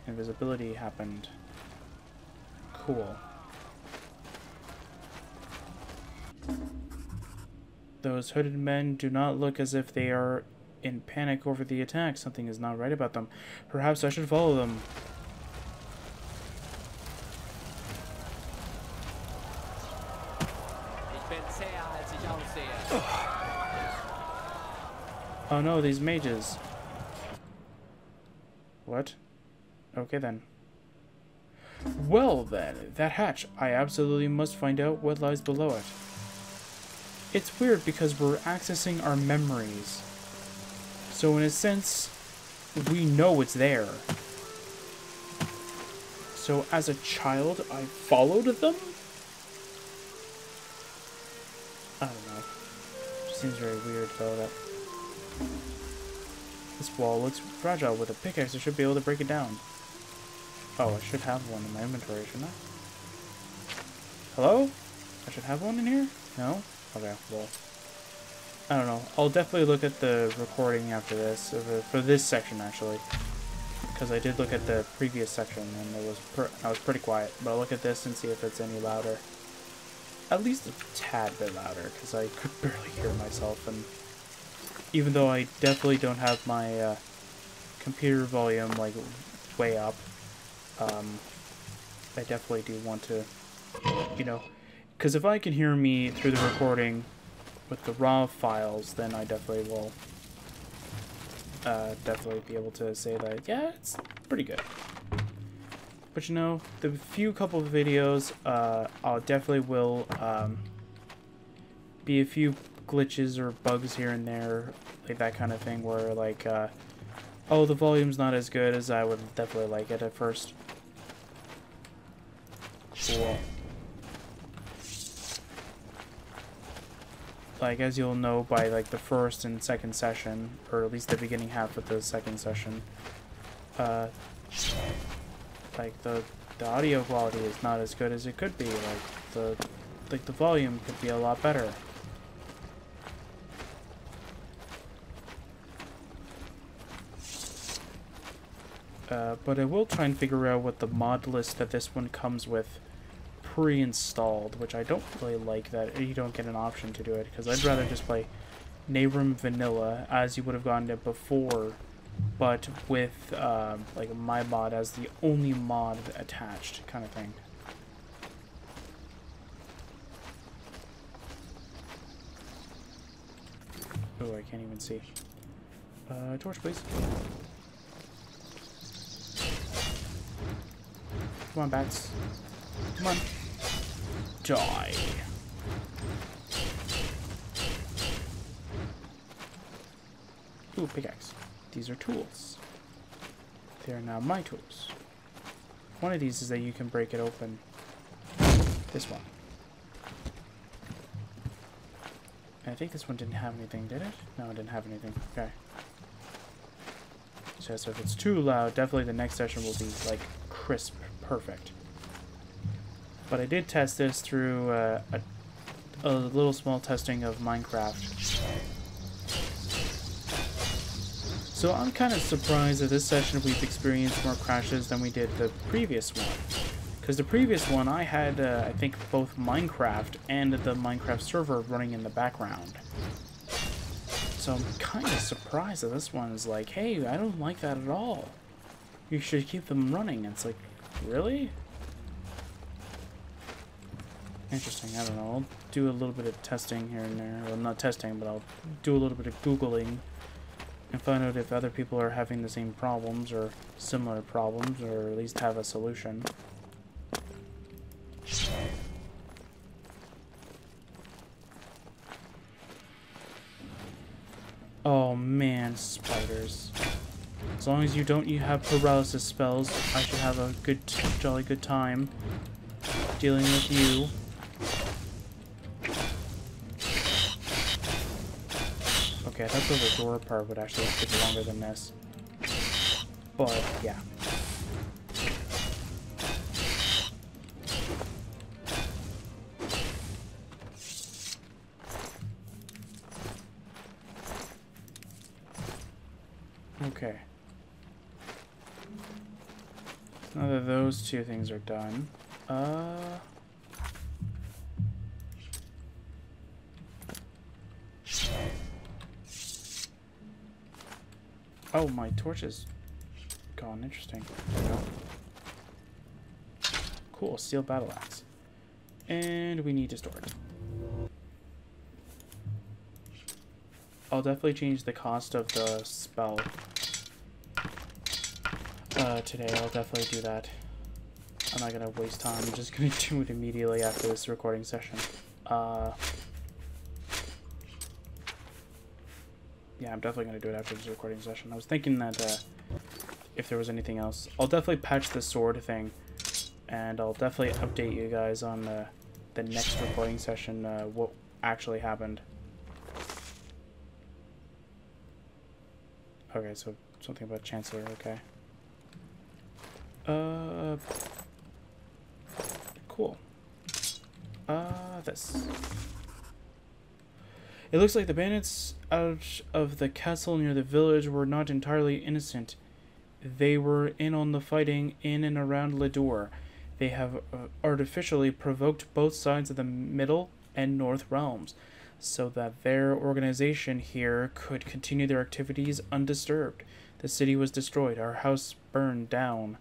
Invisibility happened. Cool. Those hooded men do not look as if they are in panic over the attack. Something is not right about them. Perhaps I should follow them. Oh no, these mages. What? Okay then. Well then, that hatch. I absolutely must find out what lies below it. It's weird because we're accessing our memories. So in a sense, we know it's there. So as a child, I followed them? I don't know. Seems very weird though that... This wall looks fragile. With a pickaxe, I should be able to break it down. Oh, I should have one in my inventory, shouldn't I? Hello? I should have one in here? No? Okay, well... I don't know. I'll definitely look at the recording after this, for this section actually. Because I did look at the previous section and I was pretty quiet. But I'll look at this and see if it's any louder. At least a tad bit louder, because I could barely hear myself. And even though I definitely don't have my computer volume like way up, I definitely do want to, you know, because if I can hear me through the recording with the raw files, then I definitely will definitely be able to say that, yeah, it's pretty good. But you know, the couple of videos, I'll definitely will be a few glitches or bugs here and there, like that kind of thing, where like, oh, the volume's not as good as I would definitely like it at first. Cool. Like, as you'll know by like the first and second session, or at least the beginning half of the second session, like the audio quality is not as good as it could be. Like the volume could be a lot better. But I will try and figure out what the mod list that this one comes with pre-installed, which I don't really like that you don't get an option to do it, because I'd rather just play Nehrim Vanilla as you would have gotten it before, but with like my mod as the only mod attached kind of thing. Oh, I can't even see. Torch, please. Come on, bats. Come on. Die. Ooh, pickaxe. These are tools. They are now my tools. One of these is that you can break it open. This one. And I think this one didn't have anything, did it? No, it didn't have anything. Okay. So if it's too loud, definitely the next session will be, like, crisp. Perfect. But I did test this through a little small testing of Minecraft. So I'm kind of surprised that this session we've experienced more crashes than we did the previous one. Because the previous one I had, I think, both Minecraft and the Minecraft server running in the background. So I'm kind of surprised that this one is like, hey, I don't like that at all. You should keep them running. It's like, really? Interesting, I don't know. I'll do a little bit of testing here and there. Well, not testing, but I'll do a little bit of Googling and find out if other people are having the same problems or similar problems, or at least have a solution. Oh man, spiders. As long as you have paralysis spells, I should have a jolly good time dealing with you. Okay, I thought the door part would actually take longer than this. But, yeah. Okay. Now that those two things are done, oh, my torch is gone. Interesting. There we go. Cool, steel battle axe. And we need to store it. I'll definitely change the cost of the spell. Today, I'll definitely do that. I'm not gonna waste time. I'm just gonna do it immediately after this recording session. Yeah, I'm definitely gonna do it after this recording session. I was thinking that if there was anything else, I'll definitely patch the sword thing, and I'll definitely update you guys on the next recording session what actually happened. Okay, so something about Chancellor. Okay. Cool. This. It looks like the bandits out of the castle near the village were not entirely innocent. They were in on the fighting in and around Ledor. They have artificially provoked both sides of the Middle and North realms, so that their organization here could continue their activities undisturbed. The city was destroyed, our house burned down,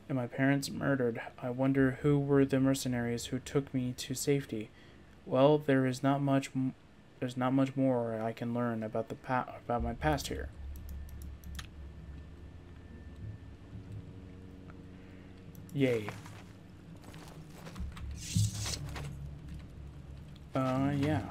and my parents murdered. I wonder who were the mercenaries who took me to safety. Well, there's not much more I can learn about about my past here. Yay. Yeah.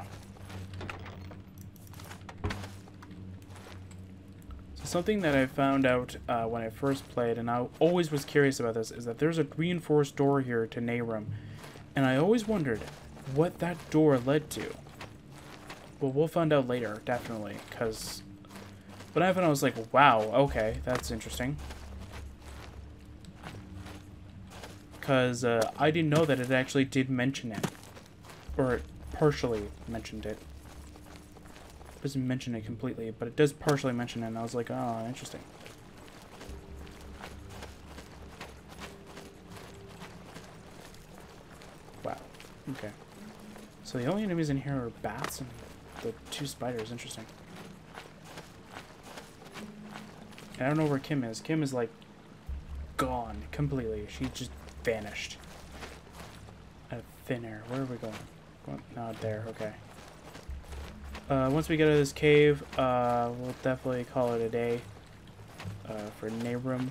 So something that I found out when I first played, and I always was curious about this, is that there's a reinforced door here to Nehrim, and I always wondered what that door led to. Well, we'll find out later, definitely, because when I found out, I was like, wow, okay, that's interesting. Because I didn't know that it actually did mention it, or it partially mentioned it. It doesn't mention it completely, but it does partially mention it, and I was like, oh, interesting. Wow, okay. So the only enemies in here are bats and the two spiders. Interesting. And I don't know where Kim is. Kim is like gone completely. She just vanished out of thin air. Where are we going? Not there. Okay. Once we get out of this cave, we'll definitely call it a day for Nehrim.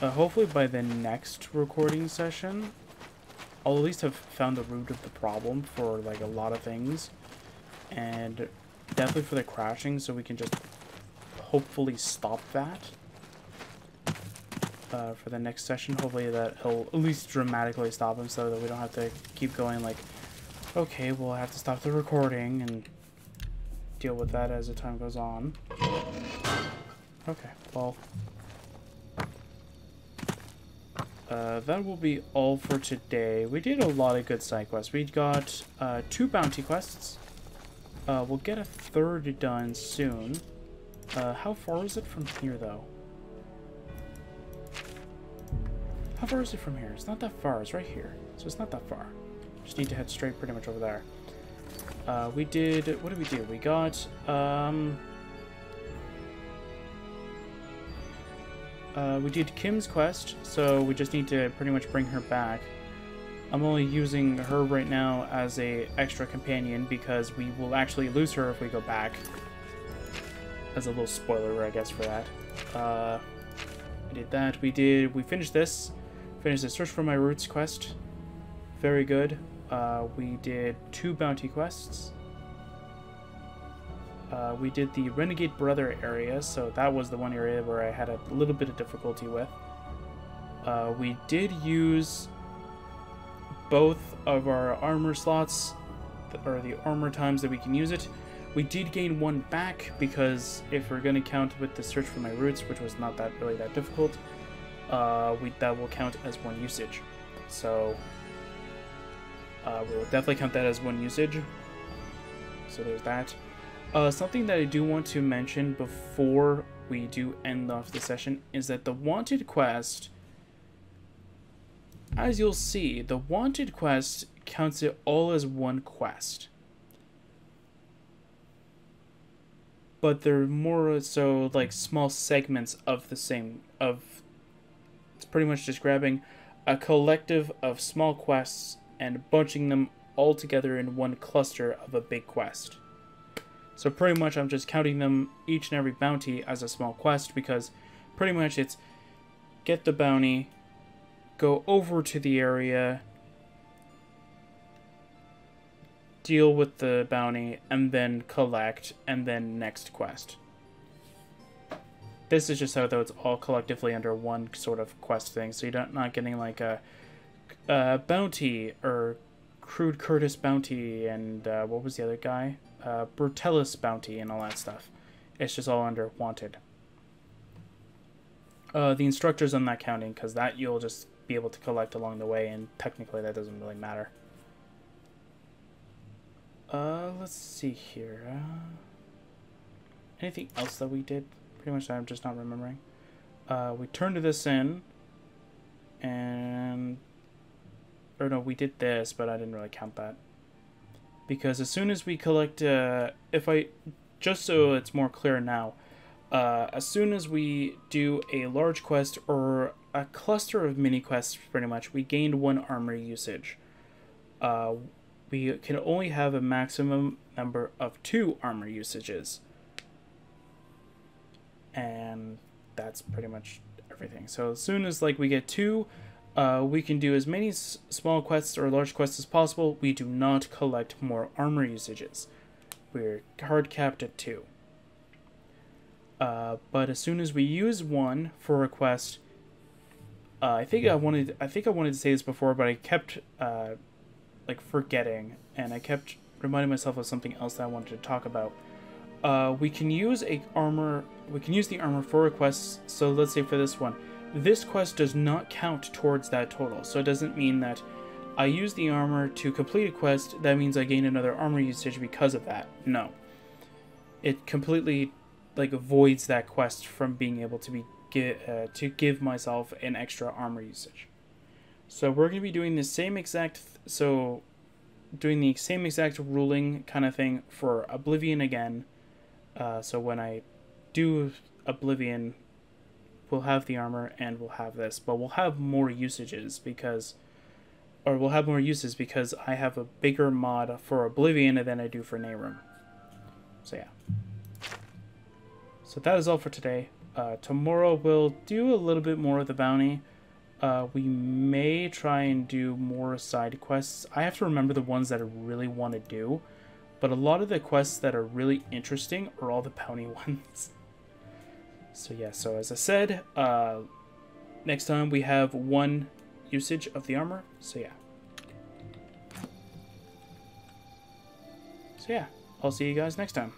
Hopefully by the next recording session, I'll at least have found the root of the problem for like a lot of things, and definitely for the crashing, so we can just hopefully stop that for the next session. Hopefully that he'll at least dramatically stop him, so that we don't have to keep going like, okay, we'll have to stop the recording and deal with that as the time goes on. Okay, well, that will be all for today. We did a lot of good side quests. We got 2 bounty quests. We'll get a 3rd done soon. How far is it from here, though? How far is it from here? It's not that far. It's right here. So it's not that far. Just need to head straight pretty much over there. We did... What did we do? We got... we did Kim's quest, so we just need to pretty much bring her back. I'm only using her right now as a extra companion because we will actually lose her if we go back. As a little spoiler, I guess, for that. We did that. We finished this. Finished the Search for My Roots quest. Very good. We did 2 bounty quests. We did the Renegade Brother area, so that was the one area where I had a little bit of difficulty with. We did use both of our armor slots or the armor times that we can use it. We did gain 1 back because if we're going to count with the search for my roots, which was not really that difficult, that will count as 1 usage. So we will definitely count that as 1 usage. So there's that. Something that I do want to mention before we do end off the session is that the Wanted quest, as you'll see, the Wanted quest counts it all as 1 quest. But they're more so like small segments of the same, it's pretty much just grabbing a collective of small quests and bunching them all together in 1 cluster of a big quest. So pretty much I'm just counting them, each and every bounty, as a small quest, because pretty much it's get the bounty, go over to the area, deal with the bounty, and then collect, and then next quest. This is just how though it's all collectively under 1 sort of quest thing, so you're not getting like a bounty, or Crude Curtis bounty, and what was the other guy? Brutellus bounty and all that stuff. It's just all under Wanted. The instructors I'm not counting, because that you'll just be able to collect along the way, and technically that doesn't really matter. Let's see here. Anything else that we did? Pretty much I'm just not remembering. We turned this in, and... or no, we did this, but I didn't really count that. Because as soon as we collect, just so it's more clear now, as soon as we do a large quest or a cluster of mini quests, pretty much, we gained 1 armor usage. We can only have a maximum number of 2 armor usages. And that's pretty much everything. So as soon as we get 2, we can do as many small quests or large quests as possible. We do not collect more armor usages. We're hard capped at 2. But as soon as we use 1 for a quest, I think I wanted to say this before, but I kept forgetting, and I kept reminding myself of something else that I wanted to talk about. We can use the armor for a quest. So let's say for this one, this quest does not count towards that total. So it doesn't mean that I use the armor to complete a quest, that means I gain another armor usage because of that. No. It completely avoids that quest from being able to give myself an extra armor usage. So we're going to be doing the same exact ruling kind of thing for Oblivion again. So when I do Oblivion, we'll have the armor and we'll have this, but we'll have more usages because I have a bigger mod for Oblivion than I do for Nehrim. So yeah. So that is all for today. Tomorrow we'll do a little bit more of the bounty. We may try and do more side quests. I have to remember the ones that I really want to do, but a lot of the quests that are really interesting are all the bounty ones. So yeah, so as I said, next time we have 1 usage of the armor. So yeah, I'll see you guys next time.